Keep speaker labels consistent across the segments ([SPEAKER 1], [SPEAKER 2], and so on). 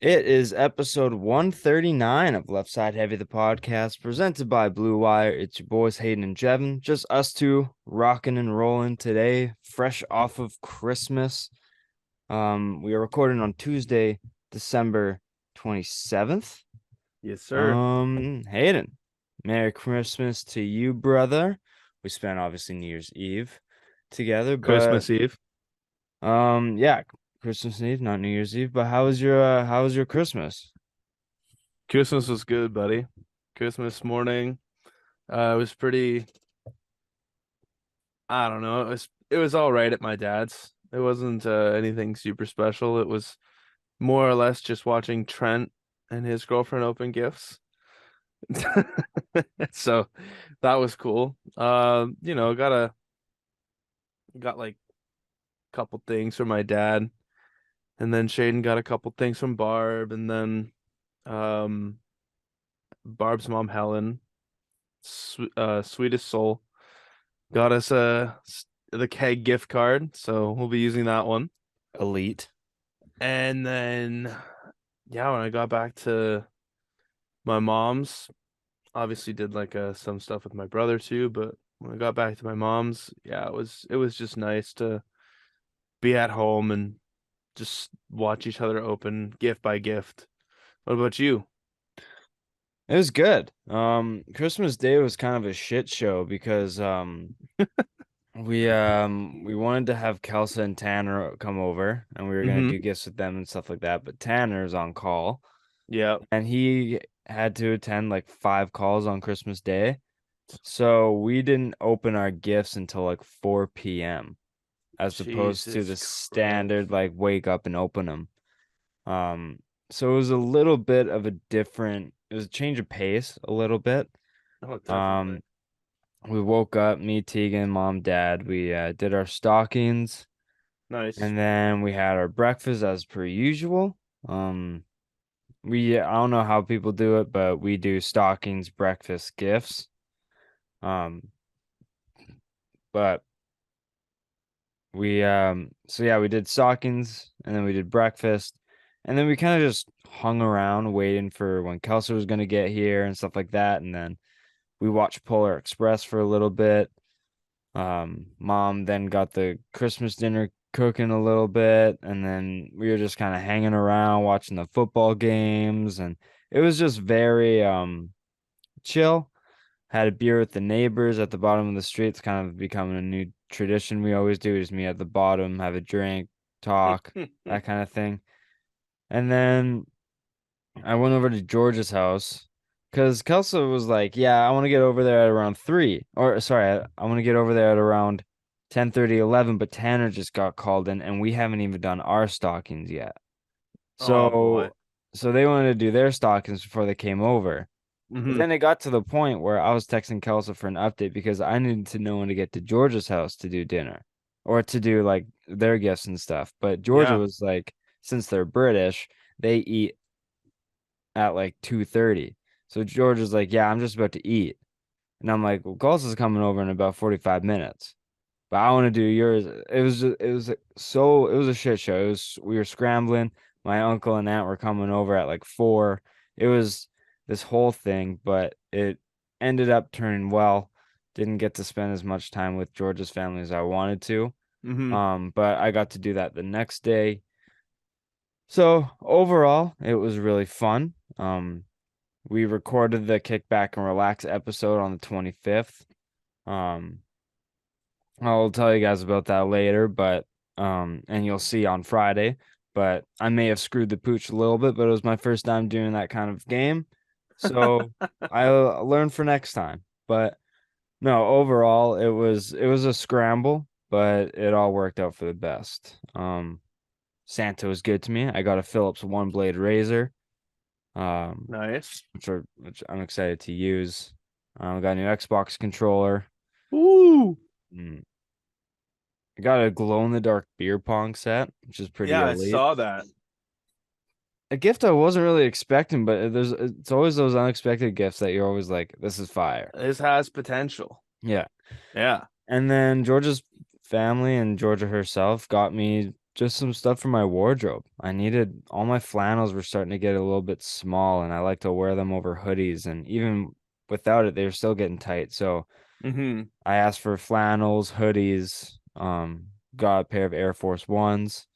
[SPEAKER 1] It is episode 139 of Left Side Heavy, the podcast, presented by Blue Wire. It's your boys, Haydn and Jevon. Just us two rocking and rolling today, fresh off of Christmas. We are recording on Tuesday, December 27th.
[SPEAKER 2] Yes, sir.
[SPEAKER 1] Hayden, Merry Christmas to you, brother. We spent obviously New Year's Eve together, but
[SPEAKER 2] Christmas Eve.
[SPEAKER 1] yeah, Christmas Eve, not New Year's Eve. But how was your Christmas?
[SPEAKER 2] Christmas was good, buddy. Christmas morning. It was pretty, I don't know. It was all right at my dad's. It wasn't anything super special. It was more or less just watching Trent and his girlfriend open gifts. So that was cool. Got like a couple things from my dad, and then Shaden got a couple things from Barb, and then um Barb's mom Helen, sweetest soul, got us the keg gift card, so we'll be using that one.
[SPEAKER 1] Elite.
[SPEAKER 2] And then yeah, when I got back to my mom's, obviously did like some stuff with my brother too, but when I got back to my mom's, yeah, it was just nice to be at home and just watch each other open gift by gift. What about you?
[SPEAKER 1] It was good. Christmas Day was kind of a shit show because we wanted to have Kelsa and Tanner come over and we were gonna
[SPEAKER 2] Mm-hmm.
[SPEAKER 1] do gifts with them and stuff like that, but Tanner's on call
[SPEAKER 2] Yeah.
[SPEAKER 1] and he had to attend like 5 calls on Christmas Day. So we didn't open our gifts until like 4 p.m. as opposed to the
[SPEAKER 2] Jesus
[SPEAKER 1] standard
[SPEAKER 2] Christ.
[SPEAKER 1] like wake up and open them. So it was a little bit of a different, it was a change of pace a little bit.
[SPEAKER 2] Oh, definitely.
[SPEAKER 1] Um, we woke up, me, Tegan, mom, dad, we did our stockings
[SPEAKER 2] Nice.
[SPEAKER 1] and then we had our breakfast as per usual. I don't know how people do it, but we do stockings, breakfast, gifts. Um, but so yeah, we did stockings and then we did breakfast and then we kind of just hung around waiting for when Kelso was gonna get here and stuff like that. And then we watched Polar Express for a little bit. Mom then got the Christmas dinner cooking a little bit, and then we were just kind of hanging around watching the football games, and it was just very chill. Had a beer with the neighbors at the bottom of the street. It's kind of becoming a new tradition we always do is meet at the bottom, have a drink, talk, that kind of thing. And then I went over to George's house because Kelso was like, "Yeah, I want to get over there at around 3." Or sorry, I want to get over there at around 10:30, 11. But Tanner just got called in and we haven't even done our stockings yet.
[SPEAKER 2] Oh boy.
[SPEAKER 1] So they wanted to do their stockings before they came over. But
[SPEAKER 2] Hmm.
[SPEAKER 1] then it got to the point where I was texting Kelso for an update because I needed to know when to get to Georgia's house to do dinner or to do like their gifts and stuff. But Georgia
[SPEAKER 2] Yeah.
[SPEAKER 1] was like, since they're British, they eat at like 2:30. So Georgia's like, yeah, I'm just about to eat. And I'm like, well, Kelso's coming over in about 45 minutes. But I want to do yours. It was a shit show. We were scrambling. My uncle and aunt were coming over at like 4. It was this whole thing, but it ended up turning well. Didn't get to spend as much time with George's family as I wanted to.
[SPEAKER 2] Hmm.
[SPEAKER 1] But I got to do that the next day. So overall, it was really fun. We recorded the Kickback and Relax episode on the 25th. Um, I'll tell you guys about that later, but and you'll see on Friday. But I may have screwed the pooch a little bit, but it was my first time doing that kind of game, so I'll learn for next time. But no, overall, it was a scramble, but it all worked out for the best. Santa was good to me. I got a Philips one blade razor, um,
[SPEAKER 2] Nice.
[SPEAKER 1] which I'm excited to use. I got a new Xbox controller.
[SPEAKER 2] Ooh.
[SPEAKER 1] Mm, I got a glow in the dark beer pong set, which is pretty
[SPEAKER 2] Yeah, I
[SPEAKER 1] elite.
[SPEAKER 2] saw that.
[SPEAKER 1] A gift I wasn't really expecting, but it's always those unexpected gifts that you're always like, this is fire.
[SPEAKER 2] This has potential.
[SPEAKER 1] Yeah.
[SPEAKER 2] Yeah.
[SPEAKER 1] And then Georgia's family and Georgia herself got me just some stuff for my wardrobe. I needed all my flannels were starting to get a little bit small, and I like to wear them over hoodies, and even without it, they were still getting tight. So
[SPEAKER 2] Mm-hmm.
[SPEAKER 1] I asked for flannels, hoodies, got a pair of Air Force Ones.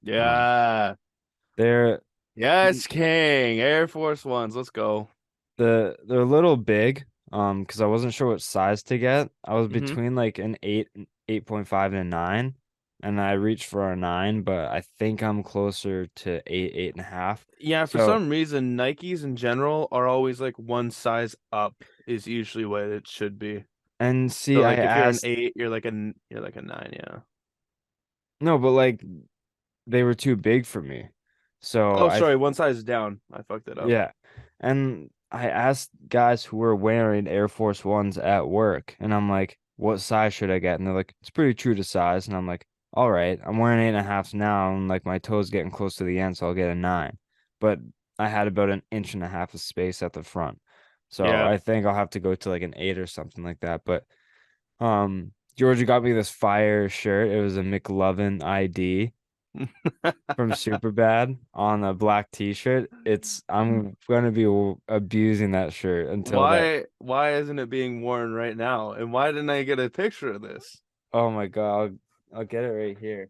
[SPEAKER 1] Um,
[SPEAKER 2] Yeah.
[SPEAKER 1] they're
[SPEAKER 2] Yes, King. Air Force Ones. Let's go.
[SPEAKER 1] they're a little big, because I wasn't sure what size to get. I was
[SPEAKER 2] Mm-hmm.
[SPEAKER 1] between like an 8.5 and a 9, and I reached for a 9, but I think I'm closer to 8.5.
[SPEAKER 2] Yeah, for
[SPEAKER 1] So,
[SPEAKER 2] some reason, Nikes in general are always like one size up is usually what it should be.
[SPEAKER 1] and
[SPEAKER 2] So
[SPEAKER 1] see, I
[SPEAKER 2] like if you're an
[SPEAKER 1] asked,
[SPEAKER 2] 8, you're like a 9, yeah.
[SPEAKER 1] no, but like they were too big for me. So
[SPEAKER 2] Oh, sorry, one size down. I fucked it up.
[SPEAKER 1] yeah. And I asked guys who were wearing Air Force Ones at work, and I'm like, what size should I get? And they're like, it's pretty true to size. And I'm like, all right, I'm wearing 8.5s now, and like my toes getting close to the end, so I'll get a 9. But I had about an inch and a half of space at the front. So
[SPEAKER 2] Yeah.
[SPEAKER 1] I think I'll have to go to like an 8 or something like that. But Georgia got me this fire shirt. It was a McLovin ID from Superbad on a black t-shirt. I'm gonna be abusing that shirt until that.
[SPEAKER 2] Why isn't it being worn right now? And why didn't I get a picture of this?
[SPEAKER 1] Oh my God, I'll get it right here.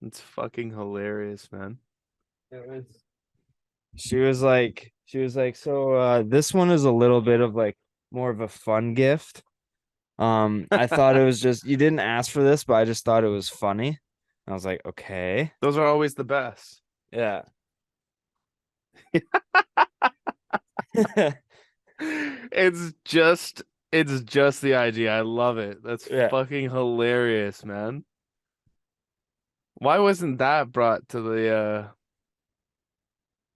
[SPEAKER 2] It's fucking hilarious, man.
[SPEAKER 1] It was. She was like, so this one is a little bit of like more of a fun gift. I thought it was just you didn't ask for this, but I just thought it was funny. I was like, okay,
[SPEAKER 2] Those are always the best.
[SPEAKER 1] yeah.
[SPEAKER 2] It's just the idea. I love it. That's
[SPEAKER 1] Yeah.
[SPEAKER 2] fucking hilarious, man. Why wasn't that brought to the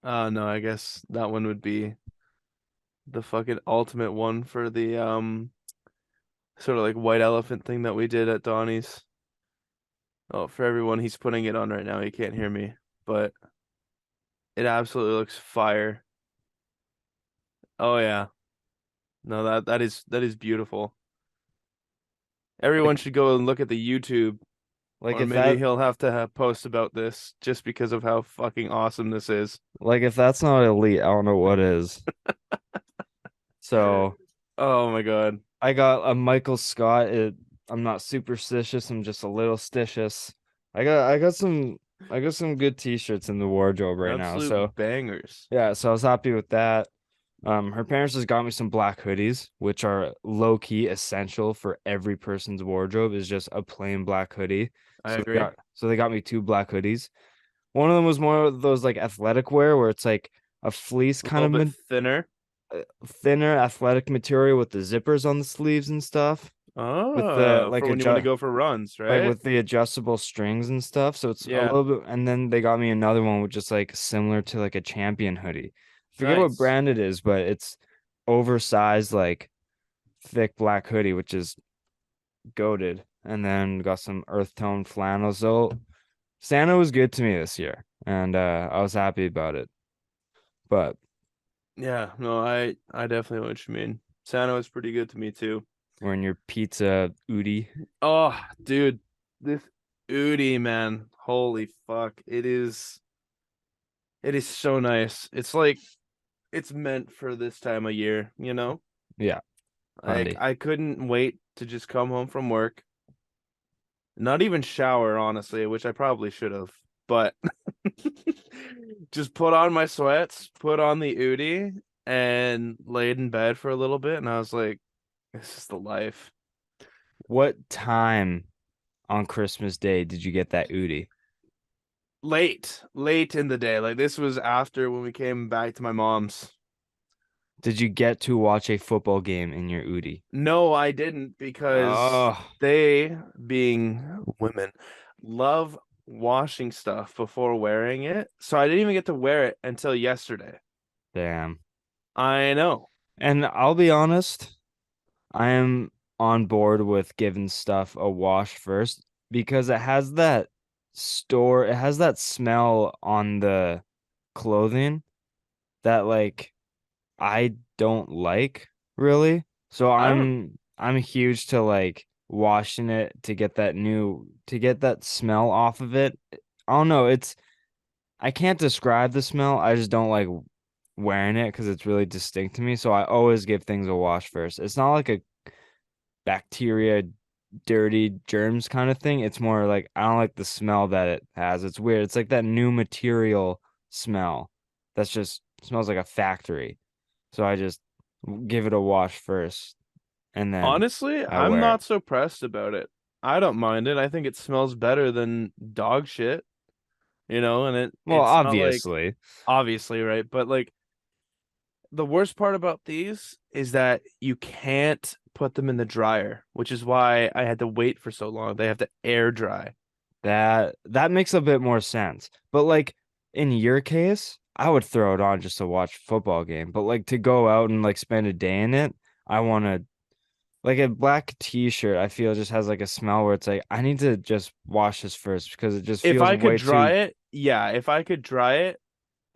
[SPEAKER 2] oh no, I guess that one would be the fucking ultimate one for the sort of like white elephant thing that we did at Donnie's. Oh, for everyone, he's putting it on right now. He can't hear me, but it absolutely looks fire. Oh yeah. No, that is beautiful. Everyone
[SPEAKER 1] Like
[SPEAKER 2] should go and look at the YouTube,
[SPEAKER 1] like
[SPEAKER 2] or
[SPEAKER 1] if
[SPEAKER 2] maybe
[SPEAKER 1] that
[SPEAKER 2] he'll have to have post about this just because of how fucking awesome this is.
[SPEAKER 1] like if that's not elite, I don't know what is. So
[SPEAKER 2] Oh my God.
[SPEAKER 1] I got a Michael Scott. I'm not superstitious. I'm just a little stitious. I got some good t-shirts in the wardrobe right now. So
[SPEAKER 2] Absolute bangers.
[SPEAKER 1] yeah, so I was happy with that. Her parents just got me some black hoodies, which are low key essential for every person's wardrobe. Is just a plain black hoodie.
[SPEAKER 2] I
[SPEAKER 1] So
[SPEAKER 2] agree.
[SPEAKER 1] they got me two black hoodies. One of them was more of those like athletic wear, where it's like a fleece
[SPEAKER 2] A
[SPEAKER 1] kind
[SPEAKER 2] little
[SPEAKER 1] of
[SPEAKER 2] bit thinner.
[SPEAKER 1] thinner athletic material with the zippers on the sleeves and stuff. With the
[SPEAKER 2] Oh,
[SPEAKER 1] like
[SPEAKER 2] for when you want to go for runs,
[SPEAKER 1] like
[SPEAKER 2] right?
[SPEAKER 1] with the adjustable strings and stuff. So it's a
[SPEAKER 2] Yeah.
[SPEAKER 1] little bit, and then they got me another one which is like similar to like a Champion hoodie. Forget what
[SPEAKER 2] Nice.
[SPEAKER 1] brand it is, but it's oversized, like thick black hoodie, which is goated. And then got some earth tone flannels. So Santa was good to me this year, and I was happy about it. But
[SPEAKER 2] Yeah, no, I definitely know what you mean. Santa was pretty good to me too.
[SPEAKER 1] wearing your pizza Udi.
[SPEAKER 2] Oh, dude, this Udi, man. Holy fuck. It is so nice. It's like it's meant for this time of year, you know?
[SPEAKER 1] Yeah,
[SPEAKER 2] Like
[SPEAKER 1] handy.
[SPEAKER 2] I couldn't wait to just come home from work, not even shower, honestly, which I probably should have, but just put on my sweats, put on the Udi, and laid in bed for a little bit, and I was like, this is the life.
[SPEAKER 1] What time on Christmas Day did you get that Udi?
[SPEAKER 2] Late in the day. Like this was after when we came back to my mom's.
[SPEAKER 1] Did you get to watch a football game in your Udi?
[SPEAKER 2] No, I didn't because
[SPEAKER 1] Oh,
[SPEAKER 2] they, being women, love washing stuff before wearing it. So I didn't even get to wear it until yesterday.
[SPEAKER 1] damn.
[SPEAKER 2] I know.
[SPEAKER 1] And I'll be honest, I am on board with giving stuff a wash first because it has that smell on the clothing that like I don't like really. So
[SPEAKER 2] I don't
[SPEAKER 1] I'm huge to like washing it to get that smell off of it. I don't know. I can't describe the smell. I just don't like wearing it because it's really distinct to me. So I always give things a wash first. It's not like a bacteria, dirty germs kind of thing. It's more like I don't like the smell that it has. It's weird. It's like that new material smell that's just smells like a factory. So I just give it a wash first and then
[SPEAKER 2] Honestly,
[SPEAKER 1] I
[SPEAKER 2] I'm
[SPEAKER 1] wear it.
[SPEAKER 2] not so pressed about it. I don't mind it. I think it smells better than dog shit, and
[SPEAKER 1] Well,
[SPEAKER 2] it's not like
[SPEAKER 1] obviously,
[SPEAKER 2] obviously, right? But like the worst part about these is that you can't put them in the dryer, which is why I had to wait for so long. They have to air dry.
[SPEAKER 1] that makes a bit more sense. But like in your case, I would throw it on just to watch a football game. But like to go out and like spend a day in it, I want to like a black t-shirt, I feel just has like a smell where it's like I need to just wash this first because it just
[SPEAKER 2] If
[SPEAKER 1] feels
[SPEAKER 2] I could
[SPEAKER 1] way
[SPEAKER 2] dry
[SPEAKER 1] too
[SPEAKER 2] it, yeah, if I could dry it,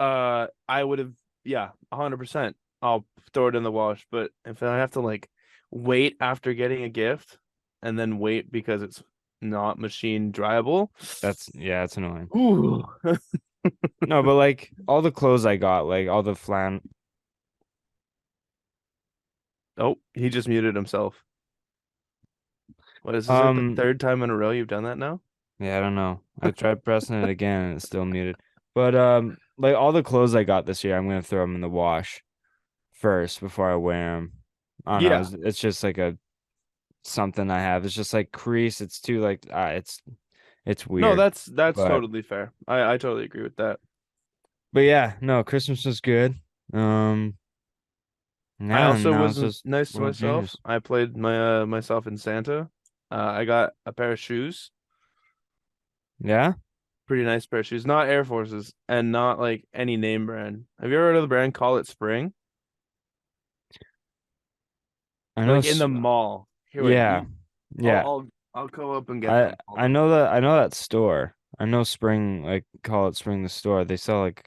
[SPEAKER 2] I would have, yeah, 100%. I'll throw it in the wash. But if I have to like wait after getting a gift and then wait because it's not machine dryable,
[SPEAKER 1] it's annoying.
[SPEAKER 2] ooh.
[SPEAKER 1] No, but like all the clothes I got, like all the flan
[SPEAKER 2] Oh, he just muted himself. What is this like the
[SPEAKER 1] um
[SPEAKER 2] third time in a row you've done that now?
[SPEAKER 1] yeah, I don't know. I tried pressing it again and it's still muted. But like all the clothes I got this year, I'm gonna throw them in the wash first before I wear them. I don't know.
[SPEAKER 2] Yeah.
[SPEAKER 1] It's just like a something I have. It's just like crease. It's too like it's
[SPEAKER 2] No,
[SPEAKER 1] weird.
[SPEAKER 2] that's
[SPEAKER 1] But
[SPEAKER 2] totally fair. I totally agree with that.
[SPEAKER 1] yeah, no, Christmas was good. Um
[SPEAKER 2] I
[SPEAKER 1] yeah, and
[SPEAKER 2] also
[SPEAKER 1] now
[SPEAKER 2] was
[SPEAKER 1] it's just
[SPEAKER 2] nice to
[SPEAKER 1] World
[SPEAKER 2] myself.
[SPEAKER 1] Juniors.
[SPEAKER 2] I played myself in Santa. I got a pair of shoes.
[SPEAKER 1] Yeah?
[SPEAKER 2] Pretty nice pair of shoes. Not Air Forces and not like any name brand. Have you ever heard of the brand Call It Spring?
[SPEAKER 1] I
[SPEAKER 2] They're
[SPEAKER 1] know
[SPEAKER 2] like in the mall. Here, wait.
[SPEAKER 1] yeah.
[SPEAKER 2] I'll
[SPEAKER 1] Yeah.
[SPEAKER 2] I'll I'll go up and get them. Hold on.
[SPEAKER 1] I know that store. I know Spring like call it Spring the store. They sell like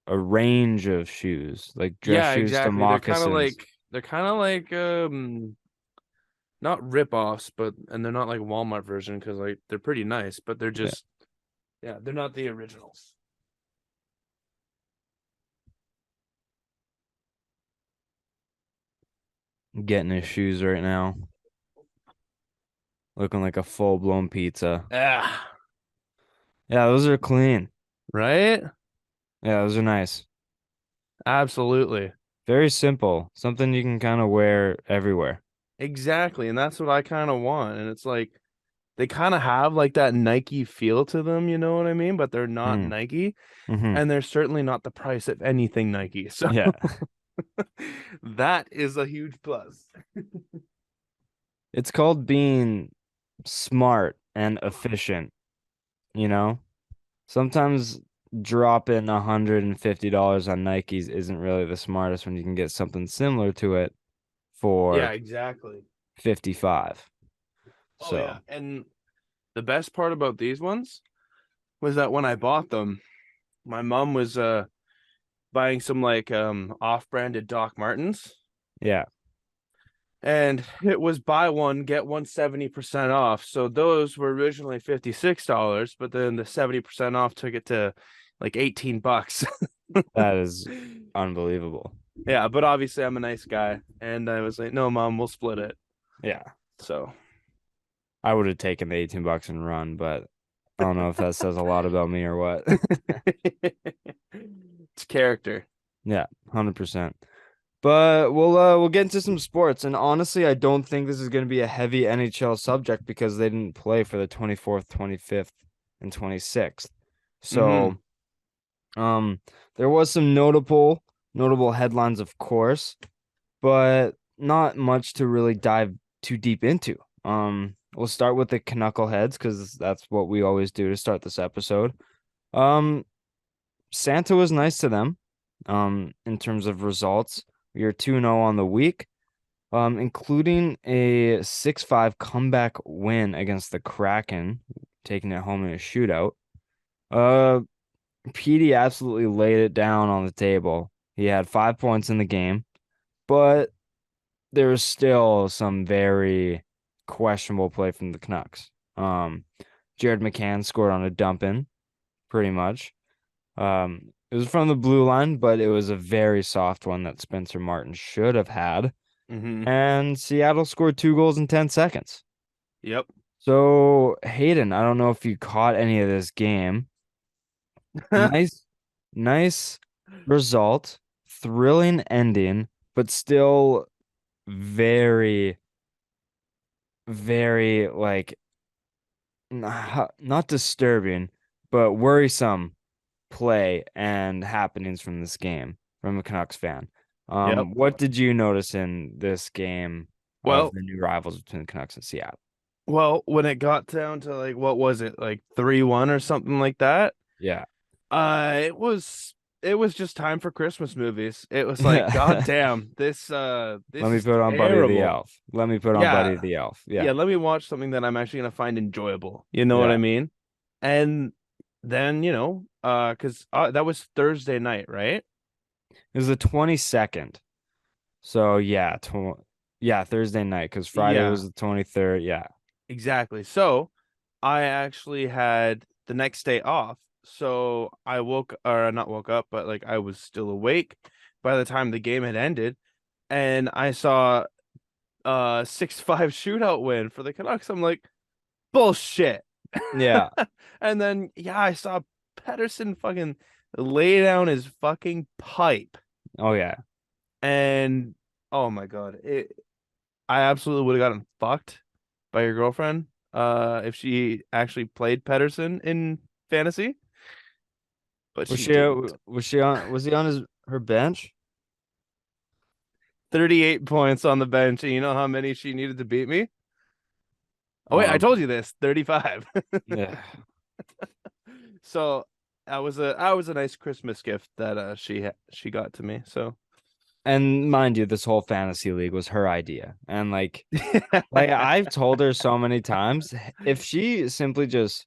[SPEAKER 1] a range of shoes, like dress
[SPEAKER 2] Yeah,
[SPEAKER 1] shoes to
[SPEAKER 2] exactly.
[SPEAKER 1] moccasins.
[SPEAKER 2] They're kind of like not rip-offs, but and they're not like Walmart version because like they're pretty nice, but they're
[SPEAKER 1] Yeah.
[SPEAKER 2] just yeah, they're not the originals.
[SPEAKER 1] Getting his shoes right now. Looking like a full-blown pizza.
[SPEAKER 2] Yeah,
[SPEAKER 1] Yeah, those are clean.
[SPEAKER 2] right?
[SPEAKER 1] Yeah, those are nice.
[SPEAKER 2] Absolutely.
[SPEAKER 1] Very simple. Something you can kind of wear everywhere.
[SPEAKER 2] Exactly. And that's what I kind of want. And it's like they kind of have like that Nike feel to them, you know what I mean? But they're not
[SPEAKER 1] Mm.
[SPEAKER 2] Nike,
[SPEAKER 1] Hmm.
[SPEAKER 2] and they're certainly not the price of anything Nike. So
[SPEAKER 1] Yeah.
[SPEAKER 2] that is a huge plus.
[SPEAKER 1] It's called being smart and efficient, you know? Sometimes dropping $150 on Nikes isn't really the smartest when you can get something similar to it
[SPEAKER 2] Yeah,
[SPEAKER 1] for
[SPEAKER 2] exactly.
[SPEAKER 1] 55.
[SPEAKER 2] Oh
[SPEAKER 1] So,
[SPEAKER 2] yeah. And the best part about these ones was that when I bought them, my mom was buying some like off-branded Doc Martens.
[SPEAKER 1] yeah,
[SPEAKER 2] And it was buy one, get one 70% off. So those were originally $56, but then the 70% off took it to like $18.
[SPEAKER 1] that is unbelievable.
[SPEAKER 2] Yeah, but obviously I'm a nice guy. And I was like, no, mom, we'll split it.
[SPEAKER 1] Yeah.
[SPEAKER 2] So
[SPEAKER 1] I would have taken the 18 bucks and run, but I don't know if that says a lot about me or what.
[SPEAKER 2] it's character.
[SPEAKER 1] Yeah, 100%. But we'll get into some sports. And honestly, I don't think this is going to be a heavy NHL subject because they didn't play for the 24th, 25th, and 26th.
[SPEAKER 2] Hmm.
[SPEAKER 1] So, um, there was some notable headlines, of course, but not much to really dive too deep into. We'll start with the Knuckleheads because that's what we always do to start this episode. Um, Santa was nice to them, in terms of results. We are 2-0 on the week, including a 6-5 comeback win against the Kraken, taking it home in a shootout. Uh, Petey absolutely laid it down on the table. He had 5 points in the game, but there was still some very questionable play from the Canucks. Jared McCann scored on a dump in, pretty much. It was from the blue line, but it was a very soft one that Spencer Martin should have had.
[SPEAKER 2] Mm-hmm.
[SPEAKER 1] And Seattle scored 2 goals in 10 seconds.
[SPEAKER 2] Yep.
[SPEAKER 1] So, Hayden, I don't know if you caught any of this game. Nice, nice result, thrilling ending, but still very, very like not disturbing, but worrisome play and happenings from this game from a Canucks fan.
[SPEAKER 2] Yep.
[SPEAKER 1] What did you notice in this game of
[SPEAKER 2] Well,
[SPEAKER 1] the new rivals between the Canucks and Seattle?
[SPEAKER 2] when it got down to like what was it, like 3-1 or something like that?
[SPEAKER 1] Yeah.
[SPEAKER 2] It was just time for Christmas movies. It was like, God damn,
[SPEAKER 1] Let
[SPEAKER 2] this
[SPEAKER 1] me
[SPEAKER 2] is
[SPEAKER 1] put on Buddy the
[SPEAKER 2] terrible.
[SPEAKER 1] Elf. Let me put on Buddy
[SPEAKER 2] Yeah.
[SPEAKER 1] the Elf.
[SPEAKER 2] Yeah,
[SPEAKER 1] Yeah.
[SPEAKER 2] let me watch something that I'm actually gonna find enjoyable. You know what
[SPEAKER 1] Yeah.
[SPEAKER 2] I mean? And then, because that was Thursday night, right?
[SPEAKER 1] It was the 22nd. So yeah, yeah, Thursday night because Friday
[SPEAKER 2] Yeah,
[SPEAKER 1] was the 23rd. Yeah.
[SPEAKER 2] exactly. So I actually had the next day off. So I woke or not woke up, but like I was still awake by the time the game had ended, and I saw 6-5 shootout win for the Canucks. I'm like, bullshit.
[SPEAKER 1] Yeah.
[SPEAKER 2] And then yeah, I saw Pedersen fucking lay down his fucking pipe.
[SPEAKER 1] Oh yeah.
[SPEAKER 2] And oh my god, I absolutely would have gotten fucked by your girlfriend if she actually played Pedersen in fantasy, but
[SPEAKER 1] Was
[SPEAKER 2] she
[SPEAKER 1] she
[SPEAKER 2] didn't.
[SPEAKER 1] was he on his her bench?
[SPEAKER 2] 38 points on the bench, and you know how many she needed to beat me? Oh wait, I
[SPEAKER 1] Um
[SPEAKER 2] told you this, 35.
[SPEAKER 1] yeah.
[SPEAKER 2] So that was a nice Christmas gift that she got to me. So
[SPEAKER 1] And mind you, this whole fantasy league was her idea. And like I've told her so many times, if she simply just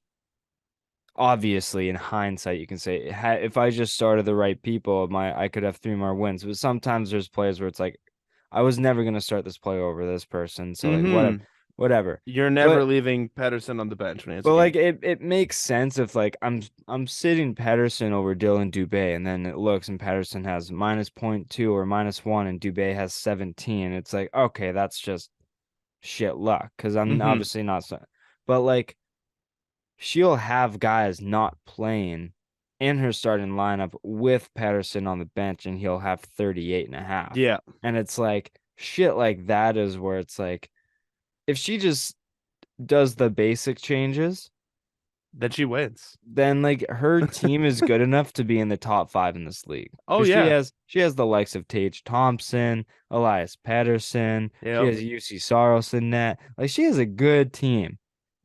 [SPEAKER 1] obviously in hindsight you can say if I just started the right people, I could have 3 more wins. But sometimes there's plays where it's like I was never gonna start this play over this person. So like whatever,
[SPEAKER 2] hmm
[SPEAKER 1] whatever.
[SPEAKER 2] You're never
[SPEAKER 1] But
[SPEAKER 2] leaving Pedersen on the bench when he has a
[SPEAKER 1] But
[SPEAKER 2] game.
[SPEAKER 1] like it makes sense if like I'm sitting Pedersen over Dylan Dubé and then it looks and Pedersen has -0.2 or -1 and Dubé has 17. It's like okay, that's just shit luck because I'm
[SPEAKER 2] hmm
[SPEAKER 1] obviously not but like she'll have guys not playing in her starting lineup with Pedersen on the bench and he'll have 38 and a half.
[SPEAKER 2] Yeah.
[SPEAKER 1] And it's like shit like that is where it's like if she just does the basic changes
[SPEAKER 2] Then she wins.
[SPEAKER 1] then like her team is good enough to be in the top 5 in this league
[SPEAKER 2] Oh
[SPEAKER 1] because
[SPEAKER 2] yeah.
[SPEAKER 1] she has the likes of Tage Thompson, Elias Pettersson, she
[SPEAKER 2] Yep.
[SPEAKER 1] has UC Saros in net. Like she has a good team,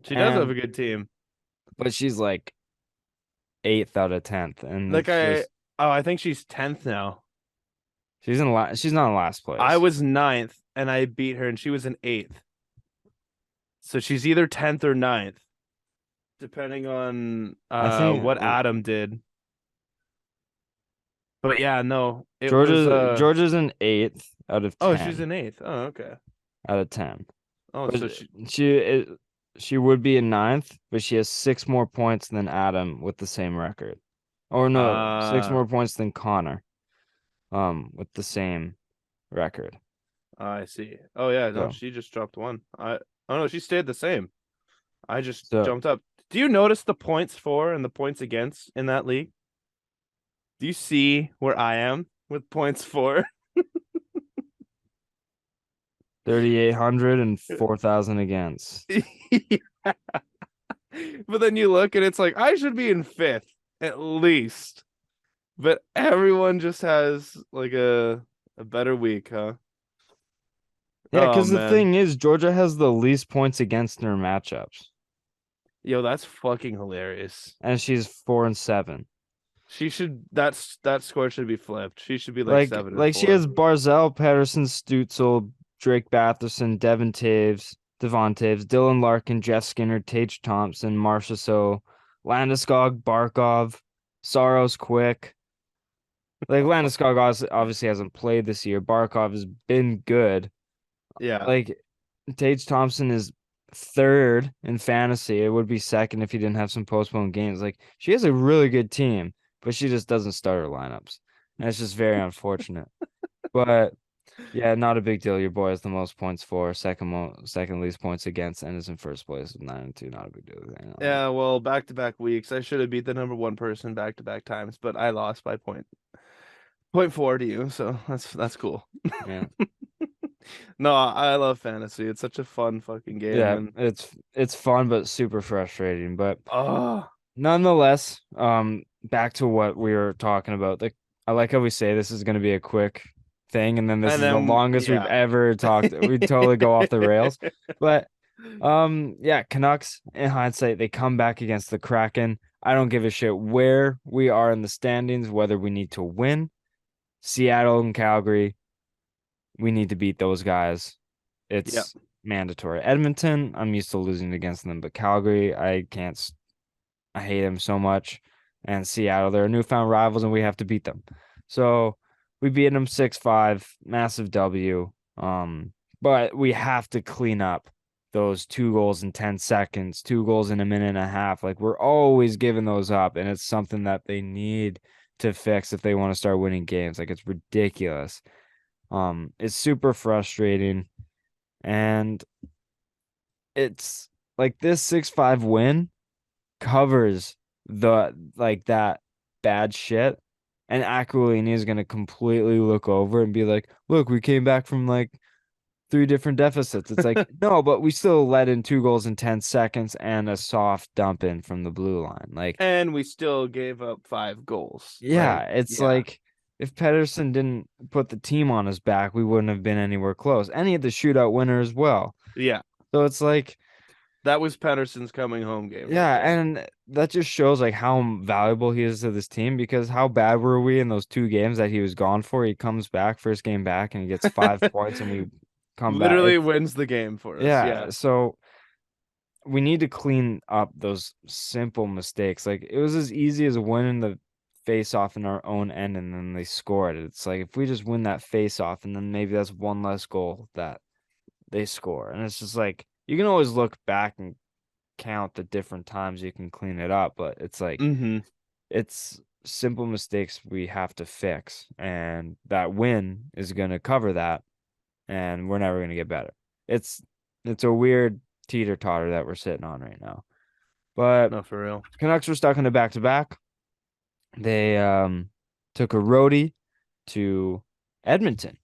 [SPEAKER 2] She does have
[SPEAKER 1] and
[SPEAKER 2] a good team.
[SPEAKER 1] but she's like 8th out of 10th, and
[SPEAKER 2] Like
[SPEAKER 1] it's just
[SPEAKER 2] I think she's 10th now.
[SPEAKER 1] she's not in last
[SPEAKER 2] I
[SPEAKER 1] place.
[SPEAKER 2] was ninth and I beat her and she was in 8th. So she's either 10th or ninth, depending on
[SPEAKER 1] I think
[SPEAKER 2] what Adam did. But yeah, no, it was
[SPEAKER 1] Georgia's in 8th out of
[SPEAKER 2] oh, she's
[SPEAKER 1] 10
[SPEAKER 2] in 8th. Oh, okay.
[SPEAKER 1] out of 10.
[SPEAKER 2] Oh,
[SPEAKER 1] But
[SPEAKER 2] so she
[SPEAKER 1] she it, she would be in ninth, but she has 6 more points than Adam with the same record. Or no, 6 more points than Connor, with the same record.
[SPEAKER 2] I see. Oh yeah, no,
[SPEAKER 1] So
[SPEAKER 2] she just dropped one. Oh no, she stayed the same. I just
[SPEAKER 1] so
[SPEAKER 2] jumped up. Do you notice the points for and the points against in that league? Do you see where I am with points for?
[SPEAKER 1] 3,800 and 4,000 against.
[SPEAKER 2] Yeah. But then you look and it's like I should be in 5th at least. But everyone just has like a better week, huh?
[SPEAKER 1] Yeah,
[SPEAKER 2] Oh
[SPEAKER 1] because the
[SPEAKER 2] man.
[SPEAKER 1] thing is, Georgia has the least points against in her matchups,
[SPEAKER 2] Yo, that's fucking hilarious.
[SPEAKER 1] and she's 4-7.
[SPEAKER 2] That score should be flipped. She should be like
[SPEAKER 1] Like
[SPEAKER 2] 7 and
[SPEAKER 1] like she
[SPEAKER 2] 4.
[SPEAKER 1] has Barzell, Patterson, Stutzel, Drake Batherson, Devon Taves, Dylan Larkin, Jeff Skinner, Tage Thompson, Marcia So, Landeskog, Barkov, Saros Quick. Like Landeskog obviously hasn't played this year. Barkov has been good.
[SPEAKER 2] Yeah.
[SPEAKER 1] Like Tage Thompson is third in fantasy. It would be second if he didn't have some postponed games. Like she has a really good team, but she just doesn't start her lineups. And it's just very unfortunate. But yeah, not a big deal. Your boy has the most points for, second least points against, and is in first place with 9-2. Not a big deal.
[SPEAKER 2] Yeah, well, back-to-back weeks. I should have beat the number one person back-to-back times, but I lost by point four to you, so that's cool.
[SPEAKER 1] Yeah.
[SPEAKER 2] No, I love fantasy. It's such a fun fucking game,
[SPEAKER 1] Yeah,
[SPEAKER 2] and
[SPEAKER 1] it's fun but super frustrating. But
[SPEAKER 2] oh,
[SPEAKER 1] nonetheless, back to what we were talking about. Like I like how we say this is gonna be a quick thing, and then this
[SPEAKER 2] and
[SPEAKER 1] is the
[SPEAKER 2] then
[SPEAKER 1] longest we've
[SPEAKER 2] yeah.
[SPEAKER 1] ever talked. We totally go off the rails. But yeah, Canucks in hindsight, they come back against the Kraken. I don't give a shit where we are in the standings, whether we need to win. Seattle and Calgary, we need to beat those guys.
[SPEAKER 2] Yep.
[SPEAKER 1] It's mandatory. Edmonton, I'm used to losing against them, but Calgary, I can't. I hate them so much. And Seattle, they're newfound rivals, and we have to beat them. So we beat them 6-5, massive W. But we have to clean up those 2 goals in 10 seconds, 2 goals in a minute and a half. Like we're always giving those up, and it's something that they need to fix if they want to start winning games. Like it's ridiculous. It's super frustrating. And it's like this 6-5 win covers that bad shit. And Aquilini is gonna completely look over and be like, look, we came back from like 3 different deficits. It's like, no, but we still let in 2 goals in 10 seconds and a soft dump in from the blue line. Like,
[SPEAKER 2] And we still gave up 5 goals.
[SPEAKER 1] yeah,
[SPEAKER 2] Like,
[SPEAKER 1] it's
[SPEAKER 2] yeah.
[SPEAKER 1] like if Pedersen didn't put the team on his back, we wouldn't have been anywhere close. Any of the shootout winner as well.
[SPEAKER 2] Yeah.
[SPEAKER 1] So it's like,
[SPEAKER 2] That was Pedersen's coming home game right
[SPEAKER 1] yeah,
[SPEAKER 2] there.
[SPEAKER 1] and that just shows like how valuable he is to this team because how bad were we in those 2 games that he was gone for? He comes back, first game back, and he gets 5 points and we come back.
[SPEAKER 2] Literally wins the game for us.
[SPEAKER 1] Yeah,
[SPEAKER 2] Yeah.
[SPEAKER 1] so we need to clean up those simple mistakes. Like it was as easy as winning the face off in our own end and then they scored it. It's like if we just win that face off and then maybe that's one less goal that they score. And it's just like you can always look back and count the different times you can clean it up, but it's like
[SPEAKER 2] Mm-hmm.
[SPEAKER 1] it's simple mistakes we have to fix, and that win is going to cover that, and we're never going to get better. It's it's a weird teeter totter that we're sitting on right now. But
[SPEAKER 2] No, for real.
[SPEAKER 1] Canucks were stuck in a back to back. They took a roadie to Edmonton,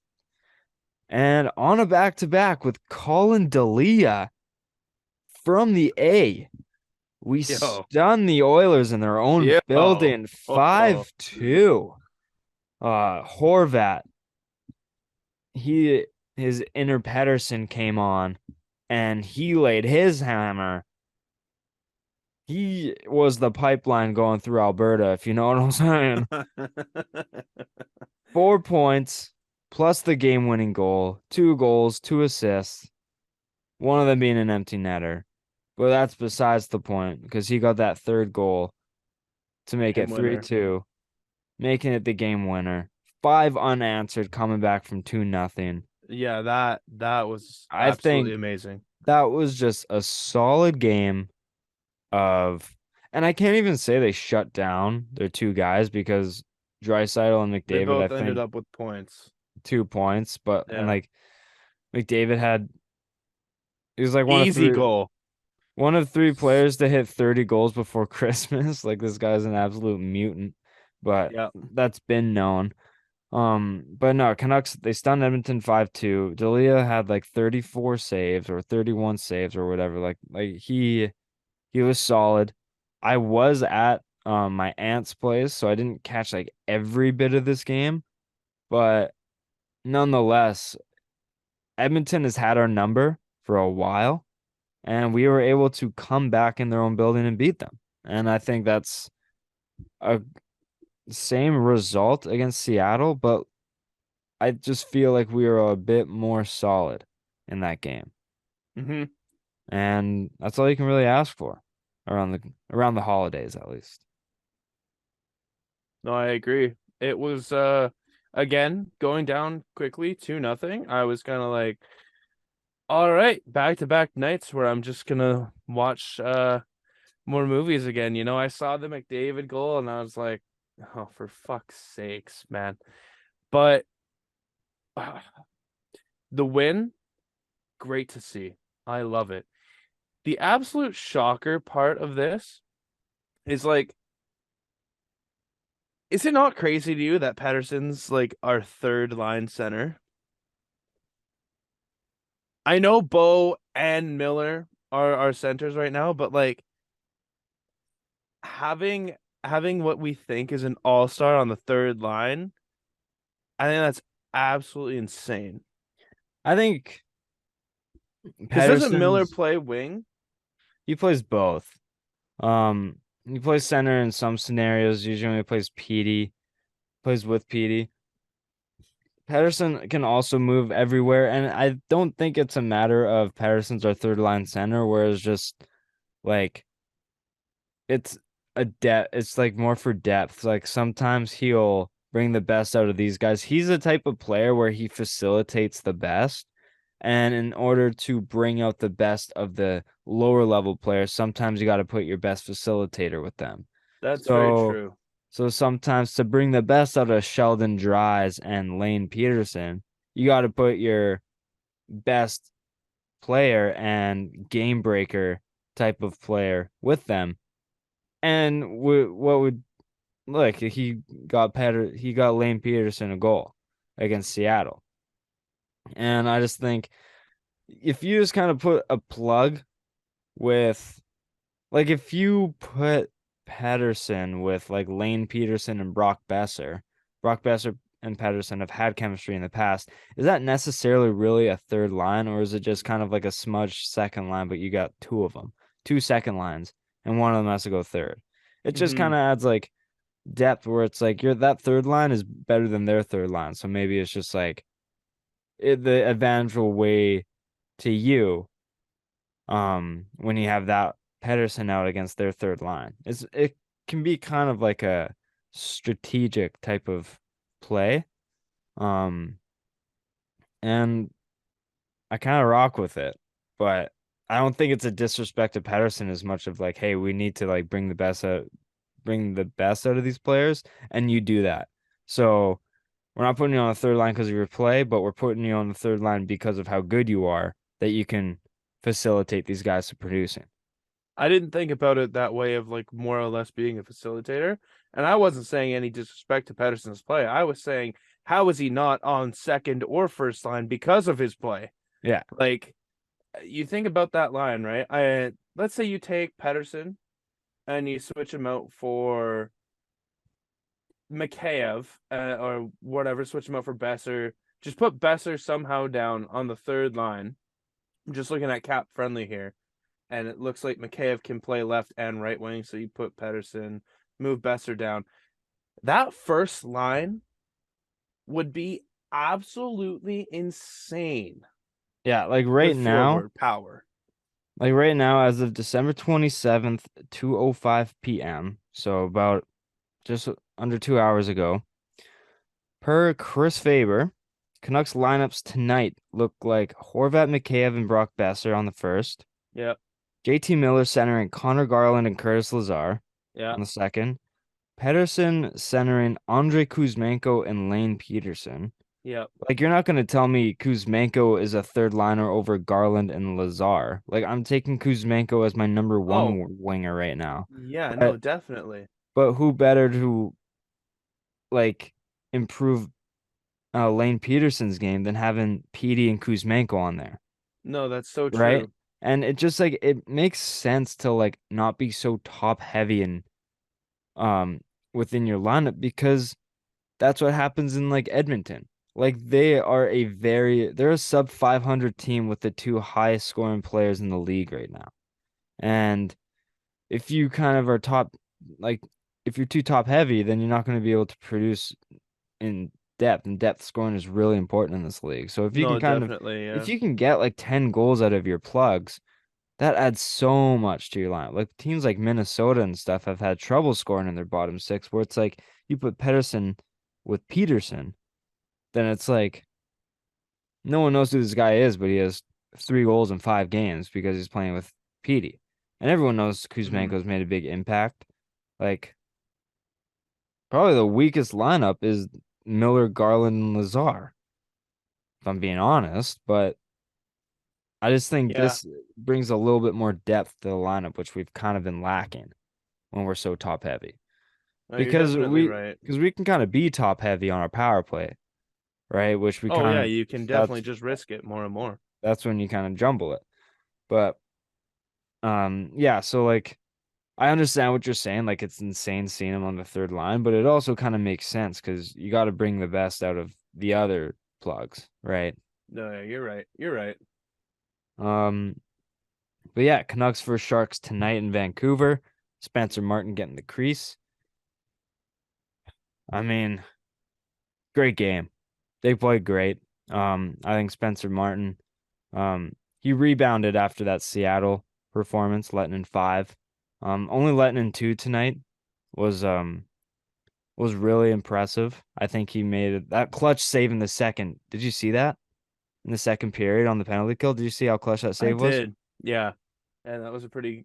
[SPEAKER 1] and on a back to back with Colin Delia from the A. We
[SPEAKER 2] Yo.
[SPEAKER 1] stunned the Oilers in their own
[SPEAKER 2] Yo.
[SPEAKER 1] building
[SPEAKER 2] Oh.
[SPEAKER 1] 5-2. Horvat, his inner Pedersen came on and he laid his hammer. He was the pipeline going through Alberta, if you know what I'm saying. 4 points plus the game-winning goal, 2 goals, 2 assists, one of them being an empty netter. But that's besides the point because he got that third goal to make
[SPEAKER 2] Game
[SPEAKER 1] it
[SPEAKER 2] winner.
[SPEAKER 1] 3-2, making it the game winner. 5 unanswered coming back from 2-0.
[SPEAKER 2] Yeah, that was
[SPEAKER 1] I
[SPEAKER 2] absolutely
[SPEAKER 1] think
[SPEAKER 2] amazing.
[SPEAKER 1] that was just a solid game of, and I can't even say they shut down their 2 guys because Draisaitl and
[SPEAKER 2] They
[SPEAKER 1] McDavid, I
[SPEAKER 2] both ended
[SPEAKER 1] think
[SPEAKER 2] up with points.
[SPEAKER 1] 2 points, but and
[SPEAKER 2] Yeah.
[SPEAKER 1] like McDavid had, he was like
[SPEAKER 2] Easy goal.
[SPEAKER 1] one of 3 players to hit 30 goals before Christmas. Like this guy's an absolute mutant, but
[SPEAKER 2] Yeah.
[SPEAKER 1] that's been known. But no, Canucks, they stunned Edmonton 5-2. Delia had like 34 saves or 31 saves or whatever. Like he was solid. I was at my aunt's place, so I didn't catch like every bit of this game, but nonetheless, Edmonton has had our number for a while, and we were able to come back in their own building and beat them. And I think that's a same result against Seattle, but I just feel like we were a bit more solid in that game.
[SPEAKER 2] Mm-hmm.
[SPEAKER 1] And that's all you can really ask for around the holidays at least.
[SPEAKER 2] No, I agree. It was again going down quickly 2-0. I was kind of like All right, back-to-back nights where I'm just gonna watch more movies again. I saw the McDavid goal and I was like, oh, for fuck's sakes, man. But the win, great to see. I love it. The absolute shocker part of this is like, is it not crazy to you that Patterson's like our third line center? I know Bo and Miller are our centers right now, but like having what we think is an all-star on the third line, I think that's absolutely insane.
[SPEAKER 1] I think
[SPEAKER 2] Because doesn't Miller
[SPEAKER 1] Patterson's
[SPEAKER 2] play wing?
[SPEAKER 1] he plays both. He plays center in some scenarios. Usually when he plays PD, plays with PD. Patterson can also move everywhere, and I don't think it's a matter of Patterson's our third line center, whereas just like it's a depth. It's like more for depth. Like sometimes he'll bring the best out of these guys. He's the type of player where he facilitates the best. And in order to bring out the best of the lower level players, sometimes you got to put your best facilitator with them.
[SPEAKER 2] That's very
[SPEAKER 1] So,
[SPEAKER 2] true.
[SPEAKER 1] so sometimes to bring the best out of Sheldon Dries and Lane Peterson, you got to put your best player and game breaker type of player with them. And what would look, he got Lane Peterson a goal against Seattle. And I just think if you just kind of put a plug with like if you put Patterson with like Lane Peterson and Brock Besser and Patterson have had chemistry in the past. Is that necessarily really a third line, or is it just kind of like a smudged second line, but you got two of them, two second lines, and one of them has to go third? It just
[SPEAKER 2] Hmm.
[SPEAKER 1] kind of adds like depth where it's like that third line is better than their third line. So maybe it's just like the advantage will weigh to you when you have that Pedersen out against their third line. It can be kind of like a strategic type of play. Um and I kind of rock with it, but I don't think it's a disrespect to Pedersen as much of like, hey, we need to like bring the best out of these players, and you do that. So we're not putting you on the third line because of your play, but we're putting you on the third line because of how good you are that you can facilitate these guys to producing.
[SPEAKER 2] I didn't think about it that way of like more or less being a facilitator. And I wasn't saying any disrespect to Pedersen's play. I was saying, how is he not on second or first line because of his play?
[SPEAKER 1] Yeah.
[SPEAKER 2] Like, you think about that line, right? Let's say you take Pedersen and you switch him out for Mikheyev or whatever, switch him out for Besser. Just put Besser somehow down on the third line. I'm just looking at cap friendly here, and it looks like Mikheyev can play left and right wing. So you put Pedersen, move Besser down. That first line would be absolutely insane
[SPEAKER 1] Yeah,
[SPEAKER 2] with forward power.
[SPEAKER 1] like right now, as of December 27th, 2:05 p.m., so about just under 2 hours ago, per Chris Faber, Canucks lineups tonight look like Horvat, Mikheyev, and Brock Besser on the first,
[SPEAKER 2] Yep,
[SPEAKER 1] JT Miller centering Connor Garland and Curtis Lazar
[SPEAKER 2] yeah,
[SPEAKER 1] on the second, Pedersen centering Andrei Kuzmenko and Lane Peterson.
[SPEAKER 2] yep.
[SPEAKER 1] Like, you're not going to tell me Kuzmenko is a third liner over Garland and Lazar. Like, I'm taking Kuzmenko as my number one
[SPEAKER 2] Oh,
[SPEAKER 1] winger right now.
[SPEAKER 2] yeah, no,
[SPEAKER 1] But
[SPEAKER 2] definitely.
[SPEAKER 1] who better to like improve Lane Peterson's game than having Petey and Kuzmenko on there,
[SPEAKER 2] No, that's so
[SPEAKER 1] right?
[SPEAKER 2] true.
[SPEAKER 1] And it just like it makes sense to like not be so top heavy and um within your lineup because that's what happens in like Edmonton. Like they're a sub 500 team with the two highest scoring players in the league right now. And if you kind of are like if you're too top heavy, then you're not going to be able to produce in depth. And depth scoring is really important in this league. So
[SPEAKER 2] No, definitely,
[SPEAKER 1] if
[SPEAKER 2] yeah.
[SPEAKER 1] you can get like 10 goals out of your plugs, that adds so much to your lineup. Like teams like Minnesota and stuff have had trouble scoring in their bottom six, where it's like you put Pedersen with Peterson, then it's like no one knows who this guy is, but he has 3 goals in 5 games because he's playing with Petey. And everyone knows
[SPEAKER 2] Mhm.
[SPEAKER 1] Kuzmenko's made a big impact. Like, probably the weakest lineup is Miller, Garland, and Lazar, if I'm being honest. But I just think
[SPEAKER 2] Yeah.
[SPEAKER 1] this brings a little bit more depth to the lineup, which we've kind of been lacking when we're so top heavy.
[SPEAKER 2] No, you're
[SPEAKER 1] Because
[SPEAKER 2] definitely
[SPEAKER 1] we
[SPEAKER 2] right.
[SPEAKER 1] because we can kind of be top heavy on our power play, right? Which we
[SPEAKER 2] Oh yeah,
[SPEAKER 1] kind of
[SPEAKER 2] you can definitely just risk it more and more.
[SPEAKER 1] that's when you kind of jumble it. But yeah, so like I understand what you're saying, like it's insane seeing him on the third line, but it also kind of makes sense because you got to bring the best out of the other plugs, right?
[SPEAKER 2] No, yeah, you're right. You're right.
[SPEAKER 1] Um, but yeah, Canucks versus Sharks tonight in Vancouver. Spencer Martin getting the crease. I mean, great game. They played great. I think Spencer Martin, he rebounded after that Seattle performance, letting in 5. Only letting in 2 tonight was was really impressive. I think he made that clutch save in the second. Did you see that in the second period on the penalty kill? Did you see how clutch that
[SPEAKER 2] I
[SPEAKER 1] save was?
[SPEAKER 2] did. Yeah. And that was a pretty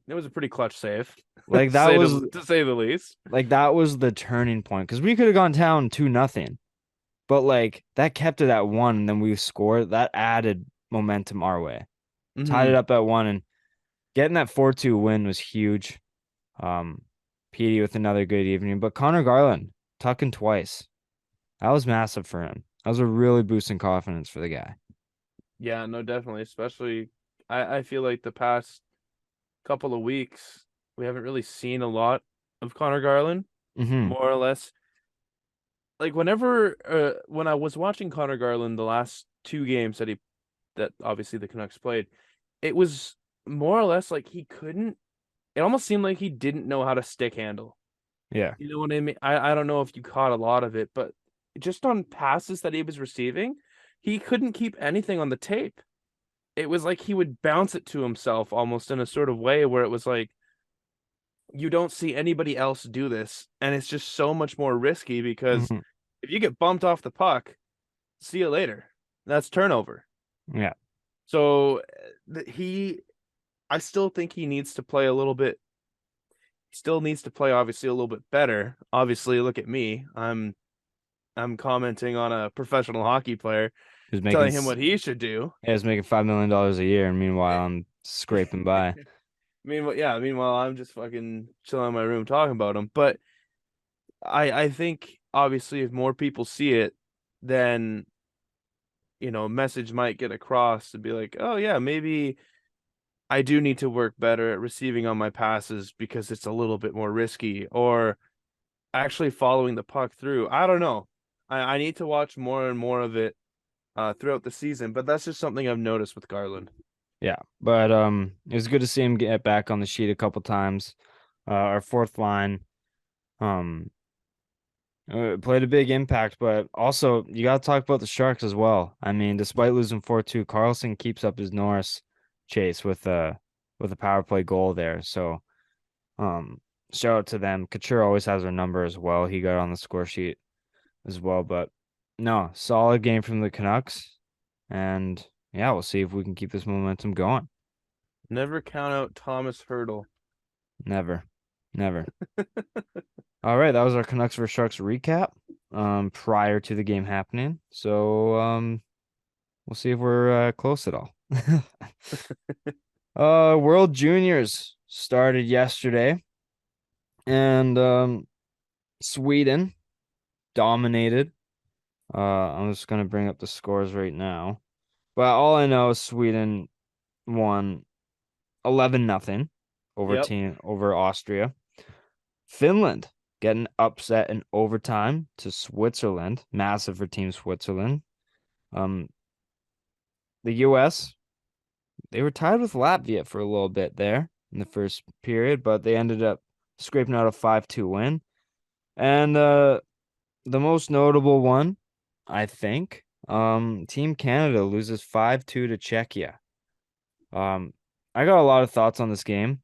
[SPEAKER 2] clutch save,
[SPEAKER 1] Like that was
[SPEAKER 2] to say the least.
[SPEAKER 1] that was the turning point because we could have gone down 2-0, but like that kept it at 1, and then we scored. That added momentum our way. Tied it
[SPEAKER 2] Hmm.
[SPEAKER 1] up at 1, and getting that 4-2 win was huge. Um, Petey with another good evening, but Connor Garland tucking twice. That was massive for him. That was a really boosting confidence for the guy.
[SPEAKER 2] Yeah, no, definitely. Especially I feel like the past couple of weeks we haven't really seen a lot of Connor Garland,
[SPEAKER 1] Hmm.
[SPEAKER 2] more or less. Like when I was watching Connor Garland the last two games that obviously the Canucks played, it was more or less like he couldn't it almost seemed like he didn't know how to stick handle.
[SPEAKER 1] Yeah.
[SPEAKER 2] You know what I mean? I don't know if you caught a lot of it, but just on passes that he was receiving, he couldn't keep anything on the tape. It was like he would bounce it to himself almost in a sort of way where it was like you don't see anybody else do this, and it's just so much more risky because
[SPEAKER 1] Hmm.
[SPEAKER 2] if you get bumped off the puck, see you later. That's turnover.
[SPEAKER 1] Yeah.
[SPEAKER 2] So I still think he needs to play a little bit. He still needs to play obviously a little bit better. Obviously, look at me. I'm commenting on a professional hockey player,
[SPEAKER 1] He was making
[SPEAKER 2] telling him what he should do.
[SPEAKER 1] he was making $5 million a year, and meanwhile I'm scraping by.
[SPEAKER 2] Meanwhile, I'm just fucking chilling in my room talking about him. But I think obviously if more people see it, then a message might get across to be like, oh yeah, maybe I do need to work better at receiving on my passes because it's a little bit more risky, or actually following the puck through. I don't know. I need to watch more and more of it throughout the season, but that's just something I've noticed with Garland.
[SPEAKER 1] Yeah, but it was good to see him get back on the sheet a couple times. Our fourth line um played a big impact, but also you got to talk about the Sharks as well. I mean, despite losing 4-2, Carlson keeps up his Norris chase with a power play goal there. So shout out to them. Couture always has our number as well. He got on the score sheet as well, but no, solid game from the Canucks. And yeah, we'll see if we can keep this momentum going.
[SPEAKER 2] Never count out Thomas Hurdle.
[SPEAKER 1] Never. Never. All right, that was our Canucks vs Sharks recap prior to the game happening. So we'll see if we're close at all. World Juniors started yesterday, and Sweden dominated. I'm just gonna bring up the scores right now. But all I know is Sweden won 11-0
[SPEAKER 2] Yep.
[SPEAKER 1] over Austria. Finland getting upset in overtime to Switzerland. Massive for Team Switzerland. Um, the US, they were tied with Latvia for a little bit there in the first period, but they ended up scraping out a 5-2 win. And the most notable one, I think, Team Canada loses 5-2 to Czechia. Um, I got a lot of thoughts on this game.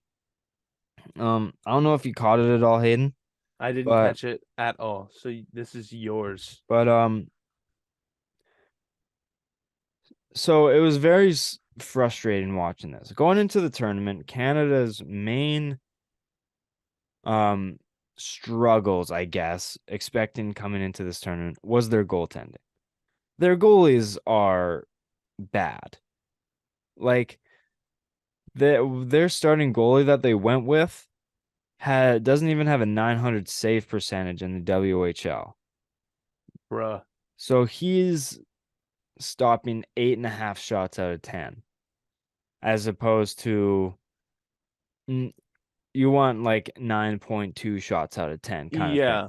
[SPEAKER 1] I don't know if you caught it at all, Hayden,
[SPEAKER 2] I didn't
[SPEAKER 1] but
[SPEAKER 2] catch it at all. So this is yours.
[SPEAKER 1] but so it was very frustrating watching this. Going into the tournament, Canada's main struggles, I guess, expecting coming into this tournament was their goaltending. Their goalies are bad. Like their starting goalie that they went with doesn't even have a 900 save percentage in the WHL.
[SPEAKER 2] Bruh.
[SPEAKER 1] So he's stopping 8.5 shots out of 10, as opposed to you want like 9.2 shots out of 10 kind of thing.
[SPEAKER 2] Yeah.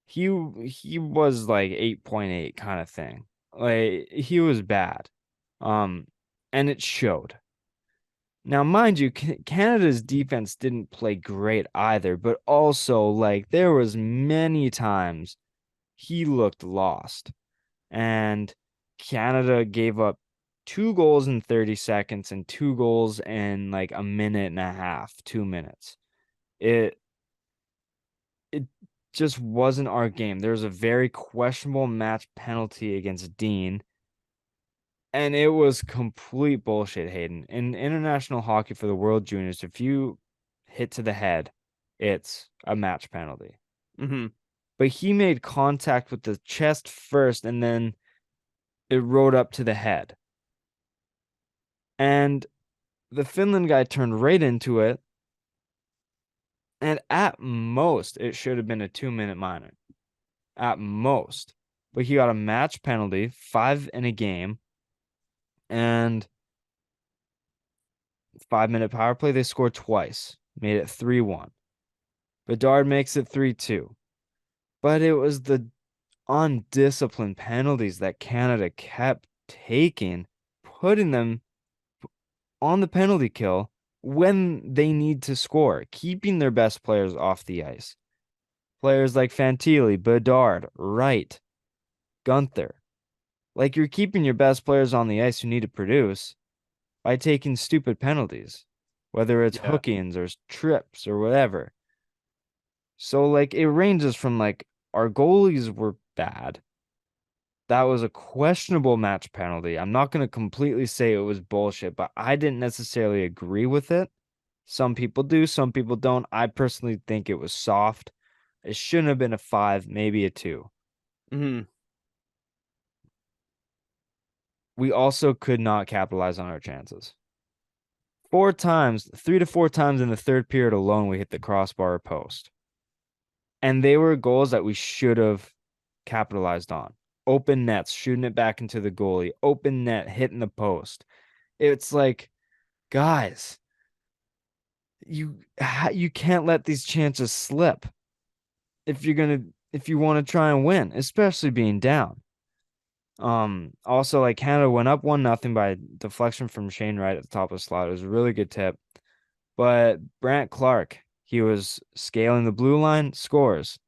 [SPEAKER 1] He was like 8.8 kind of thing. Like he was bad. And it showed. Now, mind you, Canada's defense didn't play great either, but also like there was many times he looked lost. And Canada gave up 2 goals in 30 seconds and 2 goals in like a minute and a half, 2 minutes. It it just wasn't our game. There was a very questionable match penalty against Dean, and it was complete bullshit, Hayden. In international hockey for the World Juniors, if you hit to the head, it's a match penalty.
[SPEAKER 2] Mm-hmm.
[SPEAKER 1] But he made contact with the chest first, and then it rode up to the head. And the Finland guy turned right into it. And at most, it should have been a 2-minute minor. At most. But he got a match penalty, 5 in a game, and 5-minute power play. They scored twice, made it 3-1. Bedard makes it 3-2. But it was the undisciplined penalties that Canada kept taking, putting them on the penalty kill when they need to score, keeping their best players off the ice. Players like Fantilli, Bedard, Wright, Gunther. Like you're keeping your best players on the ice who need to produce by taking stupid penalties, whether it's
[SPEAKER 2] Yeah.
[SPEAKER 1] hook-ins or trips or whatever. So like it ranges from like our goalies were bad. That was a questionable match penalty. I'm not going to completely say it was bullshit, but I didn't necessarily agree with it. Some people do, some people don't. I personally think it was soft. It shouldn't have been a 5, maybe a 2.
[SPEAKER 2] Mm-hmm.
[SPEAKER 1] We also could not capitalize on our chances. 4 times, 3 to 4 times in the third period alone, we hit the crossbar or post. And they were goals that we should have capitalized on. Open nets, shooting it back into the goalie, open net, hitting the post. It's like, guys, you can't let these chances slip if you want to try and win, especially being down. Also like Canada went up 1-0 by deflection from Shane Wright at the top of the slot. It was a really good tip. But Brant Clark, he was scaling the blue line, scores.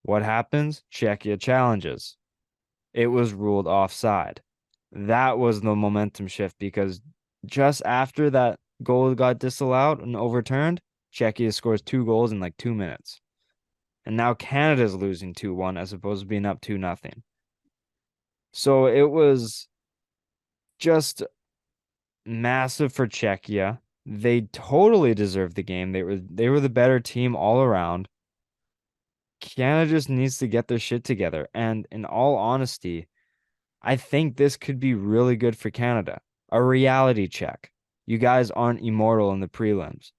[SPEAKER 1] What happens? Czechia challenges. It was ruled offside. That was the momentum shift because just after that goal got disallowed and overturned, Czechia scores 2 goals in like 2 minutes. And now Canada's losing 2-1 as opposed to being up 2-0. So it was just massive for Czechia. They totally deserved the game. They were the better team all around. Canada just needs to get their shit together. And in all honesty, I think this could be really good for Canada. A reality check. You guys aren't immortal in the prelims.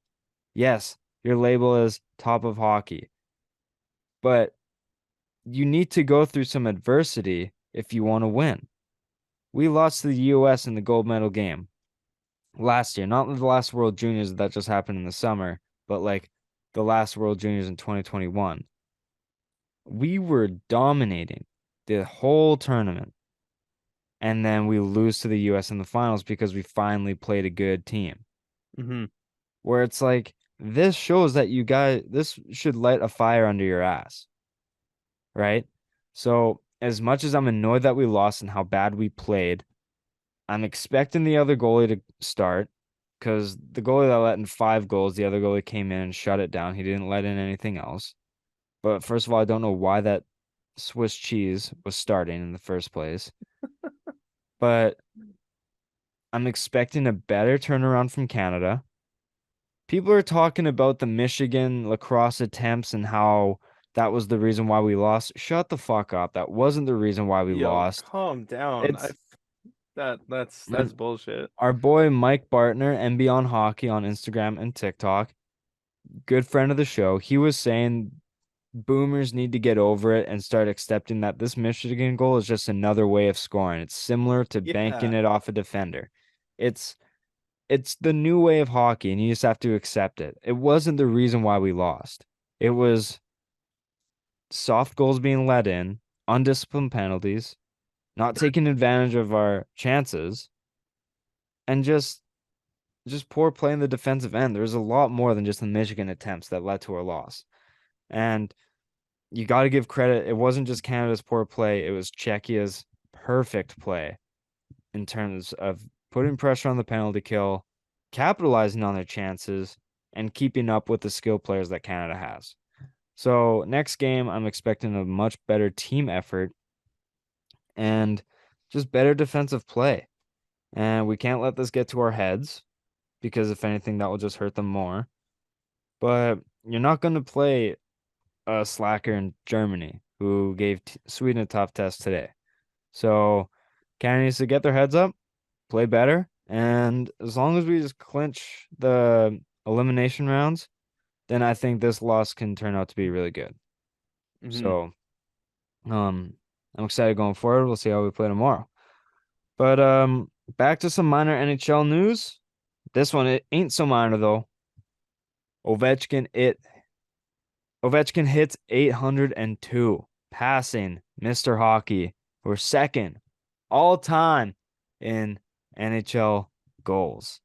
[SPEAKER 1] Yes, your label is top of hockey. But you need to go through some adversity if you want to win. We lost to the US in the gold medal game last year, not the last World Juniors that just happened in the summer, but like the last World Juniors in 2021. We were dominating the whole tournament. And then we lose to the US in the finals because we finally played a good team.
[SPEAKER 2] Mm-hmm.
[SPEAKER 1] Where it's like, this shows that this should light a fire under your ass. Right? So, as much as I'm annoyed that we lost and how bad we played, I'm expecting the other goalie to start because the goalie that let in 5 goals, the other goalie came in and shut it down. He didn't let in anything else. But first of all, I don't know why that Swiss cheese was starting in the first place. But I'm expecting a better turnaround from Canada. People are talking about the Michigan lacrosse attempts and how that was the reason why we lost. Shut the fuck up. That wasn't the reason why we
[SPEAKER 2] Yo,
[SPEAKER 1] lost.
[SPEAKER 2] calm down.
[SPEAKER 1] It's
[SPEAKER 2] That's bullshit.
[SPEAKER 1] our boy Mike Bartner, MB on Hockey on Instagram and TikTok, good friend of the show. He was saying boomers need to get over it and start accepting that this Michigan goal is just another way of scoring. It's similar to banking
[SPEAKER 2] Yeah.
[SPEAKER 1] it off a defender. It's it's the new way of hockey, and you just have to accept it. It wasn't the reason why we lost. It was soft goals being let in, undisciplined penalties, not taking advantage of our chances, and just poor play in the defensive end. There's a lot more than just the Michigan attempts that led to our loss. And you got to give credit. It wasn't just Canada's poor play, it was Czechia's perfect play in terms of putting pressure on the penalty kill, capitalizing on their chances, and keeping up with the skill players that Canada has. So, next game, I'm expecting a much better team effort and just better defensive play. And we can't let this get to our heads because, if anything, that will just hurt them more. But you're not going to play a slacker in Germany who gave Sweden a tough test today. So Canada needs to get their heads up, play better, and as long as we just clinch the elimination rounds, then I think this loss can turn out to be really good.
[SPEAKER 2] Hmm.
[SPEAKER 1] So, I'm excited going forward. We'll see how we play tomorrow. But back to some minor NHL news. This one it ain't so minor though. Ovechkin it Ovechkin hits 802, passing Mr. Hockey for second all time in NHL goals.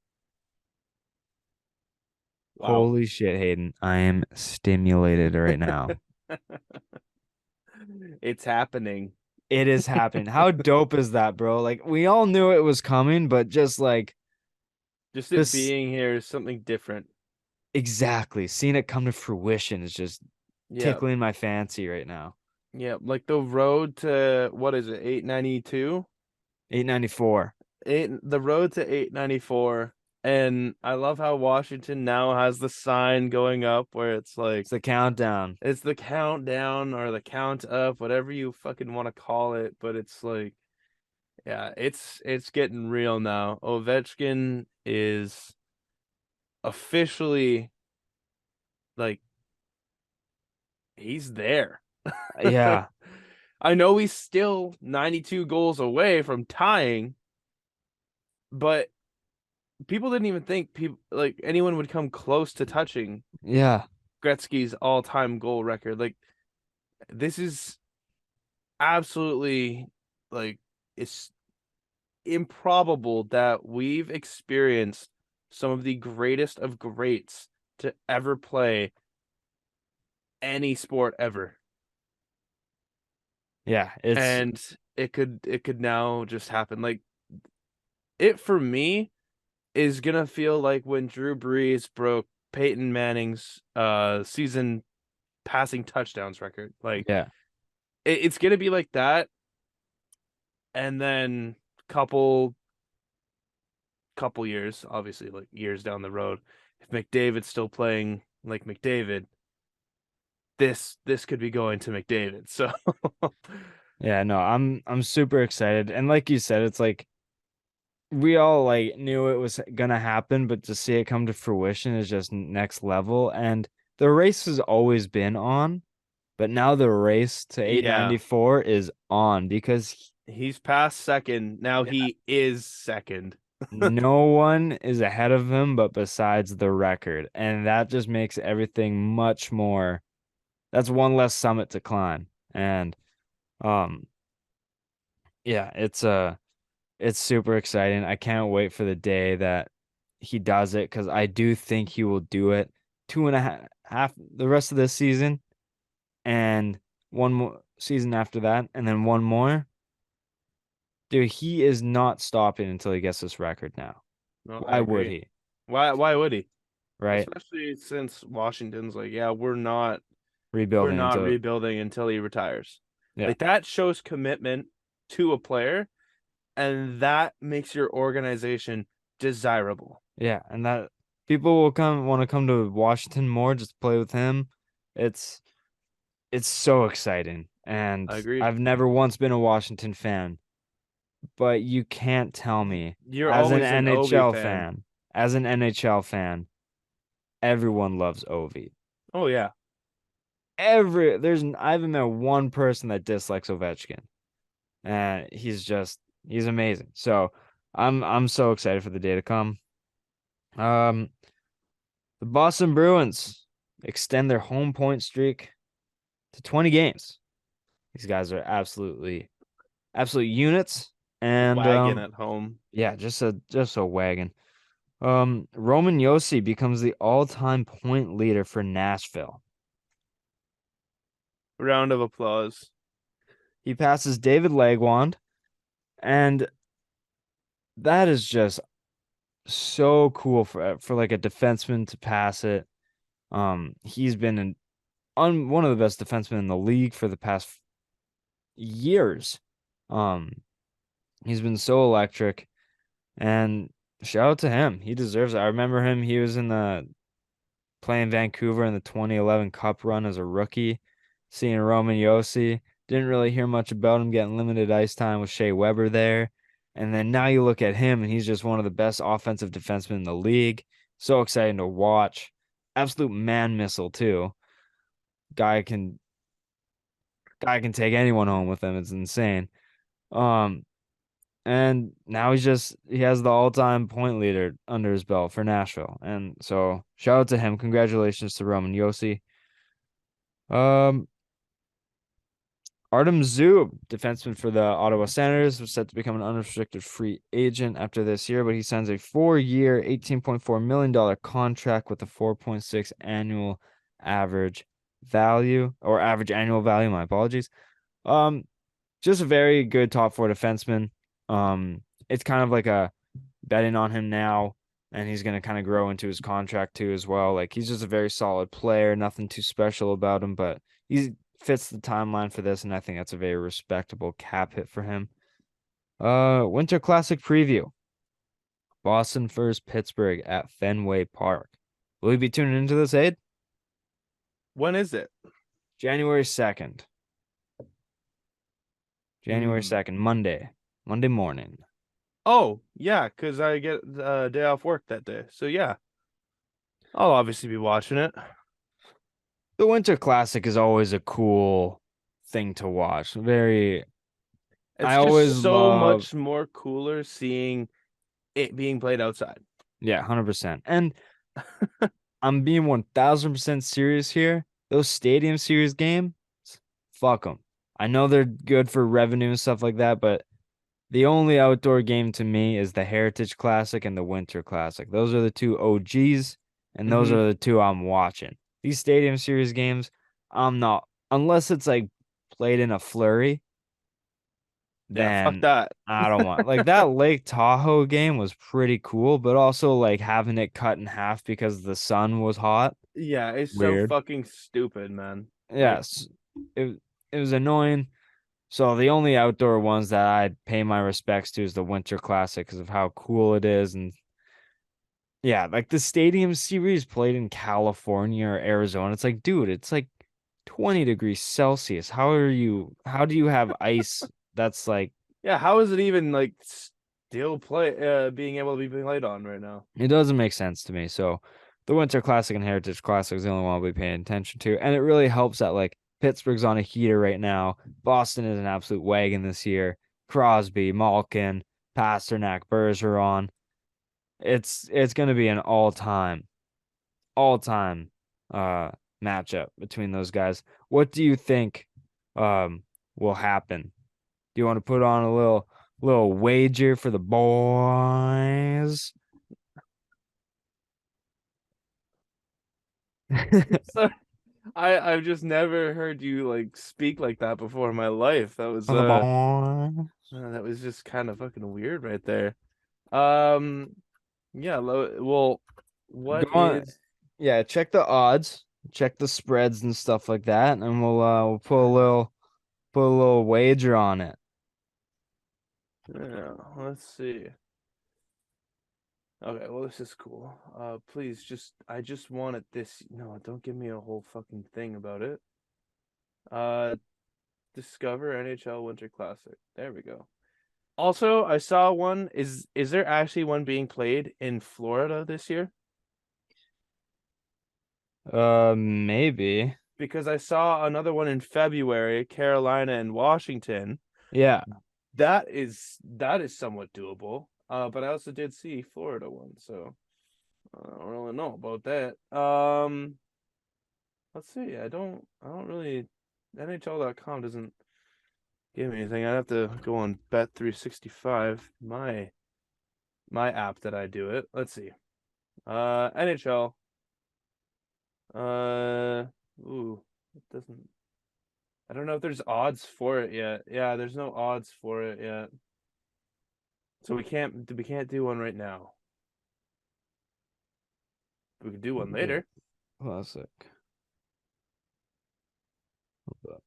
[SPEAKER 2] Wow.
[SPEAKER 1] Holy shit, Hayden. I am stimulated right now.
[SPEAKER 2] It's happening.
[SPEAKER 1] It is happening. How dope is that, bro? Like, we all knew it was coming, but just like
[SPEAKER 2] Just it
[SPEAKER 1] this
[SPEAKER 2] being here is something different.
[SPEAKER 1] exactly seeing it come to fruition is just
[SPEAKER 2] Yeah.
[SPEAKER 1] tickling my fancy right now.
[SPEAKER 2] Yeah. Like the road to what is it, 892?
[SPEAKER 1] 894.
[SPEAKER 2] The road to 894. And I love how Washington now has the sign going up where it's like
[SPEAKER 1] It's the countdown.
[SPEAKER 2] it's the countdown or the count up, whatever you fucking want to call it, but it's like yeah, it's getting real now. Ovechkin is officially like he's there.
[SPEAKER 1] Yeah.
[SPEAKER 2] I know he's still 92 goals away from tying, but people didn't even think people like anyone would come close to touching
[SPEAKER 1] Yeah.
[SPEAKER 2] Gretzky's all-time goal record. Like this is absolutely like it's improbable that we've experienced some of the greatest of greats to ever play any sport ever.
[SPEAKER 1] Yeah. It's
[SPEAKER 2] And it could now just happen. Like it for me is gonna feel like when Drew Brees broke Peyton Manning's season passing touchdowns record. Like
[SPEAKER 1] yeah.
[SPEAKER 2] it's gonna be like that, and then couple years, obviously like years down the road, if McDavid's still playing like McDavid, this could be going to McDavid. So
[SPEAKER 1] Yeah, no, I'm super excited. And like you said, it's like we all like knew it was gonna happen, but to see it come to fruition is just next level. And the race has always been on, but now the race to
[SPEAKER 2] yeah,
[SPEAKER 1] 894 is on because
[SPEAKER 2] he's past second. Now
[SPEAKER 1] yeah,
[SPEAKER 2] he is second.
[SPEAKER 1] no one is ahead of him but besides the record. And that just makes everything much more. That's one less summit to climb. And um yeah, it's super exciting. I can't wait for the day that he does it because I do think he will do it two and a half the rest of this season and one more season after that, and then one more. Dude, he is not stopping until he gets this record now.
[SPEAKER 2] No, I
[SPEAKER 1] Why would
[SPEAKER 2] agree.
[SPEAKER 1] he?
[SPEAKER 2] Why would he?
[SPEAKER 1] Right?
[SPEAKER 2] Especially since Washington's like, yeah, we're
[SPEAKER 1] Rebuilding
[SPEAKER 2] not
[SPEAKER 1] into
[SPEAKER 2] rebuilding until he retires.
[SPEAKER 1] yeah.
[SPEAKER 2] Like that shows commitment to a player and that makes your organization desirable.
[SPEAKER 1] Yeah, and that people will want to come to Washington more just to play with him. It's it's so exciting. And
[SPEAKER 2] I agree.
[SPEAKER 1] I've never once been a Washington fan, but you can't tell me
[SPEAKER 2] You're always an Ovi fan.
[SPEAKER 1] As an NHL fan, everyone loves Ovi.
[SPEAKER 2] Oh yeah.
[SPEAKER 1] I haven't met one person that dislikes Ovechkin. And he's amazing. So I'm so excited for the day to come. Um the Boston Bruins extend their home point streak to 20 games. These guys are absolute units. And
[SPEAKER 2] Wagon at home.
[SPEAKER 1] yeah, just a wagon. Roman Yossi becomes the all-time point leader for Nashville.
[SPEAKER 2] Round of applause.
[SPEAKER 1] He passes David Legwand, and that is just so cool for like a defenseman to pass it. He's been one of the best defensemen in the league for the past years. Um, he's been so electric, and shout out to him. He deserves it. I remember him. He was in the playing Vancouver in the 2011 Cup run as a rookie, seeing Roman Yossi. Didn't really hear much about him getting limited ice time with Shea Weber there. And then now you look at him and he's just one of the best offensive defensemen in the league. So exciting to watch. Absolute man missile too. Guy can guy can take anyone home with him. It's insane. Um and now he has the all-time point leader under his belt for Nashville. And so shout out to him. Congratulations to Roman Yossi. Um, Artem Zub, defenseman for the Ottawa Senators, was set to become an unrestricted free agent after this year, but he signs a 4-year, $18.4 million contract with a 4.6 annual average value, or average annual value, my apologies. Just a very good top four defenseman. It's kind of like a betting on him now, and he's going to kind of grow into his contract too as well. Like he's just a very solid player, nothing too special about him, but he fits the timeline for this, and I think that's a very respectable cap hit for him. Winter Classic preview. Boston first Pittsburgh at Fenway Park. Will you be tuning into this, Aid?
[SPEAKER 2] When is it?
[SPEAKER 1] January 2nd. January
[SPEAKER 2] Hmm.
[SPEAKER 1] 2nd, Monday. Monday morning.
[SPEAKER 2] Oh, yeah, because I get a day off work that day. So yeah, I'll obviously be watching it.
[SPEAKER 1] The Winter Classic is always a cool thing to watch. I
[SPEAKER 2] It's
[SPEAKER 1] always
[SPEAKER 2] just so
[SPEAKER 1] love,
[SPEAKER 2] much more cooler seeing it being played outside.
[SPEAKER 1] yeah, 100%. And I'm being 1000% serious here. Those Stadium Series games, fuck them. I know they're good for revenue and stuff like that, but the only outdoor game to me is the Heritage Classic and the Winter Classic. Those are the two OGs, and those
[SPEAKER 2] Hmm.
[SPEAKER 1] are the two I'm watching. These Stadium Series games, I'm not, unless it's like played in a flurry,
[SPEAKER 2] Yeah, fuck
[SPEAKER 1] then
[SPEAKER 2] that.
[SPEAKER 1] I don't want. Like that Lake Tahoe game was pretty cool, but also like having it cut in half because the sun was hot.
[SPEAKER 2] Yeah, it's so
[SPEAKER 1] Weird.
[SPEAKER 2] fucking stupid, man. Like,
[SPEAKER 1] Yes. It was annoying. So the only outdoor ones that I'd pay my respects to is the Winter Classic because of how cool it is. And yeah, like the Stadium Series played in California or Arizona. It's like, dude, it's like 20 degrees Celsius. How do you have ice that's like,
[SPEAKER 2] yeah, how is it even like still being able to be played on right now?
[SPEAKER 1] it doesn't make sense to me. So the Winter Classic and Heritage Classic is the only one I'll be paying attention to. And it really helps that like Pittsburgh's on a heater right now. Boston is an absolute wagon this year. Crosby, Malkin, Pasternak, Bergeron. It's gonna be an all time uh matchup between those guys. What do you think um will happen? Do you want to put on a little wager for the boys?
[SPEAKER 2] So I've just never heard you like speak like that before in my life.
[SPEAKER 1] For the boys.
[SPEAKER 2] That was just kind of fucking weird right there. Um, yeah, well,
[SPEAKER 1] Go
[SPEAKER 2] what
[SPEAKER 1] on.
[SPEAKER 2] is
[SPEAKER 1] Yeah, check the odds, check the spreads and stuff like that, and we'll put a little wager on it.
[SPEAKER 2] Yeah, let's see. Okay, well this is cool. Please I just want it this. No, don't give me a whole fucking thing about it. Uh, Discover NHL Winter Classic. There we go. Also, I saw one. Is there actually one being played in Florida this year?
[SPEAKER 1] Maybe.
[SPEAKER 2] Because I saw another one in February, Carolina and Washington.
[SPEAKER 1] Yeah.
[SPEAKER 2] That is somewhat doable. But I also did see Florida one, so I don't really know about that. Let's see. I don't really NHL.com doesn't give me anything. I'd have to go on Bet365, my app that I do it. Let's see. NHL. Uh, ooh, it doesn't. I don't know if there's odds for it yet. Yeah, there's no odds for it yet. So we can't do one right now. We could do one
[SPEAKER 1] Yeah.
[SPEAKER 2] later.
[SPEAKER 1] Classic. Hold up.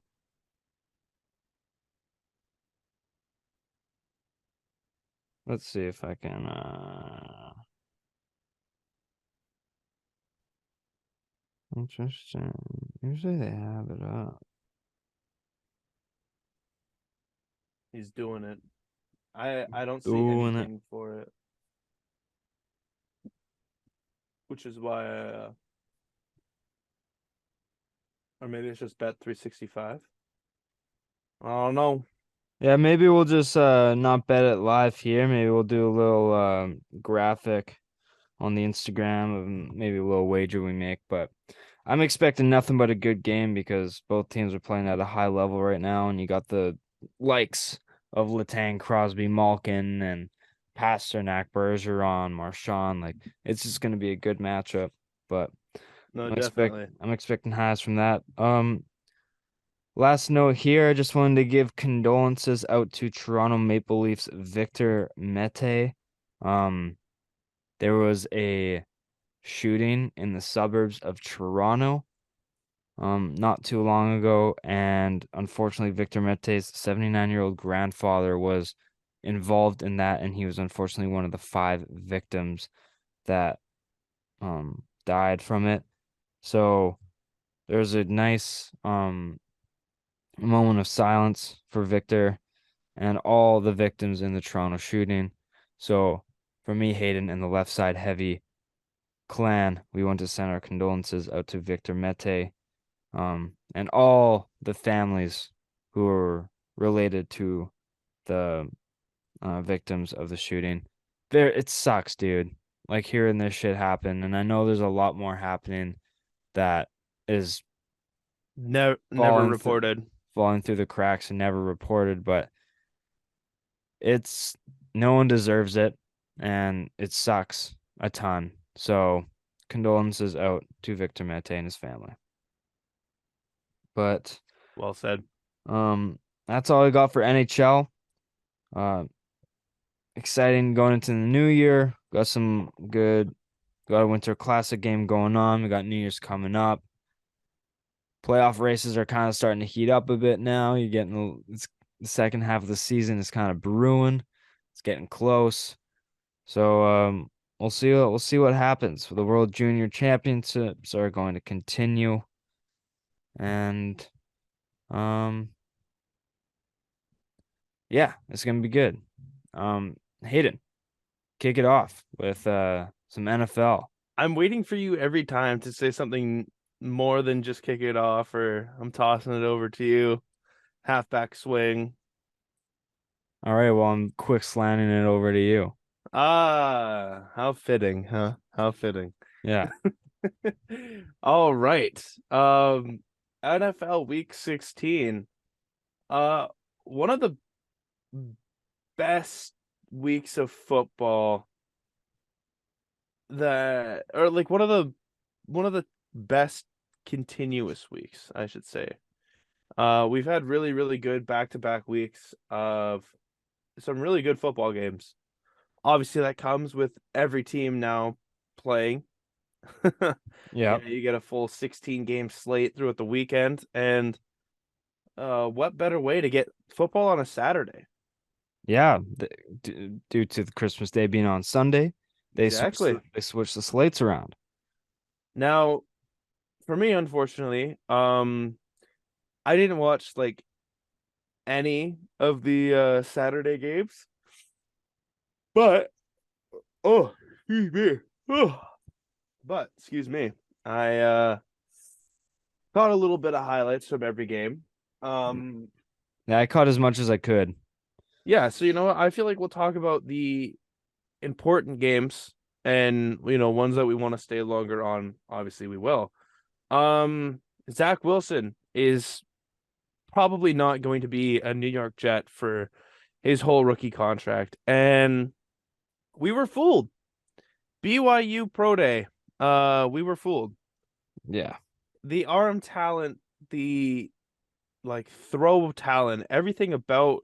[SPEAKER 1] Let's see if I can interesting. Usually they have it up.
[SPEAKER 2] He's doing it. I don't see
[SPEAKER 1] Doing it.
[SPEAKER 2] anything for it, which is why or maybe it's just Bet365. I don't know.
[SPEAKER 1] Yeah, maybe we'll just not bet it live here. Maybe we'll do a little graphic on the Instagram of maybe a little wager we make, but I'm expecting nothing but a good game because both teams are playing at a high level right now, and you got the likes of Letang, Crosby, Malkin, and Pasternak, Bergeron, Marchand. Like it's just gonna be a good matchup. But
[SPEAKER 2] No,
[SPEAKER 1] I'm expect
[SPEAKER 2] definitely.
[SPEAKER 1] I'm expecting highs from that. Last note here, I just wanted to give condolences out to Toronto Maple Leafs Victor Mete. Um, there was a shooting in the suburbs of Toronto not too long ago, and unfortunately Victor Mete's 79-year-old grandfather was involved in that, and he was unfortunately one of the 5 victims that died from it. So there's a nice moment of silence for Victor and all the victims in the Toronto shooting. So for me, Haydn and the left side heavy clan, we want to send our condolences out to Victor Mete, and all the families who are related to the victims of the shooting. There, it sucks, dude. Like hearing this shit happen, and I know there's a lot more happening that is
[SPEAKER 2] Never
[SPEAKER 1] falling th
[SPEAKER 2] reported.
[SPEAKER 1] falling through the cracks and never reported, but it's no one deserves it, and it sucks a ton. So condolences out to Victor Mete and his family. But
[SPEAKER 2] Well said.
[SPEAKER 1] that's all I got for NHL. Uh, exciting going into the new year. Got a Winter Classic game going on. We got New Year's coming up. Playoff races are kind of starting to heat up a bit now. It's the second half of the season is kind of brewing. It's getting close. So we'll see what happens. The World Junior Championships are going to continue, and um yeah, it's gonna be good. Hayden, kick it off with some NFL.
[SPEAKER 2] I'm waiting for you every time to say something more than just kick it off, or I'm tossing it over to you. Halfback swing.
[SPEAKER 1] All right, well I'm quick slanting it over to you.
[SPEAKER 2] Ah, how fitting, huh? How fitting.
[SPEAKER 1] Yeah.
[SPEAKER 2] All right. NFL Week 16. Uh, One of the best weeks of football that, or like one of the best continuous weeks, I should say. We've had really, really good back-to-back weeks of some really good football games. Obviously, that comes with every team now playing.
[SPEAKER 1] Yep.
[SPEAKER 2] You get a full 16 game slate throughout the weekend, and what better way to get football on a Saturday?
[SPEAKER 1] Yeah, due to the Christmas Day being on Sunday,
[SPEAKER 2] Exactly.
[SPEAKER 1] they switched the slates around.
[SPEAKER 2] Now, for me, unfortunately, I didn't watch like any of the Saturday games, but oh, excuse me. Oh, but excuse me. I caught a little bit of highlights from every game. Um,
[SPEAKER 1] Yeah, I caught as much as I could.
[SPEAKER 2] yeah, so you know what? I feel like we'll talk about the important games and ones that we want to stay longer on. Obviously, we will. Um, Zach Wilson is probably not going to be a New York Jet for his whole rookie contract, and we were fooled. BYU Pro Day, we were fooled.
[SPEAKER 1] Yeah.
[SPEAKER 2] The arm talent, the like throw talent, everything about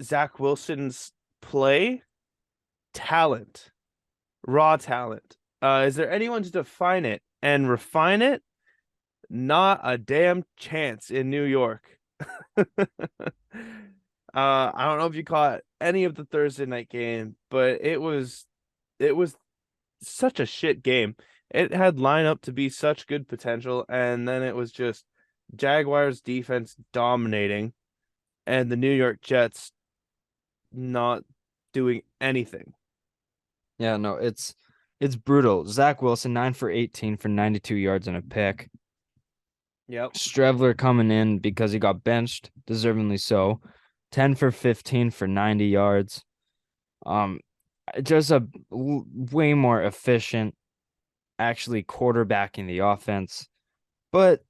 [SPEAKER 2] Zach Wilson's play, talent, raw talent. Is there anyone to define it and refine it? Not a damn chance in New York. I don't know if you caught any of the Thursday night game, but it was such a shit game. It had line up to be such good potential, and then it was just Jaguars defense dominating and the New York Jets not doing anything.
[SPEAKER 1] Yeah, no, it's brutal. Zach Wilson, 9 for 18 for 92 yards and a pick.
[SPEAKER 2] Yep.
[SPEAKER 1] Strevler coming in because he got benched, deservingly so. 10 for 15 for 90 yards. Um, just way more efficient, actually quarterbacking the offense. But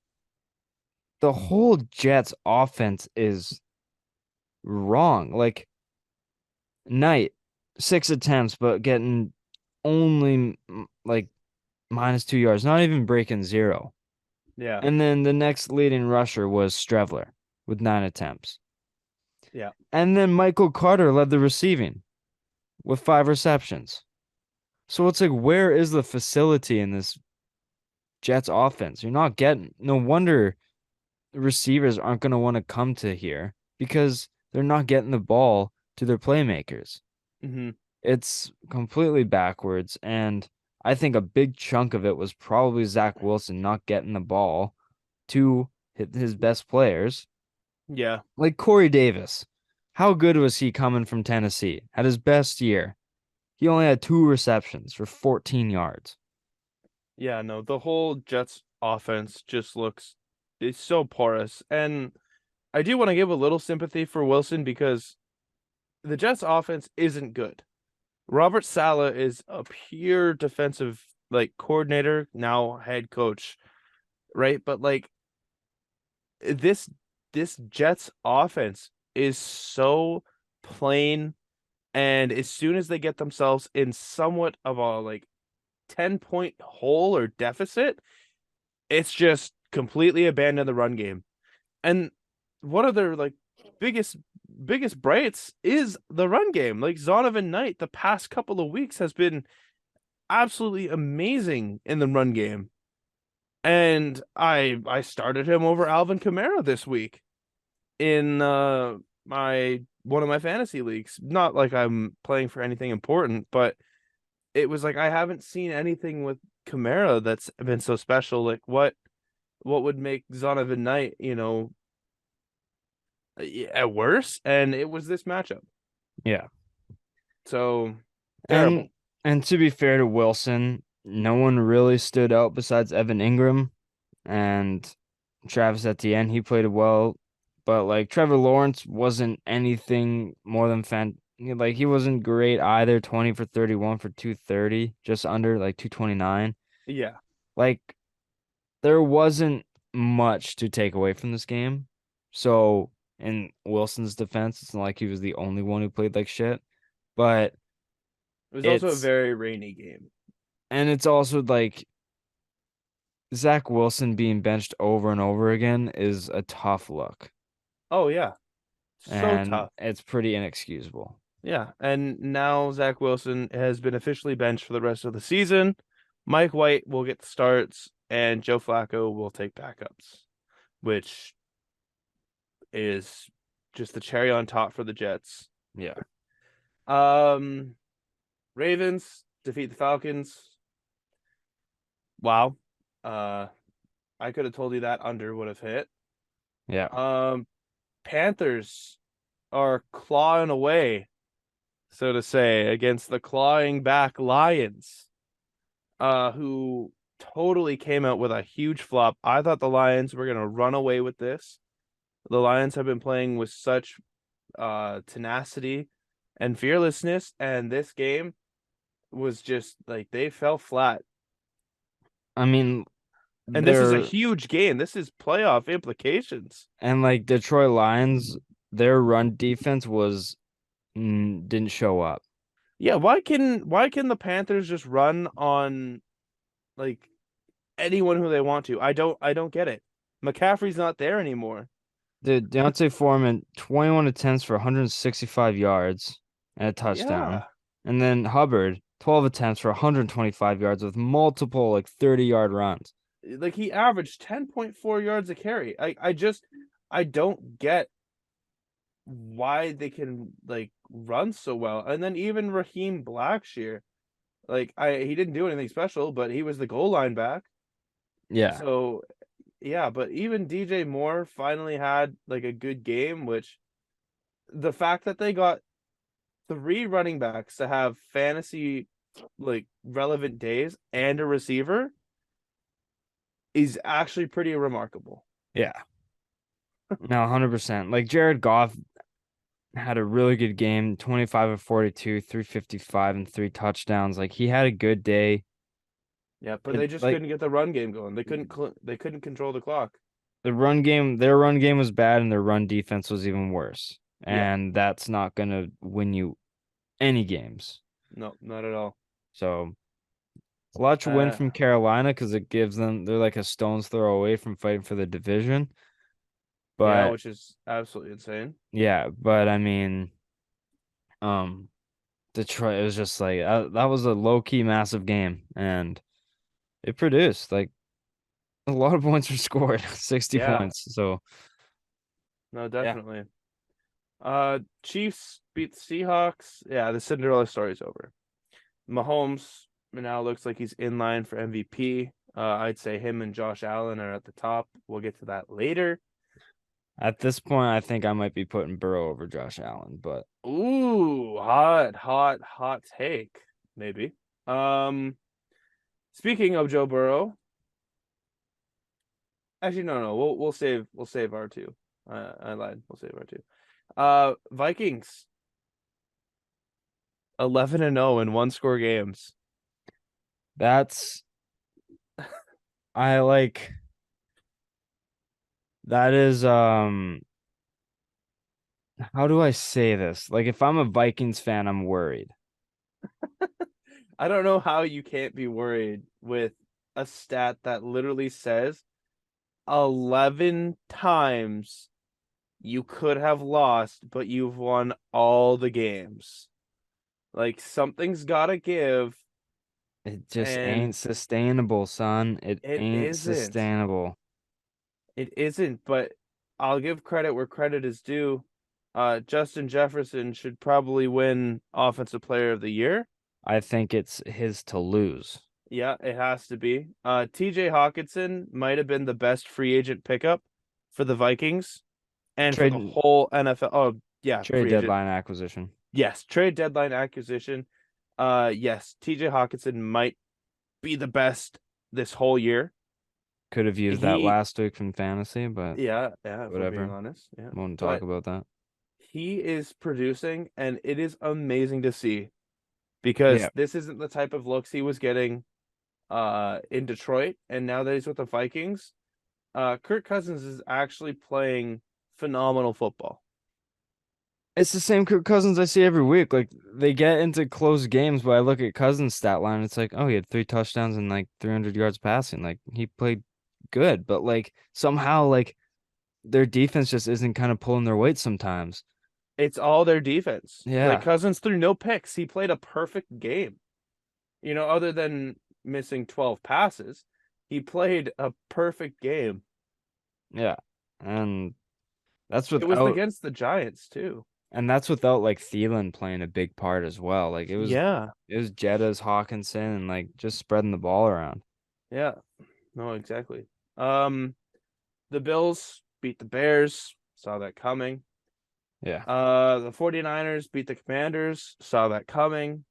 [SPEAKER 1] the whole Jets offense is wrong. Like Knight, 6 attempts, but getting only like -2 yards, not even breaking zero.
[SPEAKER 2] Yeah.
[SPEAKER 1] And then the next leading rusher was Strevler with 9 attempts.
[SPEAKER 2] Yeah.
[SPEAKER 1] And then Michael Carter led the receiving with 5 receptions. So it's like, where is the facility in this Jets offense? You're not getting, no wonder the receivers aren't going to want to come to here because they're not getting the ball to their playmakers.
[SPEAKER 2] Hmm.
[SPEAKER 1] It's completely backwards. And I think a big chunk of it was probably Zach Wilson not getting the ball to hit his best players.
[SPEAKER 2] Yeah.
[SPEAKER 1] Like Corey Davis. How good was he coming from Tennessee? At his best year, he only had 2 receptions for 14 yards.
[SPEAKER 2] Yeah. No, the whole Jets offense just looks it's so porous. And I do want to give a little sympathy for Wilson because the Jets offense isn't good. Robert Saleh is a pure defensive like coordinator, now head coach, right? But like this this Jets offense is so plain, and as soon as they get themselves in somewhat of a like 10-point hole or deficit, it's just completely abandon the run game. And one of their like biggest biggest brights is the run game. Like Zonovan Knight the past couple of weeks has been absolutely amazing in the run game. And I started him over Alvin Kamara this week in my one of my fantasy leagues. Not like I'm playing for anything important, but it was like I haven't seen anything with Kamara that's been so special. Like what would make Zonovan Knight, worse? And it was this matchup.
[SPEAKER 1] Yeah.
[SPEAKER 2] So
[SPEAKER 1] And
[SPEAKER 2] terrible.
[SPEAKER 1] and to be fair to Wilson, no one really stood out besides Evan Ingram and Travis Etienne. He played well, but like Trevor Lawrence wasn't anything more than like he wasn't great either. 20 for 31 for 230, just under like 229.
[SPEAKER 2] Yeah.
[SPEAKER 1] Like there wasn't much to take away from this game. So in Wilson's defense, it's not like he was the only one who played like shit. But
[SPEAKER 2] It was also a
[SPEAKER 1] it's
[SPEAKER 2] very rainy game.
[SPEAKER 1] and it's also like Zach Wilson being benched over and over again is a tough look,
[SPEAKER 2] Oh yeah. So
[SPEAKER 1] and
[SPEAKER 2] tough.
[SPEAKER 1] it's pretty inexcusable.
[SPEAKER 2] Yeah. And now Zach Wilson has been officially benched for the rest of the season. Mike White will get the starts and Joe Flacco will take backups, which is just the cherry on top for the Jets.
[SPEAKER 1] Yeah.
[SPEAKER 2] Um, Ravens defeat the Falcons. Wow. Uh, I could have told you that under would have hit.
[SPEAKER 1] Yeah.
[SPEAKER 2] Um, Panthers are clawing away, so to say, against the clawing back Lions, who totally came out with a huge flop. I thought the Lions were gonna run away with this. The Lions have been playing with such tenacity and fearlessness, and this game was just like they fell flat.
[SPEAKER 1] I mean,
[SPEAKER 2] And this is a
[SPEAKER 1] they're
[SPEAKER 2] huge game. This is playoff implications.
[SPEAKER 1] and like Detroit Lions, their run defense was didn't show up.
[SPEAKER 2] Yeah, why can the Panthers just run on like anyone who they want to? I don't get it. McCaffrey's not there anymore.
[SPEAKER 1] The Deontay Foreman, 21 attempts for 165 yards and a touchdown.
[SPEAKER 2] Yeah.
[SPEAKER 1] And then Hubbard, 12 attempts for 125 yards with multiple like 30-yard runs.
[SPEAKER 2] Like he averaged 10.4 yards a carry. I don't get why they can like run so well. And then even Raheem Blackshear, like he didn't do anything special, but he was the goal line back.
[SPEAKER 1] Yeah.
[SPEAKER 2] So yeah, but even DJ Moore finally had like a good game, which the fact that they got three running backs to have fantasy like relevant days and a receiver is actually pretty remarkable.
[SPEAKER 1] Yeah. No, 100%. Like Jared Goff had a really good game, 25 of 42, 355 and three touchdowns. Like he had a good day.
[SPEAKER 2] Yeah, but they just
[SPEAKER 1] Like
[SPEAKER 2] couldn't get the run game going. They couldn't control the clock.
[SPEAKER 1] their run game was bad and their run defense was even worse.
[SPEAKER 2] Yeah,
[SPEAKER 1] And that's not going to win you any games.
[SPEAKER 2] no, not at all.
[SPEAKER 1] So clutch win
[SPEAKER 2] Uh,
[SPEAKER 1] from Carolina because it gives them they're like a stone's throw away from fighting for the division.
[SPEAKER 2] yeah,
[SPEAKER 1] But
[SPEAKER 2] which is absolutely insane.
[SPEAKER 1] yeah, but I mean, um, Detroit it was just like that was a low key massive game and it produced like a lot of points were scored, 60
[SPEAKER 2] Yeah,
[SPEAKER 1] points. So
[SPEAKER 2] no,
[SPEAKER 1] yeah,
[SPEAKER 2] definitely. Chiefs beat the Seahawks. Yeah, the Cinderella story's over. Mahomes now looks like he's in line for MVP. I'd say him and Josh Allen are at the top. We'll get to that later.
[SPEAKER 1] at this point, I think I might be putting Burrow over Josh Allen, but
[SPEAKER 2] Ooh, hot take, maybe. Um, Speaking of Joe Burrow, actually, no, we'll save our two. I lied. We'll save our two. Vikings 11-0 in one score games.
[SPEAKER 1] that's I like that is how do I say this? Like if I'm a Vikings fan, I'm worried.
[SPEAKER 2] I don't know how you can't be worried with a stat that literally says 11 times you could have lost, but you've won all the games. Like something's gotta give,
[SPEAKER 1] It just
[SPEAKER 2] and
[SPEAKER 1] ain't sustainable, son. It
[SPEAKER 2] it
[SPEAKER 1] ain't
[SPEAKER 2] isn't.
[SPEAKER 1] sustainable.
[SPEAKER 2] It isn't, but I'll give credit where credit is due. Justin Jefferson should probably win Offensive Player of the Year.
[SPEAKER 1] I think it's his to lose.
[SPEAKER 2] Yeah, it has to be. TJ Hawkinson might have been the best free agent pickup for the Vikings and for the
[SPEAKER 1] Trade
[SPEAKER 2] whole NFL. Oh, yeah,
[SPEAKER 1] trade
[SPEAKER 2] free agent.
[SPEAKER 1] deadline acquisition.
[SPEAKER 2] Yes, trade deadline acquisition. Yes, TJ Hawkinson might be the best this whole year.
[SPEAKER 1] Could have used that
[SPEAKER 2] He,
[SPEAKER 1] last week from fantasy, but
[SPEAKER 2] yeah, if we're being
[SPEAKER 1] whatever.
[SPEAKER 2] honest, yeah.
[SPEAKER 1] Won't talk
[SPEAKER 2] But
[SPEAKER 1] about that.
[SPEAKER 2] he is producing, and it is amazing to see because
[SPEAKER 1] Yeah.
[SPEAKER 2] this isn't the type of looks he was getting in Detroit, and now that he's with the Vikings, Kirk Cousins is actually playing phenomenal football.
[SPEAKER 1] It's the same Kirk Cousins I see every week. Like they get into close games, but I look at Cousins' stat line. It's like, oh, he had three touchdowns and like 300 yards passing. Like he played good, but like somehow like their defense just isn't kind of pulling their weight sometimes.
[SPEAKER 2] It's all their defense. Like
[SPEAKER 1] Yeah.
[SPEAKER 2] Cousins threw no picks. He played a perfect game. Other than missing 12 passes, he played a perfect game.
[SPEAKER 1] Yeah. And That's
[SPEAKER 2] It was
[SPEAKER 1] without
[SPEAKER 2] against the Giants too.
[SPEAKER 1] and that's without like Thielen playing a big part as well. Like
[SPEAKER 2] Yeah.
[SPEAKER 1] it was Jettas, Hawkinson, and like just spreading the ball around.
[SPEAKER 2] Yeah. No, exactly. Um, the Bills beat the Bears. Saw that coming.
[SPEAKER 1] Yeah.
[SPEAKER 2] The 49ers beat the Commanders. Saw that coming.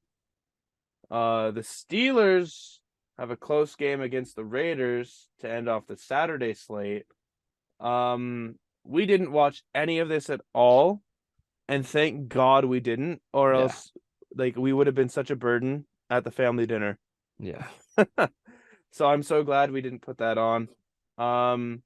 [SPEAKER 2] The Steelers have a close game against the Raiders to end off the Saturday slate. We didn't watch any of this at all, and thank God we didn't, or
[SPEAKER 1] Yeah.
[SPEAKER 2] else like we would have been such a burden at the family dinner.
[SPEAKER 1] Yeah.
[SPEAKER 2] So I'm so glad we didn't put that on. Um,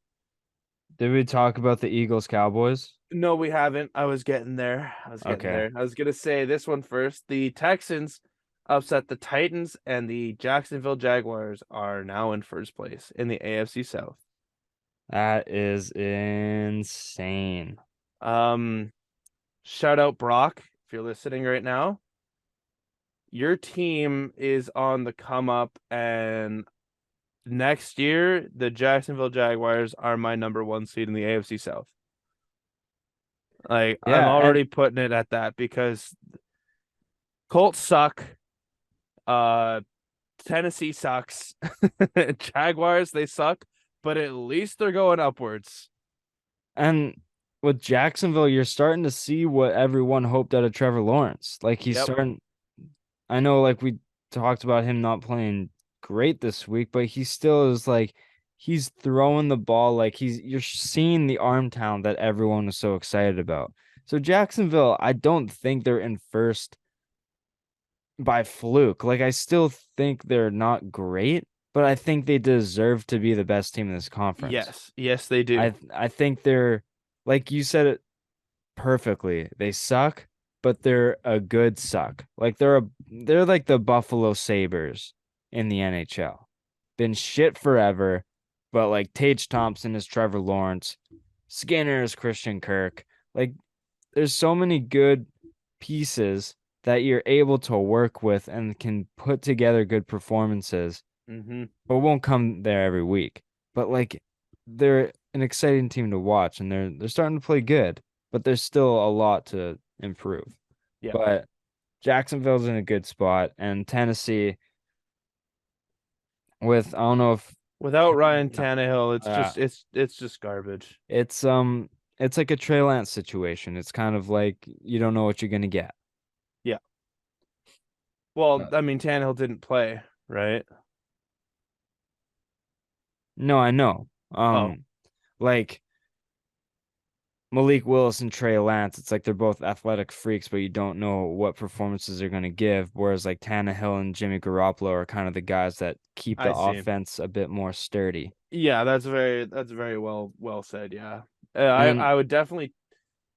[SPEAKER 1] Did we talk about the Eagles Cowboys?
[SPEAKER 2] no, we haven't. I was getting there. I was getting
[SPEAKER 1] Okay.
[SPEAKER 2] there. I was gonna say this one first. The Texans upset the Titans, and the Jacksonville Jaguars are now in first place in the AFC South.
[SPEAKER 1] That is insane.
[SPEAKER 2] Um, Shout out Brock if you're listening right now. Your team is on the come up, and next year the Jacksonville Jaguars are my number one seed in the AFC South. Like I'm
[SPEAKER 1] Yeah, and
[SPEAKER 2] already putting it at that because Colts suck. Uh, Tennessee sucks. Jaguars, they suck, but at least they're going upwards.
[SPEAKER 1] and with Jacksonville, you're starting to see what everyone hoped out of Trevor Lawrence. Like he's
[SPEAKER 2] Yep.
[SPEAKER 1] starting I know like we talked about him not playing great this week, but he still is like he's throwing the ball like you're seeing the arm talent that everyone was so excited about. So Jacksonville, I don't think they're in first by fluke. Like I still think they're not great, but I think they deserve to be the best team in this conference.
[SPEAKER 2] Yes. Yes, they do.
[SPEAKER 1] I think they're like you said it perfectly. They suck, but they're a good suck. Like they're like the Buffalo Sabres in the NHL. Been shit forever, but like Tage Thompson is Trevor Lawrence, Skinner is Christian Kirk. Like there's so many good pieces that you're able to work with and can put together good performances,
[SPEAKER 2] Mm-hmm.
[SPEAKER 1] but won't come there every week. But like they're an exciting team to watch and they're starting to play good, but there's still a lot to improve.
[SPEAKER 2] Yeah.
[SPEAKER 1] But Jacksonville's in a good spot and Tennessee with I don't know if
[SPEAKER 2] Without Ryan Tannehill,
[SPEAKER 1] uh,
[SPEAKER 2] it's just garbage.
[SPEAKER 1] it's it's like a Trey Lance situation. It's kind of like you don't know what you're gonna get.
[SPEAKER 2] Yeah. Well,
[SPEAKER 1] But
[SPEAKER 2] I mean, Tannehill didn't play, right?
[SPEAKER 1] no, I know.
[SPEAKER 2] Oh,
[SPEAKER 1] Like Malik Willis and Trey Lance, it's like they're both athletic freaks, but you don't know what performances they're going to give. Whereas like Tannehill and Jimmy Garoppolo are kind of the guys that keep the
[SPEAKER 2] I see.
[SPEAKER 1] offense a bit more sturdy.
[SPEAKER 2] Yeah, that's very well said. Yeah,
[SPEAKER 1] And
[SPEAKER 2] I would definitely.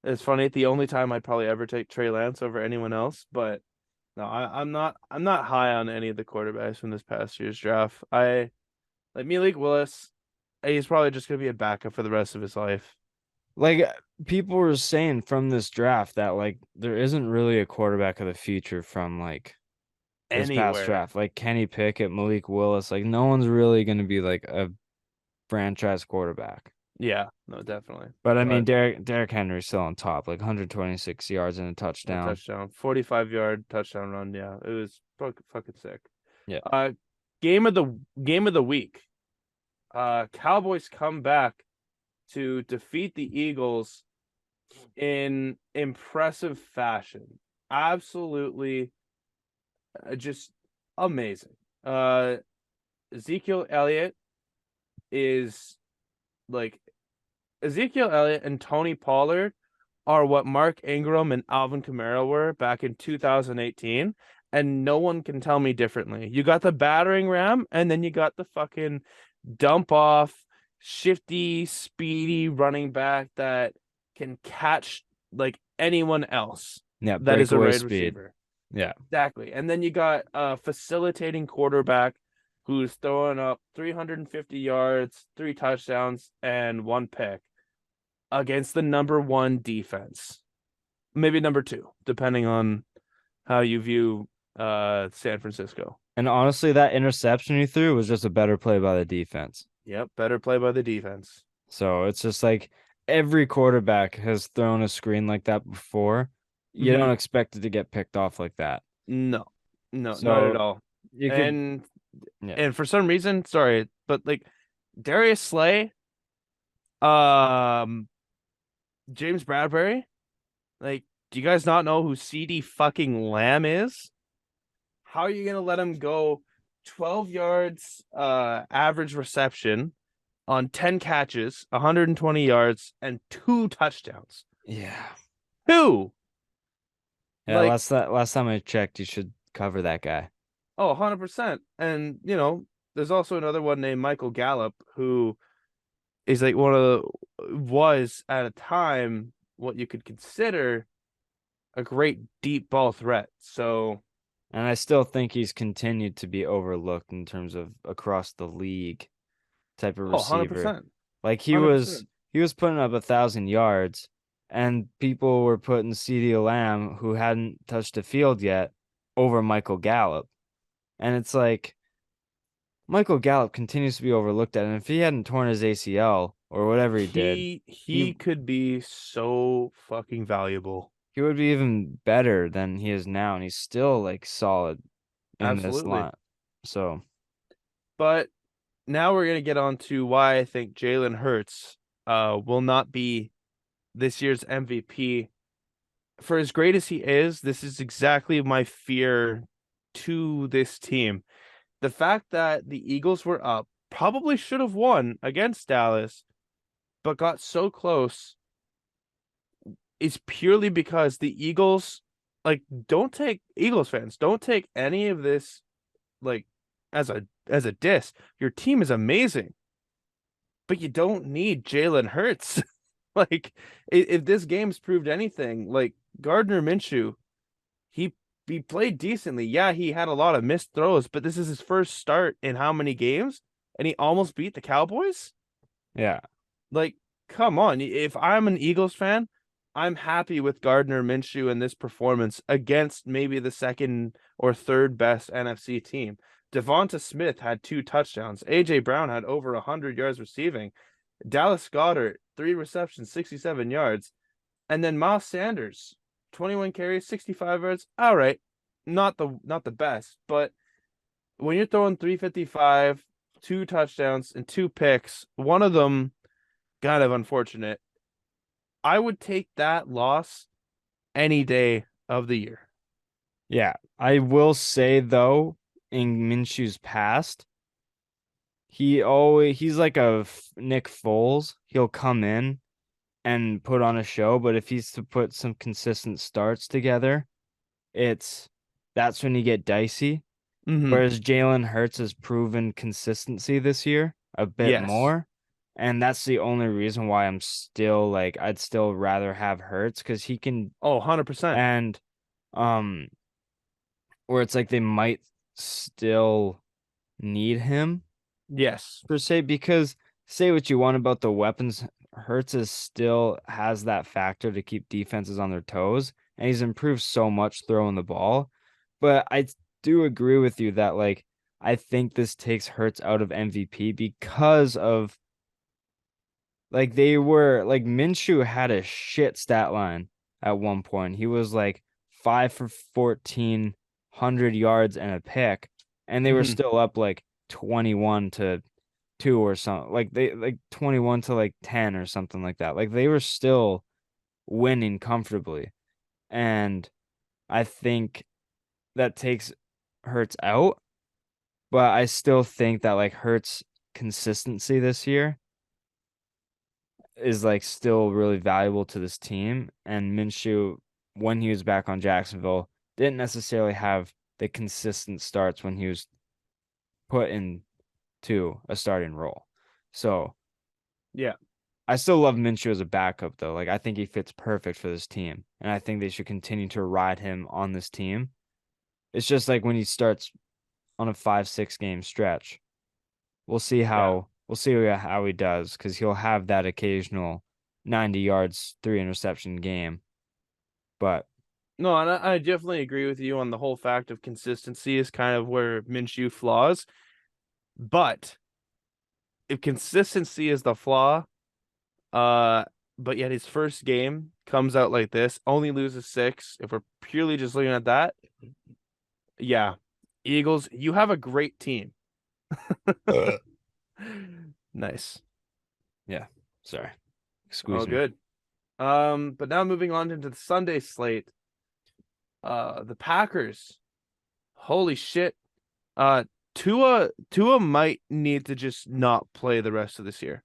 [SPEAKER 2] It's funny. The only time I'd probably ever take Trey Lance over anyone else, but no, I'm not high on any of the quarterbacks from this past year's draft. I like Malik Willis. He's probably just gonna be a backup for the rest of his life.
[SPEAKER 1] like people were saying from this draft that like there isn't really a quarterback of the future from like this past
[SPEAKER 2] Anywhere.
[SPEAKER 1] draft. Like Kenny Pickett, Malik Willis, like no one's really going to be like a franchise quarterback.
[SPEAKER 2] Yeah, no, definitely.
[SPEAKER 1] But I mean,
[SPEAKER 2] But
[SPEAKER 1] Derrick Henry's still on top, like 126 yards and a
[SPEAKER 2] a
[SPEAKER 1] touchdown.
[SPEAKER 2] touchdown, 45-yard touchdown run. Yeah, it was fucking sick.
[SPEAKER 1] Yeah.
[SPEAKER 2] Uh, game of the week. Cowboys come back to defeat the Eagles in impressive fashion. Absolutely, just amazing. Ezekiel Elliott is like Ezekiel Elliott and Tony Pollard are what Mark Ingram and Alvin Kamara were back in 2018, and no one can tell me differently. You got the battering ram, and then you got the fucking dump off, shifty, speedy running back that can catch like anyone else
[SPEAKER 1] Yeah,
[SPEAKER 2] that is a
[SPEAKER 1] breakaway
[SPEAKER 2] wide
[SPEAKER 1] speed.
[SPEAKER 2] receiver.
[SPEAKER 1] Yeah.
[SPEAKER 2] Exactly. And then you got a facilitating quarterback who's throwing up 350 yards, 3 touchdowns, and 1 pick against the number one defense. Maybe number two, depending on how you view San Francisco.
[SPEAKER 1] And honestly, that interception he threw was just a better play by the defense.
[SPEAKER 2] Yep, better play by the defense.
[SPEAKER 1] So it's just like every quarterback has thrown a screen like that before. You don't
[SPEAKER 2] Hmm.
[SPEAKER 1] expect it to get picked off like that.
[SPEAKER 2] No, no, not at
[SPEAKER 1] So
[SPEAKER 2] all.
[SPEAKER 1] you could,
[SPEAKER 2] And
[SPEAKER 1] yeah,
[SPEAKER 2] and for some reason, sorry, but like Darius Slay, um, James Bradbury, like, do you guys not know who CD fucking Lamb is? How are you gonna let him go 12 yards average reception on 10 catches, 120 yards, and 2 touchdowns?
[SPEAKER 1] yeah,
[SPEAKER 2] Two.
[SPEAKER 1] yeah.
[SPEAKER 2] Like,
[SPEAKER 1] Last time I checked, you should cover that guy.
[SPEAKER 2] oh, 100%. And, there's also another one named Michael Gallup who is like one of was at a time what you could consider a great deep ball threat. So,
[SPEAKER 1] And I still think he's continued to be overlooked in terms of across the league type of
[SPEAKER 2] oh,
[SPEAKER 1] receiver.
[SPEAKER 2] 100%.
[SPEAKER 1] Like he was
[SPEAKER 2] 100%.
[SPEAKER 1] he was putting up 1,000 yards, and people were putting CeeDee Lamb, who hadn't touched the field yet, over Michael Gallup. And it's like Michael Gallup continues to be overlooked at, and if he hadn't torn his ACL or whatever he did, he
[SPEAKER 2] He could be so fucking valuable.
[SPEAKER 1] he would be even better than he is now, and he's still like solid in this
[SPEAKER 2] Absolutely.
[SPEAKER 1] line. So
[SPEAKER 2] But now we're gonna get on to why I think Jalen Hurts will not be this year's MVP. For as great as he is, this is exactly my fear to this team. The fact that the Eagles were up, probably should have won against Dallas, but got so close is purely because the Eagles, like, don't take Eagles fans, don't take any of this like as a diss. Your team is amazing, but you don't need Jalen Hurts. Like, if this game's proved anything, like Gardner Minshew, he he played decently. Yeah, he had a lot of missed throws, but this is his first start in how many games? And he almost beat the Cowboys?
[SPEAKER 1] yeah,
[SPEAKER 2] Like, come on. If I'm an Eagles fan, I'm happy with Gardner Minshew and this performance against maybe the second or third best NFC team. Devonta Smith had 2 touchdowns. AJ Brown had over 100 yards receiving. Dallas Goedert, 3 receptions, 67 yards. And then Miles Sanders, 21 carries, 65 yards. All right. Not the best, but when you're throwing 355, 2 touchdowns and 2 picks, one of them kind of unfortunate. I would take that loss any day of the year.
[SPEAKER 1] yeah. I will say though, in Minshew's past, he's like Nick Foles. He'll come in and put on a show, but if he's to put some consistent starts together, it's that's when you get dicey.
[SPEAKER 2] Mm-hmm.
[SPEAKER 1] Whereas Jalen Hurts has proven consistency this year a bit
[SPEAKER 2] Yes.
[SPEAKER 1] more. And that's the only reason why I'm still like I'd still rather have Hurts because he can.
[SPEAKER 2] Oh, 100%.
[SPEAKER 1] And um where it's like they might still need him
[SPEAKER 2] Yes.
[SPEAKER 1] per se, because say what you want about the weapons, Hurts is still has that factor to keep defenses on their toes, and he's improved so much throwing the ball. But I do agree with you that like I think this takes Hurts out of MVP because of like they were like Minshew had a shit stat line at one point. He was like 5 for 14, 100 yards and a pick, and they were
[SPEAKER 2] Mm-hmm.
[SPEAKER 1] still up like 21-2 or something. Like they like 21-10 or something like that. Like they were still winning comfortably. And I think that takes Hurts out, but I still think that like Hurts consistency this year is like still really valuable to this team. And Minshew, when he was back on Jacksonville, didn't necessarily have the consistent starts when he was put into a starting role. So
[SPEAKER 2] Yeah.
[SPEAKER 1] I still love Minshew as a backup though. Like I think he fits perfect for this team. And I think they should continue to ride him on this team. It's just like when he starts on a 5-6 game stretch.
[SPEAKER 2] Yeah.
[SPEAKER 1] We'll see how he does because he'll have that occasional 90 yards, 3 interception game. But
[SPEAKER 2] No, and I definitely agree with you on the whole fact of consistency is kind of where Minshew flaws. But if consistency is the flaw, uh, but yet his first game comes out like this, only loses 6. If we're purely just looking at that, yeah, Eagles, you have a great team. Nice.
[SPEAKER 1] Yeah. Sorry.
[SPEAKER 2] Oh,
[SPEAKER 1] Excuse me.
[SPEAKER 2] good. But now moving on into the Sunday slate. The Packers. Holy shit. Uh, Tua might need to just not play the rest of this year.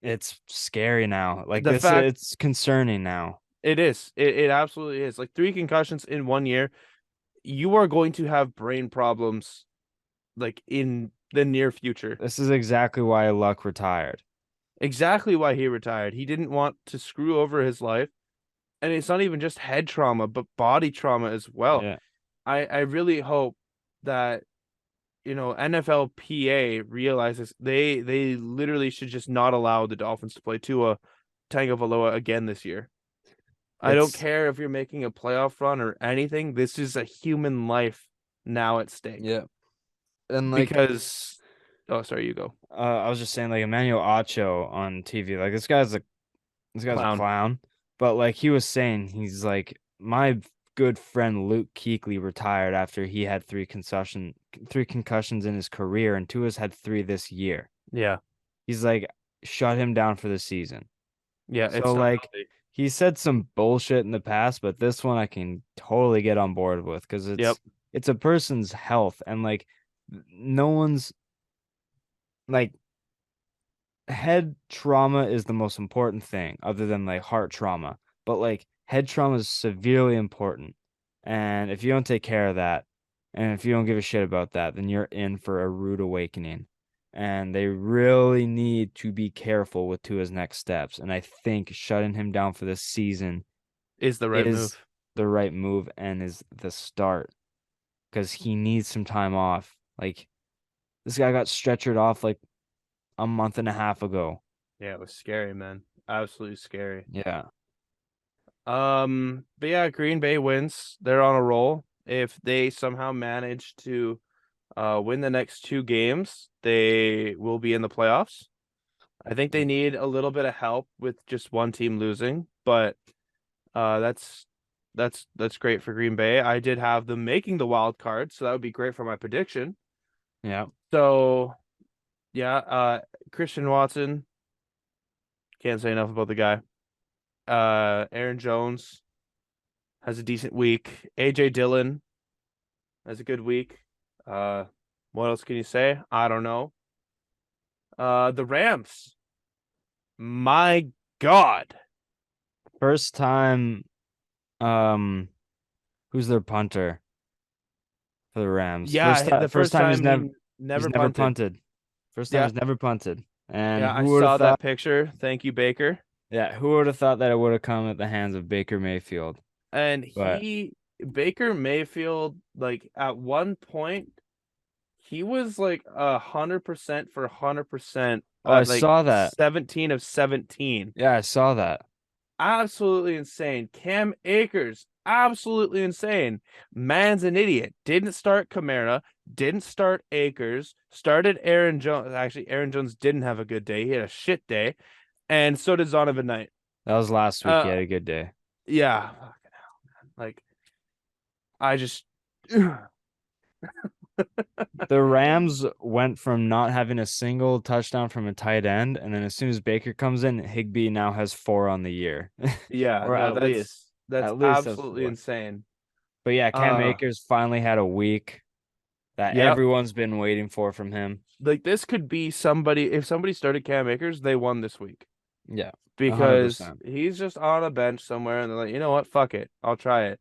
[SPEAKER 1] It's scary now. Like
[SPEAKER 2] The
[SPEAKER 1] this,
[SPEAKER 2] fact
[SPEAKER 1] it's concerning now.
[SPEAKER 2] it is, it absolutely is. Like 3 concussions in 1 year, you are going to have brain problems like in the near future.
[SPEAKER 1] This is exactly why Luck retired.
[SPEAKER 2] Exactly why he retired. He didn't want to screw over his life. And it's not even just head trauma, but body trauma as well.
[SPEAKER 1] Yeah.
[SPEAKER 2] I really hope that NFLPA realizes they literally should just not allow the Dolphins to play Tua Tagovailoa again this year. I don't
[SPEAKER 1] It's
[SPEAKER 2] care if you're making a playoff run or anything. This is a human life now at stake.
[SPEAKER 1] yeah. And like
[SPEAKER 2] Because, oh, sorry, you go.
[SPEAKER 1] I was just saying like Emmanuel Acho on TV, like this guy's a
[SPEAKER 2] Clown.
[SPEAKER 1] clown. But like he was saying, he's like my good friend Luke Kuechly retired after he had three concussions in his career, and Tua's had three this year.
[SPEAKER 2] Yeah.
[SPEAKER 1] He's like shut him down for the season.
[SPEAKER 2] Yeah,
[SPEAKER 1] So
[SPEAKER 2] it's not
[SPEAKER 1] like
[SPEAKER 2] healthy.
[SPEAKER 1] he said some bullshit in the past, but this one I can totally get on board with because
[SPEAKER 2] Yep.
[SPEAKER 1] it's a person's health and like no one's like head trauma is the most important thing other than like heart trauma. But like head trauma is severely important. And if you don't take care of that, and if you don't give a shit about that, then you're in for a rude awakening. And they really need to be careful with Tua's next steps. And I think shutting him down for this season
[SPEAKER 2] Is the right
[SPEAKER 1] is
[SPEAKER 2] move.
[SPEAKER 1] the right move and is the start because he needs some time off. Like this guy got stretchered off like a month and a half ago.
[SPEAKER 2] Yeah, it was scary, man. Absolutely scary.
[SPEAKER 1] Yeah.
[SPEAKER 2] But yeah, Green Bay wins. They're on a roll. If they somehow manage to win the next 2 games, they will be in the playoffs. I think they need a little bit of help with just one team losing, but that's great for Green Bay. I did have them making the wild card, so that would be great for my prediction.
[SPEAKER 1] Yeah.
[SPEAKER 2] So yeah, Christian Watson, can't say enough about the guy. Aaron Jones has a decent week. AJ Dillon has a good week. Uh, what else can you say? I don't know. The Rams. My God.
[SPEAKER 1] First time, um, who's their punter for the Rams?
[SPEAKER 2] Yeah, the
[SPEAKER 1] First
[SPEAKER 2] first
[SPEAKER 1] time
[SPEAKER 2] time he
[SPEAKER 1] he's
[SPEAKER 2] never
[SPEAKER 1] never
[SPEAKER 2] punted.
[SPEAKER 1] punted. First time
[SPEAKER 2] Yeah,
[SPEAKER 1] he's never punted. And
[SPEAKER 2] yeah, I
[SPEAKER 1] who would have
[SPEAKER 2] saw that
[SPEAKER 1] thought?
[SPEAKER 2] picture. Thank you, Baker.
[SPEAKER 1] Yeah, who would have thought that it would have come at the hands of Baker Mayfield?
[SPEAKER 2] And
[SPEAKER 1] But
[SPEAKER 2] Baker Mayfield, like at one point, he was like 100% for 100%
[SPEAKER 1] oh, I
[SPEAKER 2] at like
[SPEAKER 1] saw that.
[SPEAKER 2] 17 of 17.
[SPEAKER 1] Yeah, I saw that.
[SPEAKER 2] Absolutely insane. Cam Akers, absolutely insane. Man's an idiot. Didn't start Kamara, didn't start Akers, started Aaron Jones. Actually, Aaron Jones didn't have a good day. He had a shit day. And so did Zonovan Knight.
[SPEAKER 1] That was last week. He
[SPEAKER 2] Uh
[SPEAKER 1] had a good day.
[SPEAKER 2] yeah. Fucking hell, man. Like I just
[SPEAKER 1] The Rams went from not having a single touchdown from a tight end, and then as soon as Baker comes in, Higbee now has four on the year,
[SPEAKER 2] yeah,
[SPEAKER 1] or
[SPEAKER 2] no, that's
[SPEAKER 1] at least has
[SPEAKER 2] absolutely
[SPEAKER 1] four.
[SPEAKER 2] insane.
[SPEAKER 1] But yeah, Cam
[SPEAKER 2] Uh
[SPEAKER 1] Akers finally had a week that
[SPEAKER 2] yep.
[SPEAKER 1] everyone's been waiting for from him.
[SPEAKER 2] Like this could be somebody if somebody started Cam Akers, they won this week.
[SPEAKER 1] Yeah,
[SPEAKER 2] Because
[SPEAKER 1] 100%.
[SPEAKER 2] he's just on a bench somewhere and they're like, you know what, fuck it. I'll try it.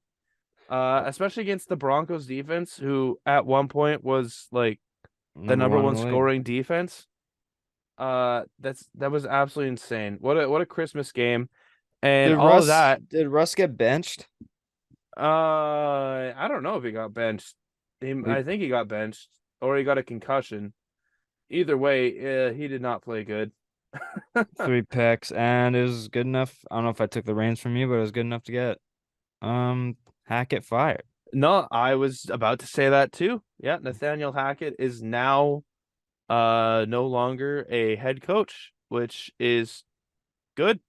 [SPEAKER 2] Especially against the Broncos defense, who at one point was like the
[SPEAKER 1] Number
[SPEAKER 2] number
[SPEAKER 1] one in
[SPEAKER 2] one
[SPEAKER 1] the league.
[SPEAKER 2] scoring defense. That was absolutely insane. What a Christmas game. And all of that.
[SPEAKER 1] Did Russ get benched?
[SPEAKER 2] I don't know if he got benched.
[SPEAKER 1] We
[SPEAKER 2] I think he got benched or he got a concussion. Either way, he did not play good.
[SPEAKER 1] three picks, and it was good enough. I don't know if I took the reins from you, but it was good enough to get Hackett fired.
[SPEAKER 2] No, I was about to say that too. Yeah, Nathaniel Hackett is now no longer a head coach, which is good.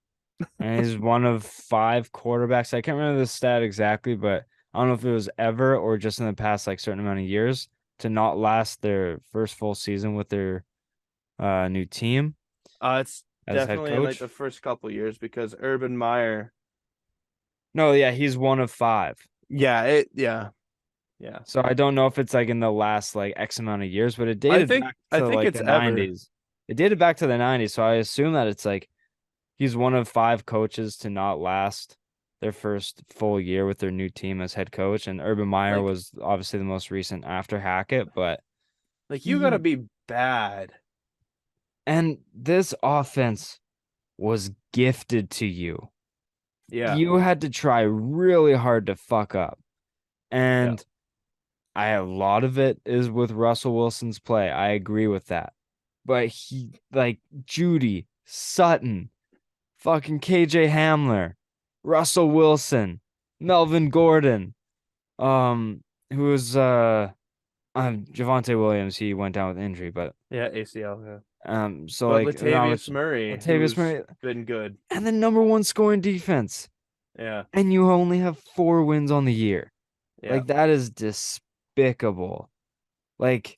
[SPEAKER 1] and he's one of 5 quarterbacks. I can't remember the stat exactly, but I don't know if it was ever or just in the past like certain amount of years to not last their first full season with their new team
[SPEAKER 2] It's
[SPEAKER 1] as head
[SPEAKER 2] definitely in like the
[SPEAKER 1] coach.
[SPEAKER 2] first couple years because Urban Meyer.
[SPEAKER 1] No, yeah, he's one of 5.
[SPEAKER 2] Yeah.
[SPEAKER 1] So I don't know if it's like in the last like X amount of years, but it
[SPEAKER 2] I
[SPEAKER 1] dated
[SPEAKER 2] think
[SPEAKER 1] back
[SPEAKER 2] I
[SPEAKER 1] to
[SPEAKER 2] think
[SPEAKER 1] like
[SPEAKER 2] it's
[SPEAKER 1] the
[SPEAKER 2] ever.
[SPEAKER 1] 90s. It dated back to the 90s, so I assume that it's like he's one of 5 coaches to not last their first full year with their new team as head coach. And Urban Meyer
[SPEAKER 2] Like
[SPEAKER 1] was obviously the most recent after Hackett, but
[SPEAKER 2] you gotta
[SPEAKER 1] he
[SPEAKER 2] be bad.
[SPEAKER 1] and this offense was gifted to you.
[SPEAKER 2] Yeah.
[SPEAKER 1] You had to try really hard to fuck up.
[SPEAKER 2] Yeah.
[SPEAKER 1] And a lot of it is with Russell Wilson's play. I agree with that. But he like Judy, Sutton, fucking KJ Hamler, Russell Wilson, Melvin Gordon, um, who was Javonte Williams, he went down with injury, but
[SPEAKER 2] Yeah, ACL, yeah.
[SPEAKER 1] so
[SPEAKER 2] But
[SPEAKER 1] like now
[SPEAKER 2] Latavius
[SPEAKER 1] it's
[SPEAKER 2] Murray,
[SPEAKER 1] Latavius
[SPEAKER 2] who's
[SPEAKER 1] Murray
[SPEAKER 2] been good.
[SPEAKER 1] and the number one scoring defense,
[SPEAKER 2] Yeah.
[SPEAKER 1] and you only have 4 wins on the year.
[SPEAKER 2] Yeah.
[SPEAKER 1] Like that is despicable. Like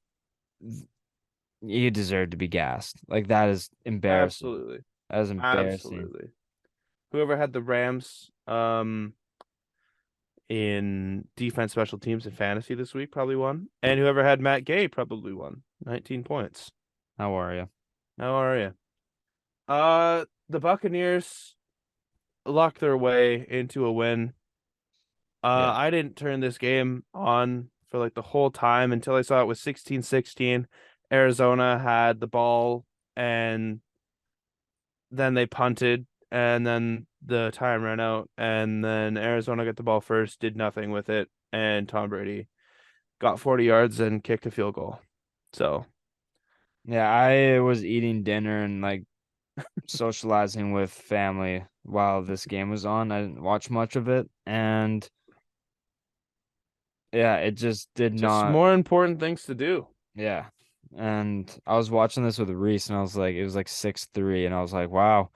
[SPEAKER 1] you deserve to be gassed. Like that is embarrassing.
[SPEAKER 2] Absolutely.
[SPEAKER 1] That is embarrassing.
[SPEAKER 2] Absolutely. Whoever had the Rams in defense, special teams, and fantasy this week probably won. And whoever had Matt Gay probably won. 19 points.
[SPEAKER 1] How are you?
[SPEAKER 2] How are you? The Buccaneers locked their way into a win.
[SPEAKER 1] Yeah.
[SPEAKER 2] I didn't turn this game on for like the whole time until I saw it was 16-16. Arizona had the ball and then they punted and then the time ran out and then Arizona got the ball first, did nothing with it, and Tom Brady got 40 yards and kicked a field goal. So,
[SPEAKER 1] Yeah, I was eating dinner and like socializing with family while this game was on. I didn't watch much of it, and yeah, it just did
[SPEAKER 2] just
[SPEAKER 1] not.
[SPEAKER 2] more important things to do.
[SPEAKER 1] Yeah, and I was watching this with Reese, and I was like, it was like 6-3, and I was like, wow,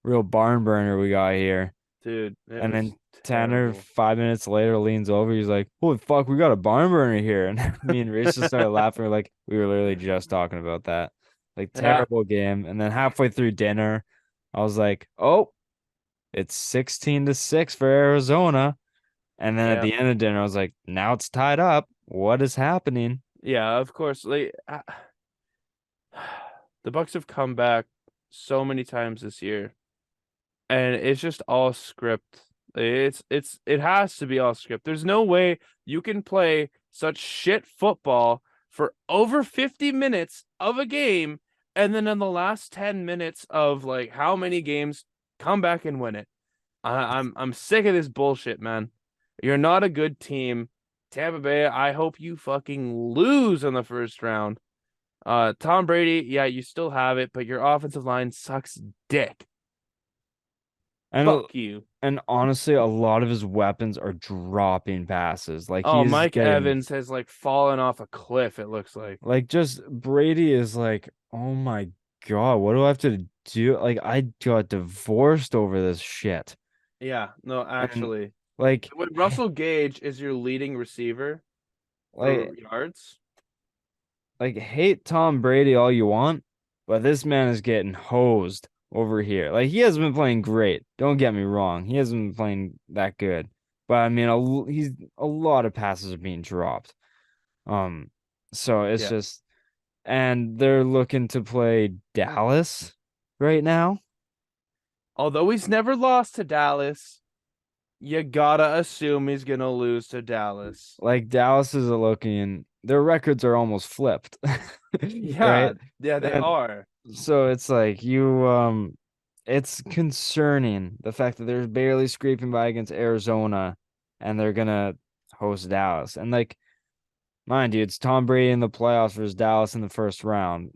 [SPEAKER 1] real barn burner we got here.
[SPEAKER 2] Dude, it
[SPEAKER 1] And
[SPEAKER 2] was
[SPEAKER 1] then Tanner,
[SPEAKER 2] terrible.
[SPEAKER 1] 5 minutes later, leans over. He's like, "Holy fuck, we got a barn burner here!" And me and Reese just started laughing. We're like, we were literally just talking about that. Like
[SPEAKER 2] Yeah,
[SPEAKER 1] terrible game. And then halfway through dinner, I was like, "Oh, it's 16-6 for Arizona." And then at
[SPEAKER 2] yeah,
[SPEAKER 1] the end of dinner, I was like, "Now it's tied up. What is happening?"
[SPEAKER 2] yeah, of course. Like the Bucks have come back so many times this year, and it's just all script. It has to be all script. There's no way you can play such shit football for over 50 minutes of a game, and then in the last 10 minutes of like how many games come back and win it. I'm sick of this bullshit, man. You're not a good team. Tampa Bay, I hope you fucking lose in the first round. Tom Brady, yeah, you still have it, but your offensive line sucks dick.
[SPEAKER 1] And
[SPEAKER 2] Fuck you.
[SPEAKER 1] and honestly, a lot of his weapons are dropping passes. Like
[SPEAKER 2] Oh,
[SPEAKER 1] he's
[SPEAKER 2] Mike
[SPEAKER 1] getting
[SPEAKER 2] Evans has like fallen off a cliff, it looks like.
[SPEAKER 1] like just Brady is like, oh my God, what do I have to do? Like I got divorced over this shit.
[SPEAKER 2] Yeah, no,
[SPEAKER 1] And
[SPEAKER 2] actually.
[SPEAKER 1] like
[SPEAKER 2] When Russell Gage is your leading receiver
[SPEAKER 1] like
[SPEAKER 2] for yards,
[SPEAKER 1] hate Tom Brady all you want, but this man is getting hosed over here. Like he hasn't been playing great. Don't get me wrong. He hasn't been playing that good. But I mean, he's a lot of passes are being dropped. Um, so it's
[SPEAKER 2] yeah.
[SPEAKER 1] just and they're looking to play Dallas right now.
[SPEAKER 2] Although he's never lost to Dallas, you gotta assume he's gonna lose to Dallas.
[SPEAKER 1] Like Dallas is looking, their records are almost flipped,
[SPEAKER 2] Yeah,
[SPEAKER 1] right?
[SPEAKER 2] yeah, they
[SPEAKER 1] And
[SPEAKER 2] are.
[SPEAKER 1] so it's like it's concerning the fact that they're barely scraping by against Arizona and they're gonna host Dallas. And like, mind you, it's Tom Brady in the playoffs versus Dallas in the first round.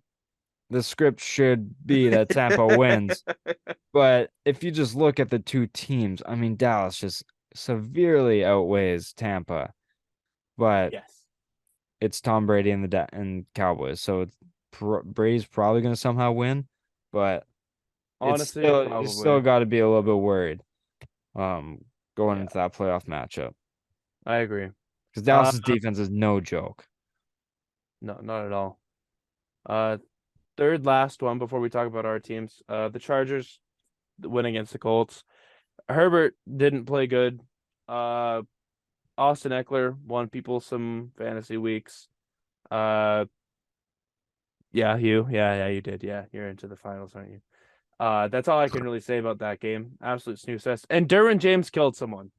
[SPEAKER 1] The script should be that Tampa wins. But if you just look at the two teams, I mean, Dallas just severely outweighs Tampa. But
[SPEAKER 2] Yes.
[SPEAKER 1] it's Tom Brady and and Cowboys, so Brady's probably going to somehow win. But
[SPEAKER 2] Honestly,
[SPEAKER 1] you still
[SPEAKER 2] probably.
[SPEAKER 1] got to be a little bit worried going
[SPEAKER 2] Yeah,
[SPEAKER 1] into that playoff matchup
[SPEAKER 2] I agree.
[SPEAKER 1] because
[SPEAKER 2] Uh,
[SPEAKER 1] Dallas's defense is no joke.
[SPEAKER 2] no, not at all. Uh, third last one before we talk about our teams. The Chargers win against the Colts. Herbert didn't play good. Uh, Austin Eckler won people some fantasy weeks. Uh, yeah, you did. Yeah, you're into the finals, aren't you? That's all I can really say about that game. Absolute snooze fest. And Derwin James killed someone.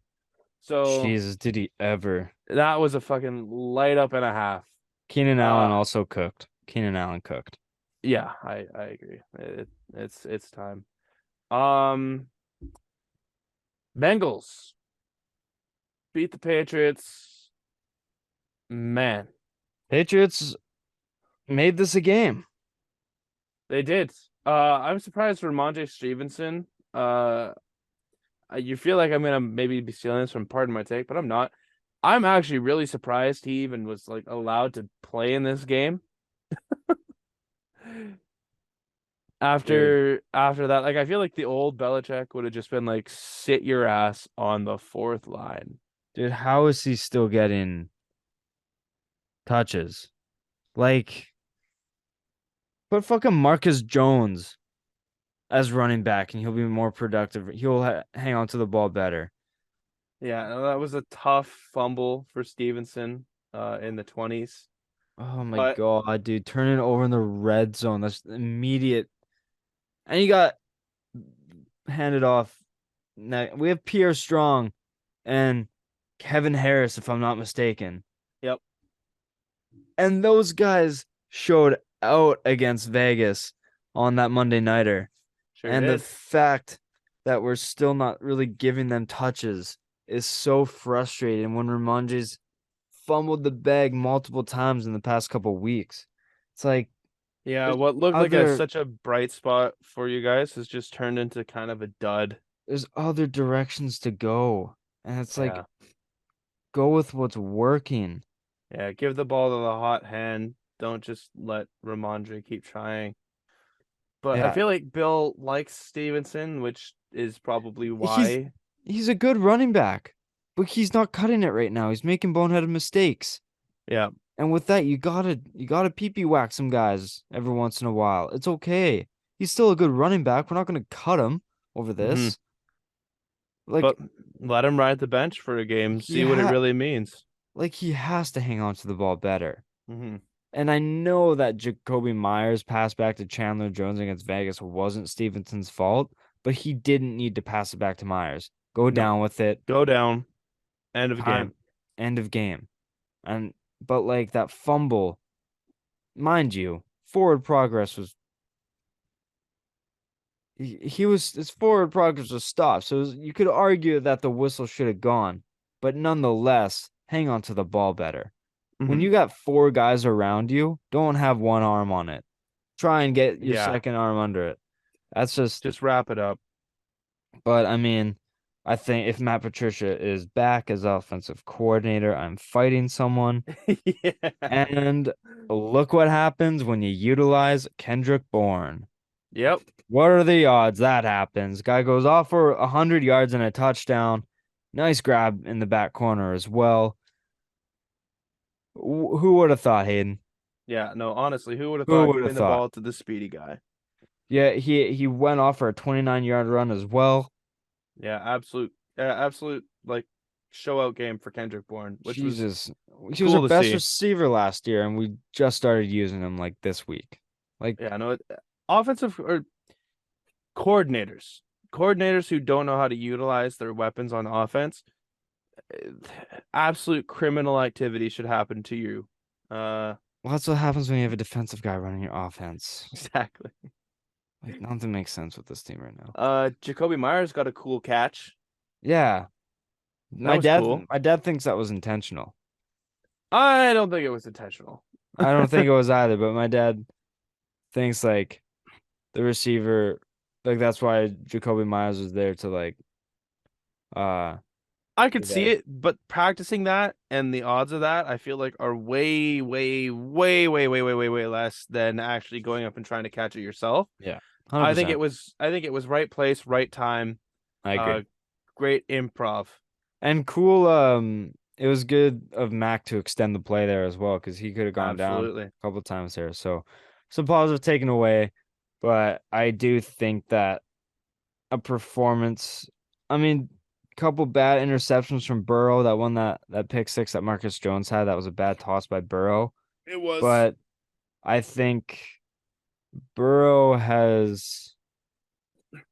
[SPEAKER 2] So
[SPEAKER 1] Jesus, did he ever?
[SPEAKER 2] that was a fucking light up and a half.
[SPEAKER 1] Keenan Allen
[SPEAKER 2] Uh,
[SPEAKER 1] also cooked. Keenan Allen cooked.
[SPEAKER 2] yeah, I agree. It's time. Um, Bengals beat the Patriots. Man,
[SPEAKER 1] Patriots made this a game.
[SPEAKER 2] they did. I'm surprised for Ramondre Stevenson. You feel like I'm gonna maybe be stealing this from Pardon My Take, but I'm not. I'm actually really surprised he even was like allowed to play in this game.
[SPEAKER 1] Dude,
[SPEAKER 2] After that, like I feel like the old Belichick would have just been like, sit your ass on the fourth line.
[SPEAKER 1] how is he still getting touches? Like, put fucking Marcus Jones as running back, and he'll be more productive. He'll hang on to the ball better.
[SPEAKER 2] Yeah, no, that was a tough fumble for Stevenson in the 20s.
[SPEAKER 1] Oh my
[SPEAKER 2] But
[SPEAKER 1] God, dude, turn it over in the red zone. That's immediate. And you got handed off. Now we have Pierre Strong and Kevin Harris, if I'm not mistaken.
[SPEAKER 2] yep,
[SPEAKER 1] And those guys showed out against Vegas on that Monday nighter.
[SPEAKER 2] sure
[SPEAKER 1] And the
[SPEAKER 2] did.
[SPEAKER 1] fact that we're still not really giving them touches is so frustrating when Ramondre's fumbled the bag multiple times in the past couple weeks. It's like
[SPEAKER 2] Yeah,
[SPEAKER 1] there's
[SPEAKER 2] what looked like
[SPEAKER 1] other
[SPEAKER 2] such a bright spot for you guys has just turned into kind of a dud.
[SPEAKER 1] there's other directions to go. And it's like
[SPEAKER 2] Yeah.
[SPEAKER 1] go with what's working.
[SPEAKER 2] Yeah, give the ball to the hot hand. Don't just let Ramondre keep trying. But I
[SPEAKER 1] Yeah,
[SPEAKER 2] feel like Bill likes Stevenson, which is probably
[SPEAKER 1] he's
[SPEAKER 2] why.
[SPEAKER 1] he's a good running back, but he's not cutting it right now. He's making boneheaded mistakes.
[SPEAKER 2] Yeah.
[SPEAKER 1] And with that, you gotta pee whack some guys every once in a while. It's okay. He's still a good running back. We're not gonna cut him over
[SPEAKER 2] hmm
[SPEAKER 1] this. Like
[SPEAKER 2] But let him ride the bench for a game,
[SPEAKER 1] he
[SPEAKER 2] see what it
[SPEAKER 1] ha
[SPEAKER 2] really means.
[SPEAKER 1] he has to hang on to the ball better.
[SPEAKER 2] hmm
[SPEAKER 1] And I know that Jacoby Myers pass back to Chandler Jones against Vegas wasn't Stevenson's fault, but he didn't need to pass it back to Myers. Go
[SPEAKER 2] No,
[SPEAKER 1] down with it.
[SPEAKER 2] go down. End of
[SPEAKER 1] Time,
[SPEAKER 2] game.
[SPEAKER 1] end of game. And but like that fumble, mind you, forward progress was he was his forward progress was stopped. So you could argue that the whistle should have gone, but nonetheless, hang on to the ball better. When
[SPEAKER 2] hmm
[SPEAKER 1] you got four guys around you, don't have one arm on it. Try and get your
[SPEAKER 2] Yeah,
[SPEAKER 1] second arm under it. That's just,
[SPEAKER 2] just wrap it up.
[SPEAKER 1] but I mean, I think if Matt Patricia is back as offensive coordinator, I'm fighting someone.
[SPEAKER 2] Yeah.
[SPEAKER 1] And look what happens when you utilize Kendrick Bourne.
[SPEAKER 2] Yep.
[SPEAKER 1] What are the odds that happens? Guy goes off for 100 yards and a touchdown. Nice grab in the back corner as well. Who would have thought, Hayden?
[SPEAKER 2] Yeah, no, honestly, who would have
[SPEAKER 1] Who
[SPEAKER 2] thought
[SPEAKER 1] would have
[SPEAKER 2] giving the
[SPEAKER 1] thought?
[SPEAKER 2] ball to the speedy guy?
[SPEAKER 1] Yeah, he went off for a 29-yard run as well.
[SPEAKER 2] Yeah, absolute like show out game for Kendrick Bourne, which was
[SPEAKER 1] Jesus, he was our
[SPEAKER 2] cool to
[SPEAKER 1] best
[SPEAKER 2] see.
[SPEAKER 1] receiver last year, and we just started using him like this week. Like,
[SPEAKER 2] Yeah, no, offensive or coordinators who don't know how to utilize their weapons on offense, eh, absolute criminal activity should happen to you.
[SPEAKER 1] well, that's what happens when you have a defensive guy running your offense.
[SPEAKER 2] Exactly.
[SPEAKER 1] Like, nothing makes sense with this team right now.
[SPEAKER 2] Jacoby Myers got a cool catch.
[SPEAKER 1] Yeah,
[SPEAKER 2] That was cool.
[SPEAKER 1] my dad thinks that was intentional.
[SPEAKER 2] I don't think it was intentional.
[SPEAKER 1] I don't think it was either, but my dad thinks like the receiver, like that's why Jacoby Myers was there to like, uh,
[SPEAKER 2] I could
[SPEAKER 1] be
[SPEAKER 2] see
[SPEAKER 1] there.
[SPEAKER 2] it, but practicing that and the odds of that, I feel like are way, way, way, way, way, way, way, way less than actually going up and trying to catch it yourself.
[SPEAKER 1] Yeah. 100%.
[SPEAKER 2] I think it was right place, right time.
[SPEAKER 1] I agree.
[SPEAKER 2] Uh, great improv.
[SPEAKER 1] And cool, it was good of Mac to extend the play there as well because he could have gone down
[SPEAKER 2] Absolutely.
[SPEAKER 1] a couple of times there. So some positive taken away, but I do think that a performance, I mean, couple bad interceptions from Burrow. That one that pick six that Marcus Jones had, that was a bad toss by Burrow.
[SPEAKER 2] It was.
[SPEAKER 1] But I think Burrow has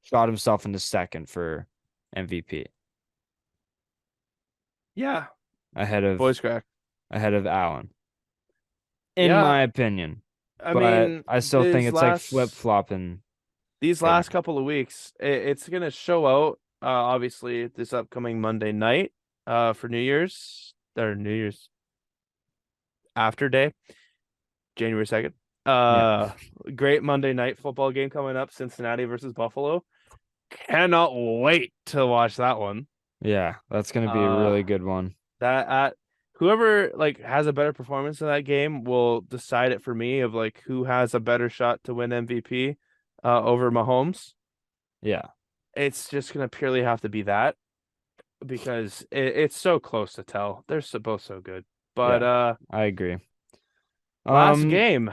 [SPEAKER 1] shot himself into second for MVP
[SPEAKER 2] Yeah,
[SPEAKER 1] ahead of
[SPEAKER 2] voice crack.
[SPEAKER 1] Allen, in
[SPEAKER 2] Yeah,
[SPEAKER 1] my opinion.
[SPEAKER 2] I
[SPEAKER 1] But
[SPEAKER 2] mean,
[SPEAKER 1] I still think it's like flip-flopping
[SPEAKER 2] these last
[SPEAKER 1] favor.
[SPEAKER 2] couple of weeks, it's gonna show out. Obviously, this upcoming Monday night, for New Year's after day, January 2nd.
[SPEAKER 1] Yeah.
[SPEAKER 2] Uh, great Monday night football game coming up, Cincinnati versus Buffalo. Cannot wait to watch that one.
[SPEAKER 1] Yeah, that's gonna be a
[SPEAKER 2] Uh,
[SPEAKER 1] really good one.
[SPEAKER 2] that whoever like has a better performance in that game will decide it for me of like who has a better shot to win MVP over Mahomes.
[SPEAKER 1] Yeah,
[SPEAKER 2] It's just gonna purely have to be that because it's so close to tell. They're both so good. But
[SPEAKER 1] yeah, I agree.
[SPEAKER 2] last
[SPEAKER 1] Um,
[SPEAKER 2] game.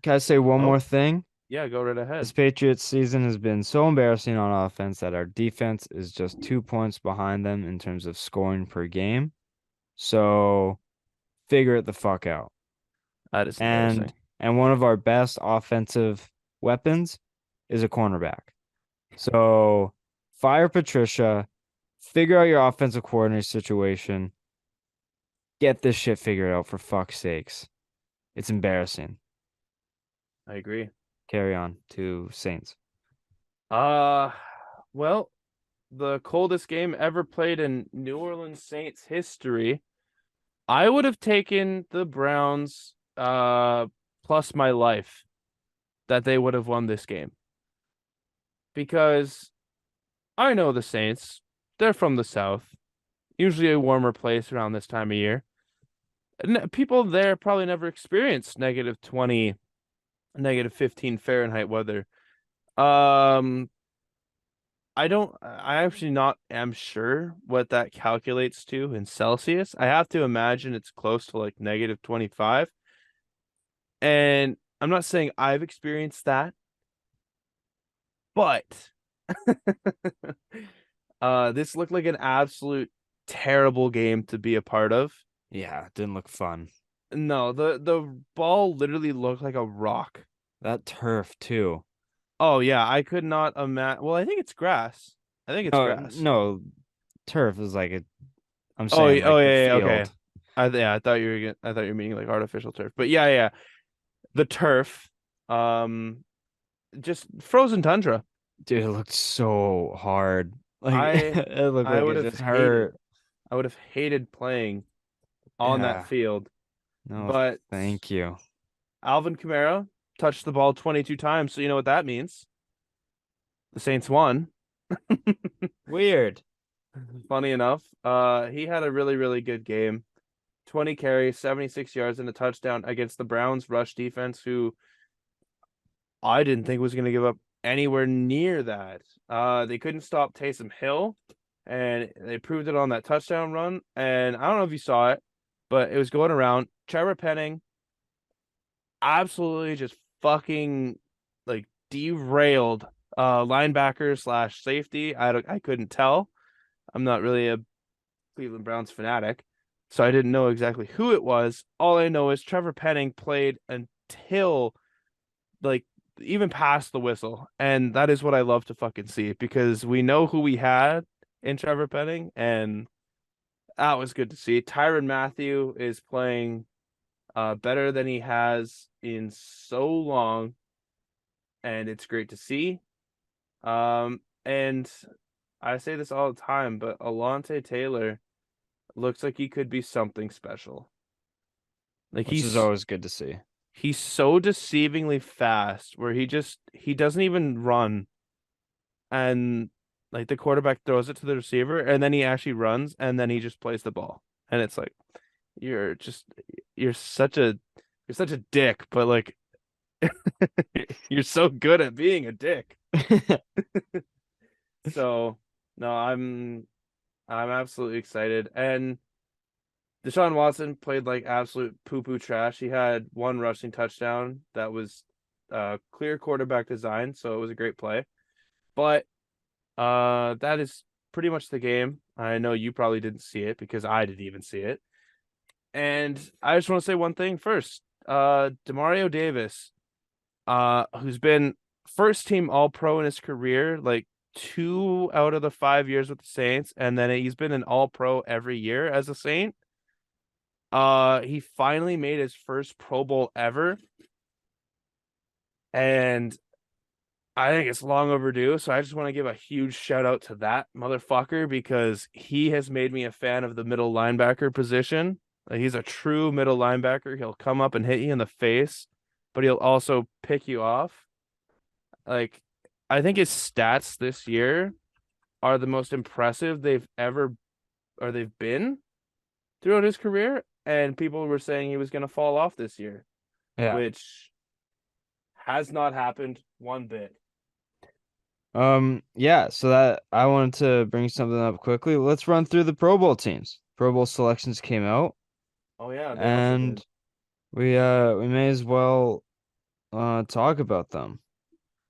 [SPEAKER 1] can I say one more
[SPEAKER 2] Oh,
[SPEAKER 1] thing?
[SPEAKER 2] yeah, go right
[SPEAKER 1] This
[SPEAKER 2] ahead.
[SPEAKER 1] Patriots season has been so embarrassing on offense that our defense is just 2 points behind them in terms of scoring per game. So figure it the fuck out.
[SPEAKER 2] That is
[SPEAKER 1] And
[SPEAKER 2] embarrassing.
[SPEAKER 1] one of our best offensive weapons is a cornerback. So fire Patricia, figure out your offensive coordinator situation, get this shit figured out for fuck's sakes. It's embarrassing.
[SPEAKER 2] I agree.
[SPEAKER 1] Carry on to Saints.
[SPEAKER 2] Uh, well, the coldest game ever played in New Orleans Saints history. I would have taken the Browns plus my life that they would have won this game because I know the Saints. They're from the South, usually a warmer place around this time of year. People there probably never experienced -20, -15 Fahrenheit weather. Um, I actually not am sure what that calculates to in Celsius. I have to imagine it's close to like -25. And I'm not saying I've experienced that, but this looked like an absolute terrible game to be a part of.
[SPEAKER 1] Yeah, didn't look fun.
[SPEAKER 2] No, the ball literally looked like a rock.
[SPEAKER 1] That turf too.
[SPEAKER 2] Oh yeah, I could not imagine. Well, I think it's grass. I think it's
[SPEAKER 1] No,
[SPEAKER 2] grass.
[SPEAKER 1] no, turf is like a. I'm
[SPEAKER 2] Oh,
[SPEAKER 1] saying
[SPEAKER 2] oh
[SPEAKER 1] like the
[SPEAKER 2] yeah, yeah, okay.
[SPEAKER 1] field.
[SPEAKER 2] I thought you were I thought you were meaning like artificial turf. But yeah, yeah. The turf. Um just frozen tundra.
[SPEAKER 1] Dude, it looked so hard. Like
[SPEAKER 2] I
[SPEAKER 1] it looked
[SPEAKER 2] I
[SPEAKER 1] like
[SPEAKER 2] would
[SPEAKER 1] it
[SPEAKER 2] have
[SPEAKER 1] just
[SPEAKER 2] hated
[SPEAKER 1] hurt.
[SPEAKER 2] I would have hated playing on that
[SPEAKER 1] Yeah.
[SPEAKER 2] field.
[SPEAKER 1] No,
[SPEAKER 2] But
[SPEAKER 1] thank you.
[SPEAKER 2] Alvin Kamara touched the ball 22 times, so you know what that means. The Saints won.
[SPEAKER 1] Weird.
[SPEAKER 2] Funny enough, he had a really, really good game. 20 carries, 76 yards, and a touchdown against the Browns rush defense, who I didn't think was going to give up anywhere near that. They couldn't stop Taysom Hill, and they proved it on that touchdown run. And I don't know if you saw it, but it was going around. Trevor Penning absolutely just fucking like derailed linebacker slash safety. I couldn't tell. I'm not really a Cleveland Browns fanatic, so I didn't know exactly who it was. All I know is Trevor Penning played until like even past the whistle, and that is what I love to fucking see because we know who we had in Trevor Penning, and that was good to see. Tyrann Mathieu is playing better than he has in so long, and it's great to see. And I say this all the time, but Alontae Taylor looks like he could be something special. Like
[SPEAKER 1] Which is always good to see.
[SPEAKER 2] he's so deceivingly fast where he doesn't even run and like the quarterback throws it to the receiver and then he actually runs and then he just plays the ball. And it's like you're just you're such a you're such a dick, but like you're so good at being a dick. So no, I'm absolutely excited. And Deshaun Watson played like absolute poo-poo trash. He had one rushing touchdown that was clear quarterback design, so it was a great play. But that is pretty much the game. I know you probably didn't see it because I didn't even see it. And I just want to say one thing first. Demario Davis, who's been first team All Pro in his career, like 2 out of the 5 years with the Saints, and then he's been an All Pro every year as a Saint. He finally made his first Pro Bowl ever, and I think it's long overdue. So I just want to give a huge shout out to that motherfucker because he has made me a fan of the middle linebacker position. Like, he's a true middle linebacker. He'll come up and hit you in the face, but he'll also pick you off. Like, I think his stats this year are the most impressive they've been throughout his career. And people were saying he was going to fall off this year,
[SPEAKER 1] Yeah.
[SPEAKER 2] which has not happened one bit.
[SPEAKER 1] Yeah, so that I wanted to bring something up quickly. Let's run through the Pro Bowl teams. Pro Bowl selections came out,
[SPEAKER 2] Oh yeah, they also did.
[SPEAKER 1] and we may as well talk about them.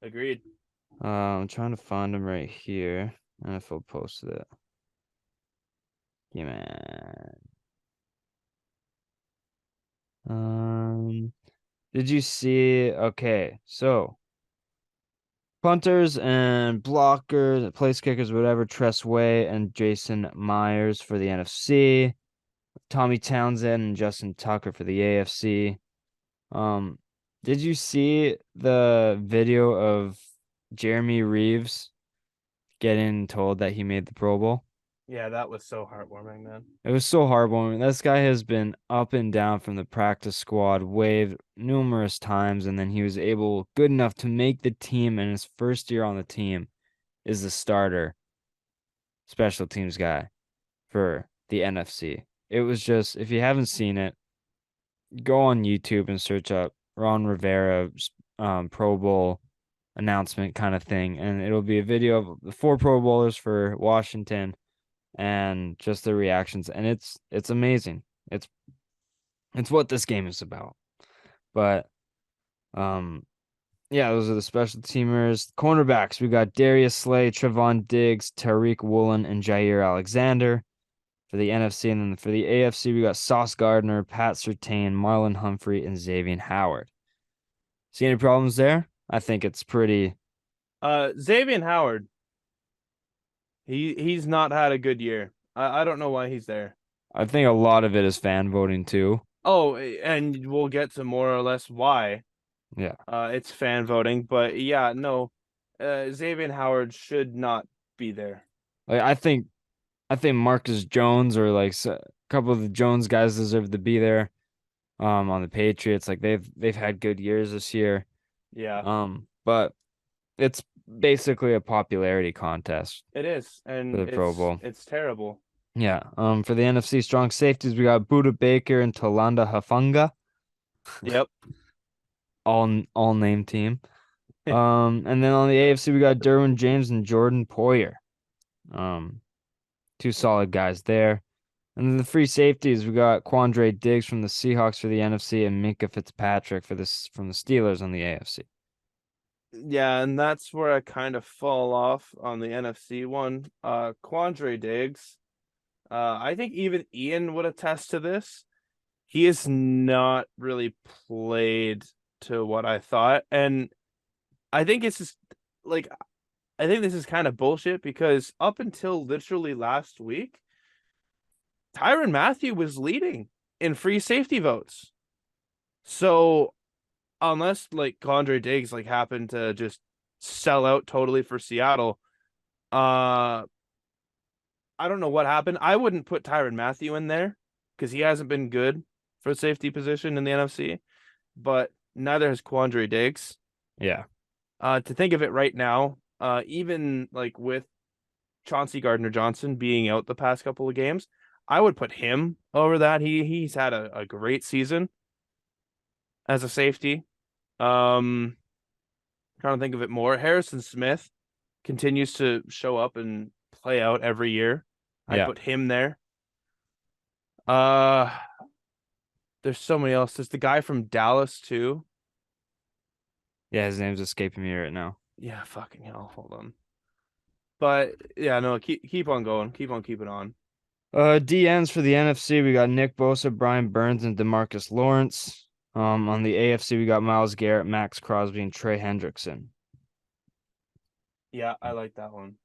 [SPEAKER 2] Agreed.
[SPEAKER 1] I'm trying to find them right here. And if I'll post it. Yeah, man. Did you see? Okay, so punters and blockers, place kickers, whatever. Tress Way and Jason Myers for the NFC. Tommy Townsend and Justin Tucker for the AFC. Um, did you see the video of Jeremy Reeves getting told that he made the Pro Bowl?
[SPEAKER 2] Yeah, that was so heartwarming, man.
[SPEAKER 1] It was so heartwarming. This guy has been up and down from the practice squad, waived numerous times, and then he was able, good enough to make the team. And his first year on the team is the starter special teams guy for the NFC. It was just, if you haven't seen it, go on YouTube and search up Ron Rivera's Pro Bowl announcement kind of thing, and it'll be a video of the 4 Pro Bowlers for Washington and just their reactions, and it's amazing. It's what this game is about. But yeah, those are the special teamers. Cornerbacks, we got Darius Slay, Trevon Diggs, Tariq Woolen, and Jair Alexander for the NFC. And then for the AFC, we got Sauce Gardner, Pat Surtain, Marlon Humphrey, and Xavier Howard. See any problems there? I think it's pretty.
[SPEAKER 2] Xavier Howard, he's not had a good year. I don't know why he's there.
[SPEAKER 1] I think a lot of it is fan voting too.
[SPEAKER 2] Oh, and we'll get to more or less why.
[SPEAKER 1] Yeah.
[SPEAKER 2] It's fan voting, but yeah, no. Xavier Howard should not be there.
[SPEAKER 1] Like I think Marcus Jones or like a couple of the Jones guys deserve to be there. On the Patriots, like they've had good years this year.
[SPEAKER 2] Yeah,
[SPEAKER 1] But it's basically a popularity contest
[SPEAKER 2] it is,
[SPEAKER 1] for
[SPEAKER 2] and
[SPEAKER 1] the Pro Bowl.
[SPEAKER 2] it's terrible.
[SPEAKER 1] Yeah. For the NFC strong safeties, we got Buda Baker and Tolanda Hafanga,
[SPEAKER 2] Yep.
[SPEAKER 1] all name team. And then on the AFC, we got Derwin James and Jordan Poyer. Two solid guys there. And then the free safeties, we got Quandre Diggs from the Seahawks for the NFC and Minka Fitzpatrick from the Steelers on the AFC.
[SPEAKER 2] Yeah, and that's where I kind of fall off on the NFC one. Quandre Diggs. I think even Ian would attest to this. He has not really played to what I thought. And I think it's just like I think this is kind of bullshit because up until literally last week, Tyrann Mathieu was leading in free safety votes. So unless like Condre Diggs like happened to just sell out totally for Seattle, I don't know what happened. I wouldn't put Tyrann Mathieu in there because he hasn't been good for safety position in the NFC, but neither has Quandre Diggs.
[SPEAKER 1] Yeah.
[SPEAKER 2] To think of it right now, even like with Chauncey Gardner-Johnson being out the past couple of games, I would put him over that. He's had a great season as a safety. Trying to think of it more. Harrison Smith continues to show up and play out every year. I
[SPEAKER 1] Yeah.
[SPEAKER 2] put him there. Uh, there's so many else. There's the guy from Dallas too.
[SPEAKER 1] Yeah, his name's escaping me right now.
[SPEAKER 2] Yeah, fucking hell. Hold on. But yeah, no, keep on going. Keep on keeping on.
[SPEAKER 1] DNs for the NFC, we got Nick Bosa, Brian Burns, and DeMarcus Lawrence. On the AFC, we got Myles Garrett, Max Crosby, and Trey Hendrickson.
[SPEAKER 2] Yeah, I like that one.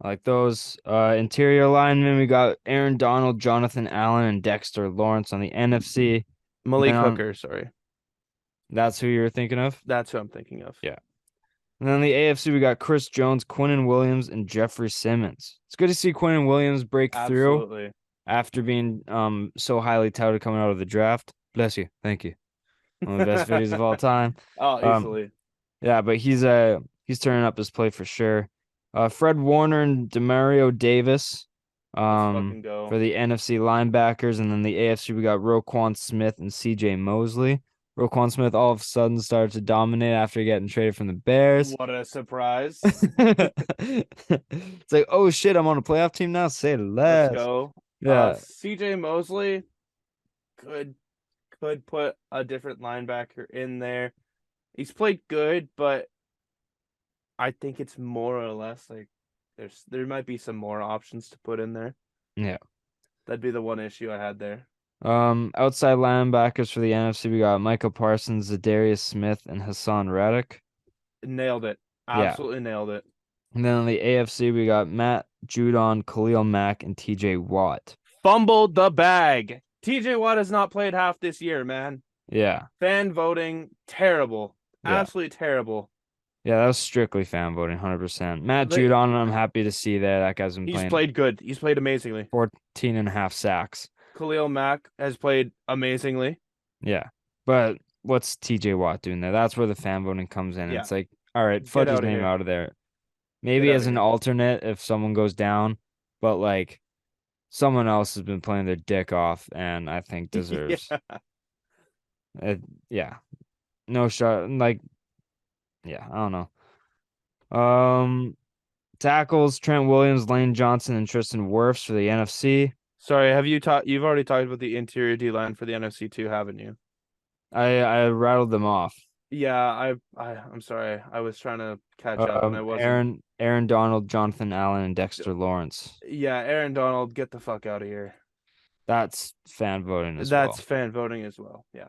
[SPEAKER 1] I like those. Interior linemen, we got Aaron Donald, Jonathan Allen, and Dexter Lawrence on the NFC. And then
[SPEAKER 2] Malik Hooker, sorry.
[SPEAKER 1] that's who you were thinking of?
[SPEAKER 2] That's who I'm thinking of.
[SPEAKER 1] Yeah. And then the AFC, we got Chris Jones, Quinnen Williams, and Jeffrey Simmons. It's good to see Quinnen Williams break through
[SPEAKER 2] Absolutely.
[SPEAKER 1] after being so highly touted coming out of the draft. Bless you. Thank you. One of the best videos of all time.
[SPEAKER 2] Oh,
[SPEAKER 1] Um,
[SPEAKER 2] easily.
[SPEAKER 1] yeah, but he's turning up his play for sure. Fred Warner and Demario Davis
[SPEAKER 2] Let's fucking
[SPEAKER 1] for
[SPEAKER 2] go.
[SPEAKER 1] the NFC linebackers, and then the AFC we got Roquan Smith and CJ Mosley. Roquan Smith all of a sudden started to dominate after getting traded from the Bears.
[SPEAKER 2] What a surprise.
[SPEAKER 1] It's like, oh shit, I'm on a playoff team now. Say
[SPEAKER 2] Let's
[SPEAKER 1] less.
[SPEAKER 2] go.
[SPEAKER 1] Yeah,
[SPEAKER 2] CJ Mosley could put a different linebacker in there. He's played good, but I think it's more or less like there might be some more options to put in there.
[SPEAKER 1] yeah.
[SPEAKER 2] That'd be the one issue I had there.
[SPEAKER 1] Outside linebackers for the NFC, we got Michael Parsons, Zadarius Smith, and Hassan Reddick.
[SPEAKER 2] Nailed it.
[SPEAKER 1] Yeah.
[SPEAKER 2] Absolutely nailed it.
[SPEAKER 1] And then on the AFC, we got Matt Judon, Khalil Mack, and TJ Watt.
[SPEAKER 2] Fumbled the bag. TJ Watt has not played half this year, man.
[SPEAKER 1] Yeah.
[SPEAKER 2] Fan voting, terrible.
[SPEAKER 1] Yeah.
[SPEAKER 2] Absolutely terrible.
[SPEAKER 1] Yeah, that was strictly fan voting, 100%. Matt
[SPEAKER 2] They-
[SPEAKER 1] Judon, I'm happy to see that. That guy's been
[SPEAKER 2] He's
[SPEAKER 1] playing
[SPEAKER 2] played good. He's played amazingly.
[SPEAKER 1] 14 and a half sacks.
[SPEAKER 2] Khalil Mack has played amazingly.
[SPEAKER 1] Yeah. But what's TJ Watt doing there? That's where the fan voting comes in.
[SPEAKER 2] Yeah.
[SPEAKER 1] It's like, all right,
[SPEAKER 2] Get
[SPEAKER 1] fudge his
[SPEAKER 2] outta
[SPEAKER 1] name
[SPEAKER 2] here.
[SPEAKER 1] out of there. Maybe
[SPEAKER 2] Get
[SPEAKER 1] as
[SPEAKER 2] outta
[SPEAKER 1] an
[SPEAKER 2] here.
[SPEAKER 1] alternate if someone goes down, but like someone else has been playing their dick off and I think deserves.
[SPEAKER 2] Yeah.
[SPEAKER 1] Yeah. No shot. Like, yeah, I don't know. Tackles, Trent Williams, Lane Johnson, and Tristan Wirfs for the NFC.
[SPEAKER 2] Sorry, you've already talked about the interior D line for the NFC too, haven't you?
[SPEAKER 1] I rattled them off.
[SPEAKER 2] Yeah, I'm sorry. I was trying to catch up and I wasn't.
[SPEAKER 1] Aaron Donald, Jonathan Allen, and Dexter Lawrence.
[SPEAKER 2] Yeah, Aaron Donald, get the fuck out of here.
[SPEAKER 1] That's fan voting as
[SPEAKER 2] That's
[SPEAKER 1] well.
[SPEAKER 2] fan voting as well. Yeah.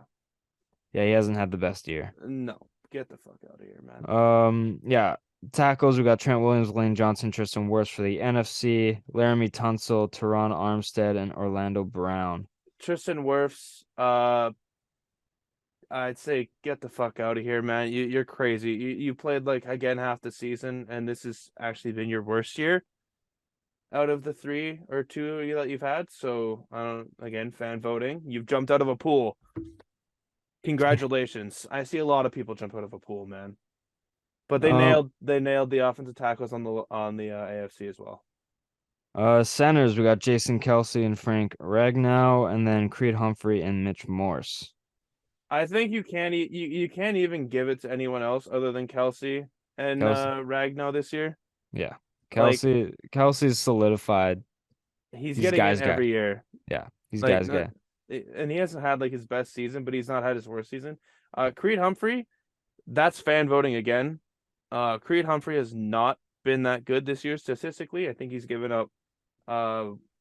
[SPEAKER 1] Yeah, he hasn't had the best year.
[SPEAKER 2] No, get the fuck out of here, man.
[SPEAKER 1] Yeah. Tackles, we got Trent Williams, Lane Johnson, Tristan Wirfs for the NFC, Laramie Tunsil, Teron Armstead, and Orlando Brown.
[SPEAKER 2] Tristan Wirfs, I'd say get the fuck out of here, man. You're crazy. You played like again half the season, and this has actually been your worst year out of the 3 or 2 that you've had. So again, fan voting. You've jumped out of a pool. Congratulations. I see a lot of people jump out of a pool, man. But they nailed the offensive tackles on the AFC as well.
[SPEAKER 1] Centers, we got Jason Kelsey and Frank Ragnow, and then Creed Humphrey and Mitch Morse.
[SPEAKER 2] I think you can't even give it to anyone else other than Kelsey and Ragnow this year.
[SPEAKER 1] Yeah. Kelsey's solidified.
[SPEAKER 2] He's getting it every year.
[SPEAKER 1] Yeah. These guys get
[SPEAKER 2] and he hasn't had like his best season, but he's not had his worst season. Creed Humphrey, that's fan voting again. Creed Humphrey has not been that good this year statistically. I think he's given up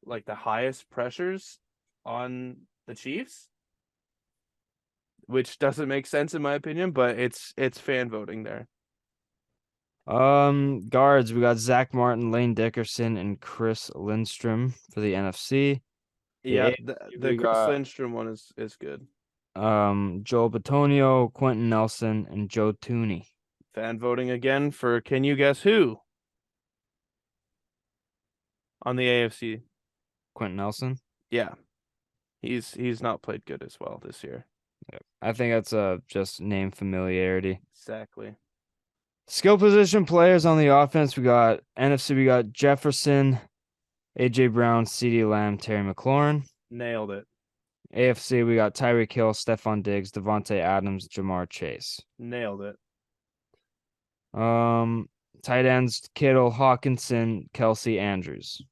[SPEAKER 2] like the highest pressures on the Chiefs, which doesn't make sense in my opinion, but it's fan voting there.
[SPEAKER 1] Guards, we got Zach Martin, Lane Dickerson, and Chris Lindstrom for the NFC.
[SPEAKER 2] Yeah, the Chris Lindstrom one is good.
[SPEAKER 1] Joel Batonio, Quentin Nelson, and Joe Tooney.
[SPEAKER 2] Fan voting again for can you guess who? On the AFC.
[SPEAKER 1] Quentin Nelson?
[SPEAKER 2] Yeah. He's not played good as well this year.
[SPEAKER 1] Yeah. I think that's just name familiarity.
[SPEAKER 2] Exactly.
[SPEAKER 1] Skill position players on the offense, we got NFC, we got Jefferson, AJ Brown, CeeDee Lamb, Terry McLaurin.
[SPEAKER 2] Nailed it.
[SPEAKER 1] AFC, we got Tyreek Hill, Stephon Diggs, Devontae Adams, Jamar Chase.
[SPEAKER 2] Nailed it.
[SPEAKER 1] Tight ends Kittle, Hawkinson, Kelsey, Andrews.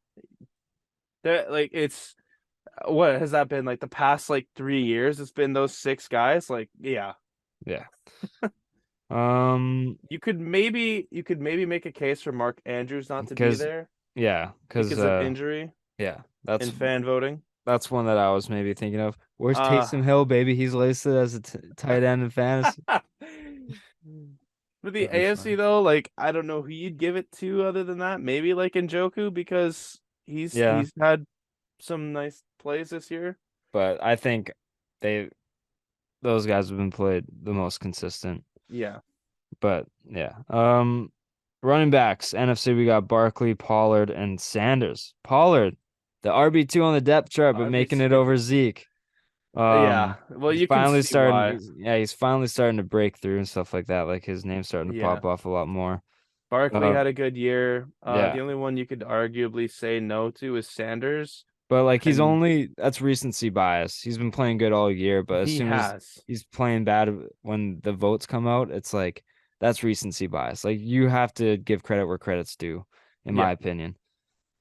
[SPEAKER 2] Like it's what has that been like the past like 3 years? It's been those six guys. Like, yeah.
[SPEAKER 1] Yeah. Um,
[SPEAKER 2] You could maybe make a case for Mark Andrews not to be
[SPEAKER 1] because
[SPEAKER 2] there
[SPEAKER 1] yeah, because
[SPEAKER 2] because of injury
[SPEAKER 1] yeah,
[SPEAKER 2] and fan voting.
[SPEAKER 1] that's one that I was maybe thinking of. Where's
[SPEAKER 2] Uh
[SPEAKER 1] Taysom Hill, baby? He's listed as a tight end in fantasy.
[SPEAKER 2] For the
[SPEAKER 1] That'd be
[SPEAKER 2] AFC
[SPEAKER 1] fun.
[SPEAKER 2] though, like I don't know who you'd give it to other than that. Maybe like Njoku because he's
[SPEAKER 1] Yeah,
[SPEAKER 2] he's had some nice plays this year.
[SPEAKER 1] but I think they those guys have been played the most consistent.
[SPEAKER 2] Yeah,
[SPEAKER 1] But yeah. Running backs, NFC, we got Barkley, Pollard, and Sanders. Pollard, the RB2 on the depth chart, but making it
[SPEAKER 2] RB2.
[SPEAKER 1] over Zeke.
[SPEAKER 2] Yeah, well,
[SPEAKER 1] He's
[SPEAKER 2] you can
[SPEAKER 1] finally
[SPEAKER 2] see
[SPEAKER 1] starting.
[SPEAKER 2] why.
[SPEAKER 1] He's finally starting to break through and stuff like that. Like his name's starting to
[SPEAKER 2] Yeah,
[SPEAKER 1] pop off a lot more.
[SPEAKER 2] Barkley
[SPEAKER 1] Uh,
[SPEAKER 2] had a good year.
[SPEAKER 1] yeah,
[SPEAKER 2] The only one you could arguably say no to is Sanders,
[SPEAKER 1] but like he's
[SPEAKER 2] and
[SPEAKER 1] only that's recency bias. He's been playing good all year, but as
[SPEAKER 2] he
[SPEAKER 1] soon as
[SPEAKER 2] has.
[SPEAKER 1] he's playing bad when the votes come out, it's like that's recency bias. Like you have to give credit where credit's due, in my
[SPEAKER 2] Yeah,
[SPEAKER 1] opinion.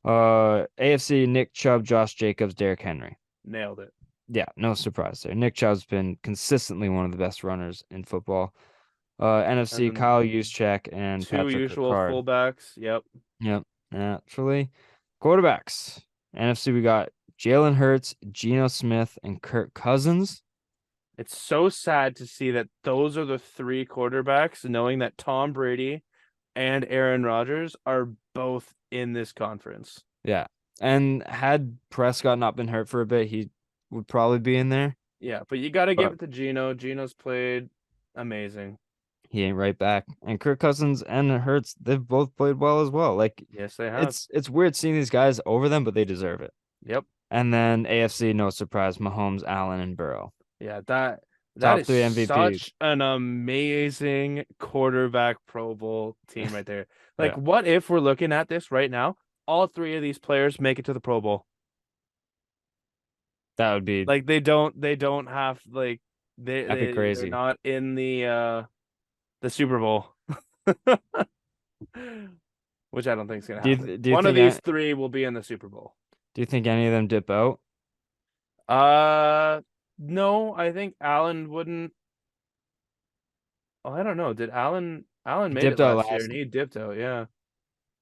[SPEAKER 1] AFC, Nick Chubb, Josh Jacobs, Derrick Henry.
[SPEAKER 2] nailed it.
[SPEAKER 1] Yeah, no surprise there. Nick Chubb's been consistently one of the best runners in football.
[SPEAKER 2] And
[SPEAKER 1] NFC,
[SPEAKER 2] then
[SPEAKER 1] Kyle Juszczyk and
[SPEAKER 2] two
[SPEAKER 1] Patrick
[SPEAKER 2] usual
[SPEAKER 1] Ricard.
[SPEAKER 2] fullbacks. Yep.
[SPEAKER 1] Yep, naturally. Quarterbacks. NFC, we got Jalen Hurts, Geno Smith, and Kirk Cousins.
[SPEAKER 2] It's so sad to see that those are the three quarterbacks, knowing that Tom Brady and Aaron Rodgers are both in this conference.
[SPEAKER 1] Yeah. And had Prescott not been hurt for a bit, he would probably be in there,
[SPEAKER 2] Yeah, but you got to give
[SPEAKER 1] but
[SPEAKER 2] it to Geno. Geno's played amazing.
[SPEAKER 1] he ain't right back. And Kirk Cousins and Hurts, they've both played well as well. Like
[SPEAKER 2] Yes, they have.
[SPEAKER 1] it's weird seeing these guys over them, but they deserve it.
[SPEAKER 2] Yep.
[SPEAKER 1] And then AFC, no surprise, Mahomes, Allen, and Burrow.
[SPEAKER 2] Yeah, that
[SPEAKER 1] Top
[SPEAKER 2] is
[SPEAKER 1] three MVPs.
[SPEAKER 2] such an amazing quarterback Pro Bowl team right there. Like,
[SPEAKER 1] Yeah,
[SPEAKER 2] what if we're looking at this right now? All three of these players make it to the Pro Bowl.
[SPEAKER 1] that would be
[SPEAKER 2] Like they don't have like
[SPEAKER 1] that'd be
[SPEAKER 2] they're
[SPEAKER 1] crazy.
[SPEAKER 2] not in the Super Bowl. Which I don't think is gonna happen.
[SPEAKER 1] Do you
[SPEAKER 2] One of
[SPEAKER 1] think
[SPEAKER 2] these three will be in the Super Bowl.
[SPEAKER 1] do you think any of them dip out?
[SPEAKER 2] Uh no, I think Allen wouldn't. Oh, I don't know. Did Allen
[SPEAKER 1] He
[SPEAKER 2] made it
[SPEAKER 1] dipped out
[SPEAKER 2] last year
[SPEAKER 1] last.
[SPEAKER 2] and he dipped out, yeah. It's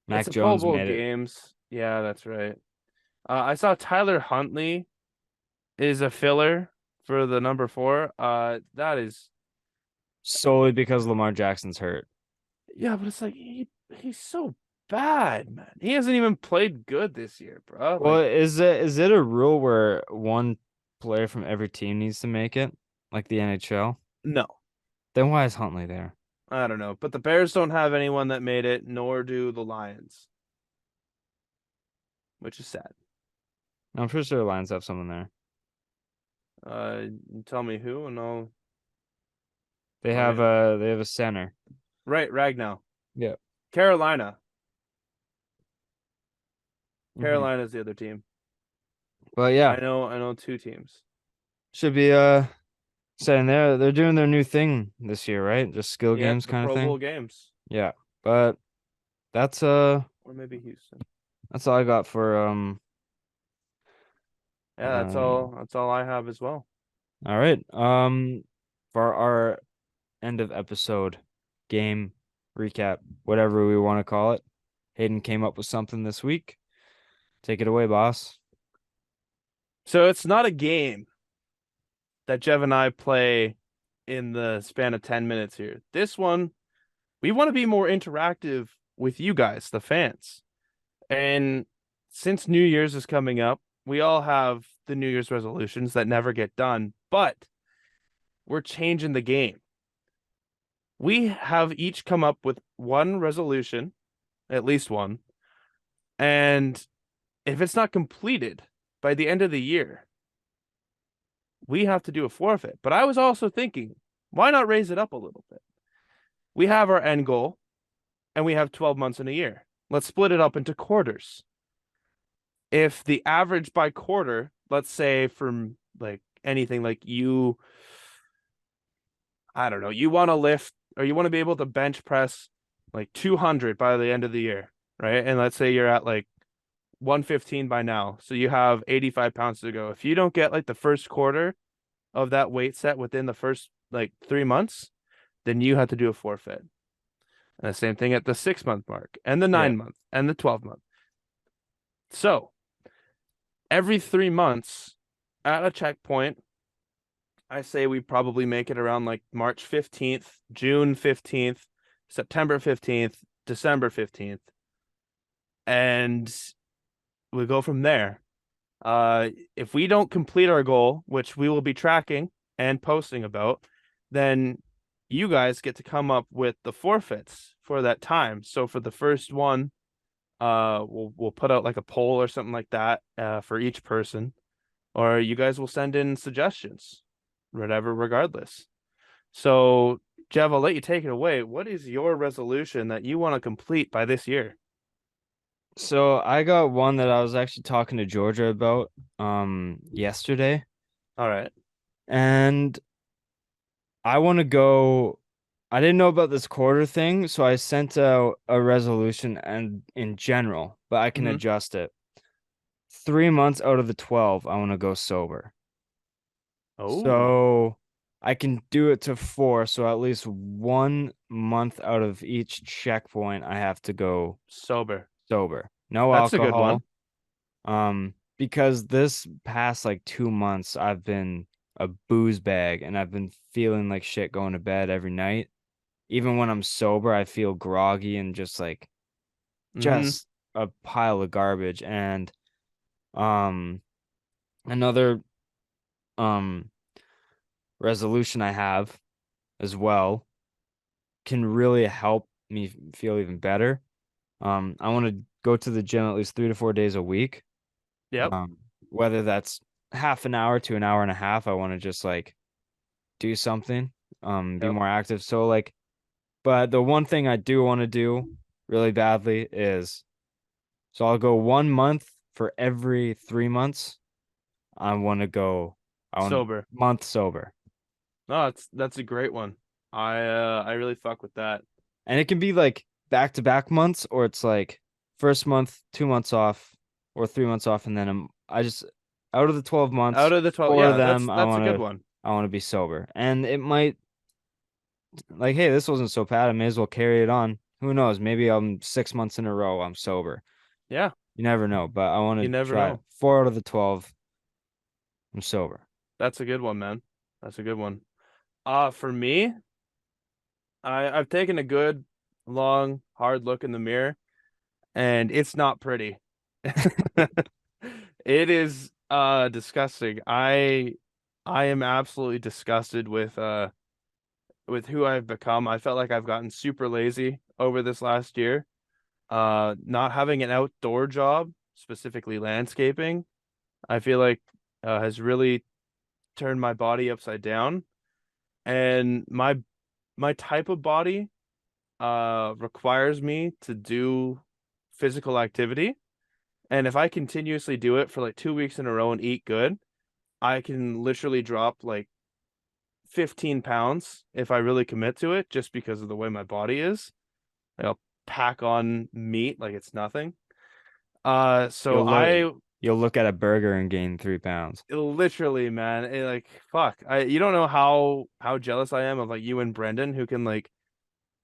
[SPEAKER 1] Mac
[SPEAKER 2] a Pro
[SPEAKER 1] Jones
[SPEAKER 2] Bowl
[SPEAKER 1] made it
[SPEAKER 2] games. Yeah, that's right. I saw Tyler Huntley is a filler for the number four. That is
[SPEAKER 1] solely because Lamar Jackson's hurt.
[SPEAKER 2] yeah, but it's like he's so bad, man. He hasn't even played good this year, bro.
[SPEAKER 1] Well,
[SPEAKER 2] Like
[SPEAKER 1] is it a rule where one player from every team needs to make it, like the NHL?
[SPEAKER 2] no,
[SPEAKER 1] Then why is Huntley there?
[SPEAKER 2] I don't know. But the Bears don't have anyone that made it, nor do the Lions, which is sad.
[SPEAKER 1] I'm pretty sure the Lions have someone there.
[SPEAKER 2] Uh, Tell me who, and I'll.
[SPEAKER 1] They
[SPEAKER 2] Oh
[SPEAKER 1] have
[SPEAKER 2] yeah,
[SPEAKER 1] a center.
[SPEAKER 2] right, Ragnow,
[SPEAKER 1] Yeah.
[SPEAKER 2] Carolina.
[SPEAKER 1] Hmm.
[SPEAKER 2] Carolina's the other team.
[SPEAKER 1] But yeah,
[SPEAKER 2] I know two teams.
[SPEAKER 1] should be saying they're doing their new thing this year, right? Just skill
[SPEAKER 2] Yeah,
[SPEAKER 1] games
[SPEAKER 2] the
[SPEAKER 1] kind of
[SPEAKER 2] Pro Bowl
[SPEAKER 1] thing.
[SPEAKER 2] games,
[SPEAKER 1] Yeah. But that's
[SPEAKER 2] or maybe Houston.
[SPEAKER 1] that's all I got for
[SPEAKER 2] Yeah, that's
[SPEAKER 1] uh
[SPEAKER 2] all. That's all I have as well.
[SPEAKER 1] all right. For our end of episode game recap, whatever we want to call it. Hayden came up with something this week. Take it away, boss.
[SPEAKER 2] So it's not a game that Jev and I play in the span of 10 minutes here. This one, we want to be more interactive with you guys, the fans. And since New Year's is coming up, we all have the New Year's resolutions that never get done, but we're changing the game. We have each come up with one resolution, at least one, and if it's not completed by the end of the year, we have to do a forfeit. But I was also thinking, why not raise it up a little bit? We have our end goal and we have 12 months in a year. Let's split it up into quarters. If the average by quarter, let's say from like anything like I don't know, you want to lift or you want to be able to bench press like 200 by the end of the year, right? And let's say you're at like 115 by now. So you have 85 pounds to go. If you don't get like the first quarter of that weight set within the first like 3 months, then you have to do a forfeit. And the same thing at the 6 month mark and the
[SPEAKER 1] Yeah.
[SPEAKER 2] 9 month and the 12 month. So every 3 months at a checkpoint, I say we probably make it around like March 15th, June 15th, September 15th, December 15th. And we go from there. If we don't complete our goal, which we will be tracking and posting about, then you guys get to come up with the forfeits for that time. So for the first one, we'll put out like a poll or something like that, for each person, or you guys will send in suggestions, whatever, regardless. So, Jeff, I'll let you take it away. What is your resolution that you want to complete by this year?
[SPEAKER 1] So I got one that I was actually talking to Georgia about yesterday,
[SPEAKER 2] All right.
[SPEAKER 1] and I want to go. I didn't know about this quarter thing, so I sent out a resolution and in general, but I can
[SPEAKER 2] Mm-hmm.
[SPEAKER 1] adjust it. 3 months out of the 12, I want to go sober.
[SPEAKER 2] Oh,
[SPEAKER 1] So I can do it to four, so at least 1 month out of each checkpoint, I have to go
[SPEAKER 2] sober.
[SPEAKER 1] sober. No
[SPEAKER 2] That's a good one.
[SPEAKER 1] alcohol. Because this past like 2 months, I've been a booze bag and I've been feeling like shit going to bed every night. Even when I'm sober, I feel groggy and
[SPEAKER 2] Mm-hmm.
[SPEAKER 1] just a pile of garbage. And um another um resolution I have as well can really help me feel even better. I want to go to the gym at least 3 to 4 days a week.
[SPEAKER 2] Yep.
[SPEAKER 1] Um, whether that's half an hour to an hour and a half, I want to just like do something, be
[SPEAKER 2] Yep.
[SPEAKER 1] more active. So like, but the one thing I do want to do really badly is, so I'll go 1 month for every 3 months. I want to go, I want
[SPEAKER 2] Sober.
[SPEAKER 1] month sober.
[SPEAKER 2] No, that's a great one. I really fuck with that.
[SPEAKER 1] And it can be like back to back months, or it's like first month, 2 months off, or 3 months off, and then I just out of the 12
[SPEAKER 2] Out
[SPEAKER 1] months,
[SPEAKER 2] of the 12,
[SPEAKER 1] four of
[SPEAKER 2] yeah,
[SPEAKER 1] them
[SPEAKER 2] that's a good one.
[SPEAKER 1] I want to be sober. And it might like, hey, this wasn't so bad. I may as well carry it on. Who knows? Maybe I'm 6 months in a row I'm sober.
[SPEAKER 2] Yeah,
[SPEAKER 1] You never know. But I want
[SPEAKER 2] you
[SPEAKER 1] to
[SPEAKER 2] never
[SPEAKER 1] try it.
[SPEAKER 2] know.
[SPEAKER 1] 4 out of the 12, I'm sober.
[SPEAKER 2] That's a good one, man. That's a good one. For me, I've taken a good, long, hard look in the mirror, and it's not pretty. It is disgusting. I am absolutely disgusted with who I've become. I felt like I've gotten super lazy over this last year. Not having an outdoor job, specifically landscaping, I feel like has really turned my body upside down. And my type of body requires me to do physical activity. And if I continuously do it for like 2 weeks in a row and eat good, I can literally drop like 15 pounds if I really commit to it, just because of the way my body is. Like, I'll pack on meat like it's nothing. So
[SPEAKER 1] You'll look
[SPEAKER 2] I
[SPEAKER 1] you'll look at a burger and gain 3 pounds.
[SPEAKER 2] literally, man, like fuck. You don't know how jealous I am of like you and Brendan, who can like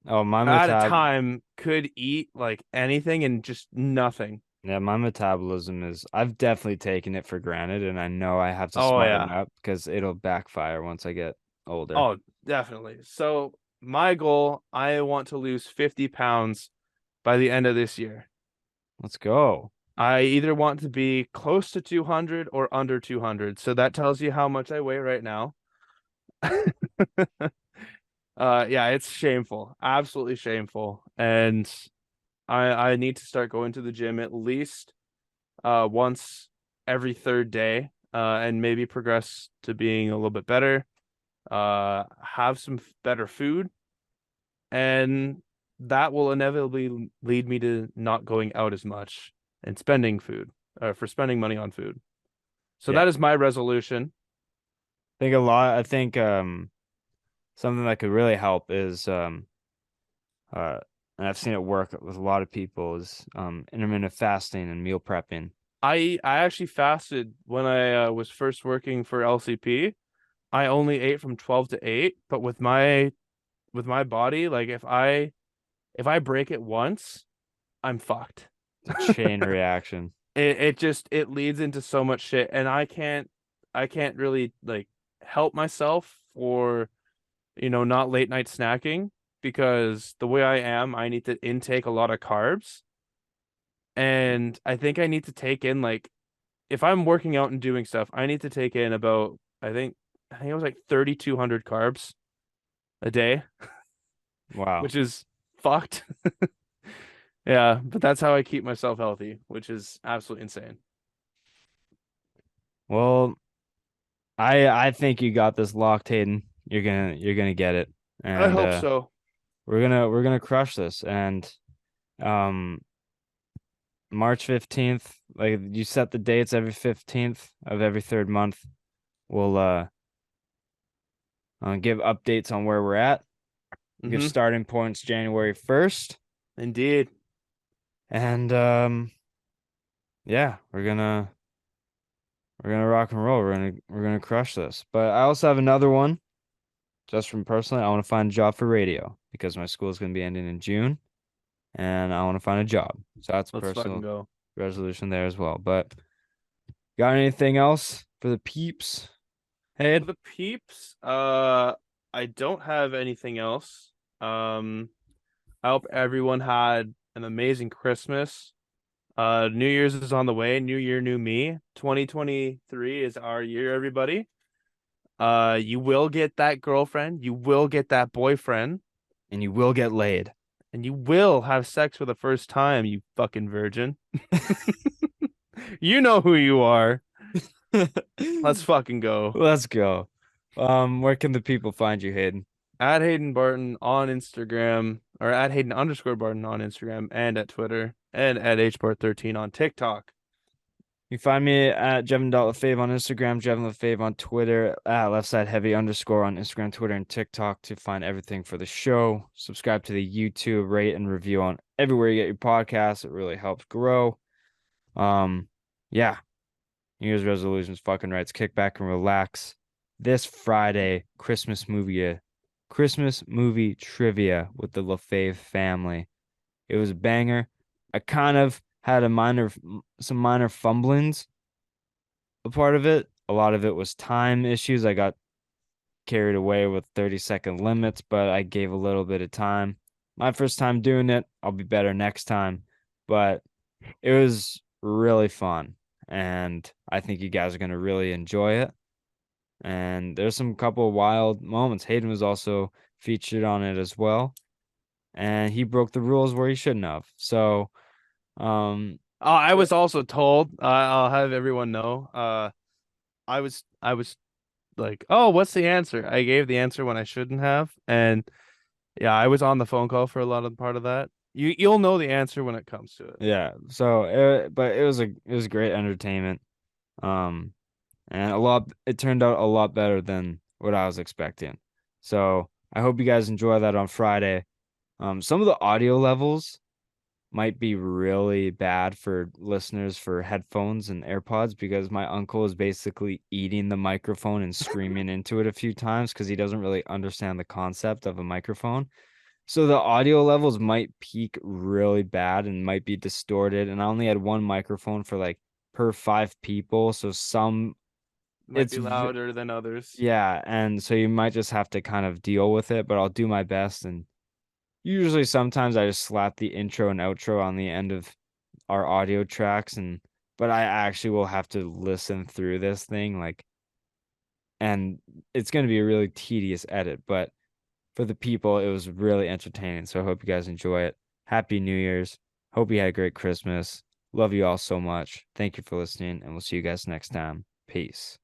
[SPEAKER 1] Oh,
[SPEAKER 2] at a time could eat like anything and just nothing.
[SPEAKER 1] my metabolism is, I've definitely taken it for granted, and I know I have to
[SPEAKER 2] Oh
[SPEAKER 1] smarten
[SPEAKER 2] yeah.
[SPEAKER 1] up because it'll backfire once I get older.
[SPEAKER 2] Oh, definitely. So my goal, I want to lose 50 pounds by the end of this year.
[SPEAKER 1] Let's go.
[SPEAKER 2] I either want to be close to 200 or under 200. So that tells you how much I weigh right now. Yeah, it's shameful. Absolutely shameful. And I need to start going to the gym at least once every third day, and maybe progress to being a little bit better. Have some better food, and that will inevitably lead me to not going out as much and spending food, for spending money on food. So
[SPEAKER 1] Yeah.
[SPEAKER 2] that is my resolution.
[SPEAKER 1] I think something that could really help is and I've seen it work with a lot of people, is intermittent fasting and meal prepping.
[SPEAKER 2] I actually fasted when I was first working for LCP. I only ate from 12 to 8, but with my body, like if I break it once, I'm fucked.
[SPEAKER 1] It's a chain reaction.
[SPEAKER 2] It just it leads into so much shit, and I can't really like help myself for not late night snacking, because the way I am, I need to intake a lot of carbs, and I think I need to take in, like, if I'm working out and doing stuff, I need to take in about, I think it was like 3,200 carbs a day,
[SPEAKER 1] Wow.
[SPEAKER 2] which is fucked. Yeah, but that's how I keep myself healthy, which is absolutely insane.
[SPEAKER 1] Well, I think you got this locked, Hayden. You're gonna get it,
[SPEAKER 2] I
[SPEAKER 1] and
[SPEAKER 2] hope so.
[SPEAKER 1] we're gonna crush this. And um, March 15th, like you set the dates every 15th of every third month. We'll give updates on where we're at. Give
[SPEAKER 2] Mm-hmm.
[SPEAKER 1] starting points January 1st,
[SPEAKER 2] Indeed.
[SPEAKER 1] and yeah, we're gonna rock and roll. We're gonna crush this. But I also have another one, just from personally. I want to find a job for radio because my school is gonna be ending in June, and I want to find a job. So that's a
[SPEAKER 2] Let's fucking
[SPEAKER 1] personal
[SPEAKER 2] go.
[SPEAKER 1] resolution there as well. But got anything else for the peeps?
[SPEAKER 2] For
[SPEAKER 1] Hey,
[SPEAKER 2] the peeps, I don't have anything else. Um, I hope everyone had an amazing Christmas. New Year's is on the way. New year, new me. 2023 is our year, everybody. You will get that girlfriend, you will get that boyfriend,
[SPEAKER 1] and you will get laid.
[SPEAKER 2] and you will have sex for the first time, you fucking virgin. You know who you are. Let's fucking go.
[SPEAKER 1] Let's go. Where can the people find you, Hayden?
[SPEAKER 2] At Hayden Barton on Instagram, or at Hayden underscore Barton on Instagram and at Twitter, and at HBart13 on TikTok.
[SPEAKER 1] You can find me at Jevon.Lefave on Instagram, Jevon on Twitter, at LeftsideHeavy underscore on Instagram, Twitter, and TikTok to find everything for the show. Subscribe to the YouTube, rate and review on everywhere you get your podcasts. It really helps grow. Um, yeah. New Year's resolutions, fucking rights. Kick back and relax. This Friday, Christmas movie trivia with the LaFave family. It was a banger. I kind of had some minor fumblings a part of it. A lot of it was time issues. I got carried away with 30-second limits, but I gave a little bit of time. My first time doing it. I'll be better next time. But it was really fun. And I think you guys are going to really enjoy it. And there's some couple of wild moments. Hayden was also featured on it as well. And he broke the rules where he shouldn't have. So,
[SPEAKER 2] Oh, I was also told, I'll have everyone know. I was like, oh, what's the answer? I gave the answer when I shouldn't have. And yeah, I was on the phone call for a lot of part of that. You'll know the answer when it comes to it.
[SPEAKER 1] yeah. So, but it was great entertainment. Um, and it turned out a lot better than what I was expecting. So I hope you guys enjoy that on Friday. Some of the audio levels might be really bad for listeners for headphones and AirPods because my uncle is basically eating the microphone and screaming into it a few times because he doesn't really understand the concept of a microphone. So the audio levels might peak really bad and might be distorted. And I only had one microphone for like per 5 people. So
[SPEAKER 2] Might
[SPEAKER 1] it's,
[SPEAKER 2] be louder than others.
[SPEAKER 1] yeah. And so you might just have to kind of deal with it, but I'll do my best. And usually sometimes I just slap the intro and outro on the end of our audio tracks but I actually will have to listen through this thing and it's going to be a really tedious edit, but for the people it was really entertaining. So I hope you guys enjoy it. Happy New Year's. Hope you had a great Christmas. Love you all so much. Thank you for listening and we'll see you guys next time. Peace.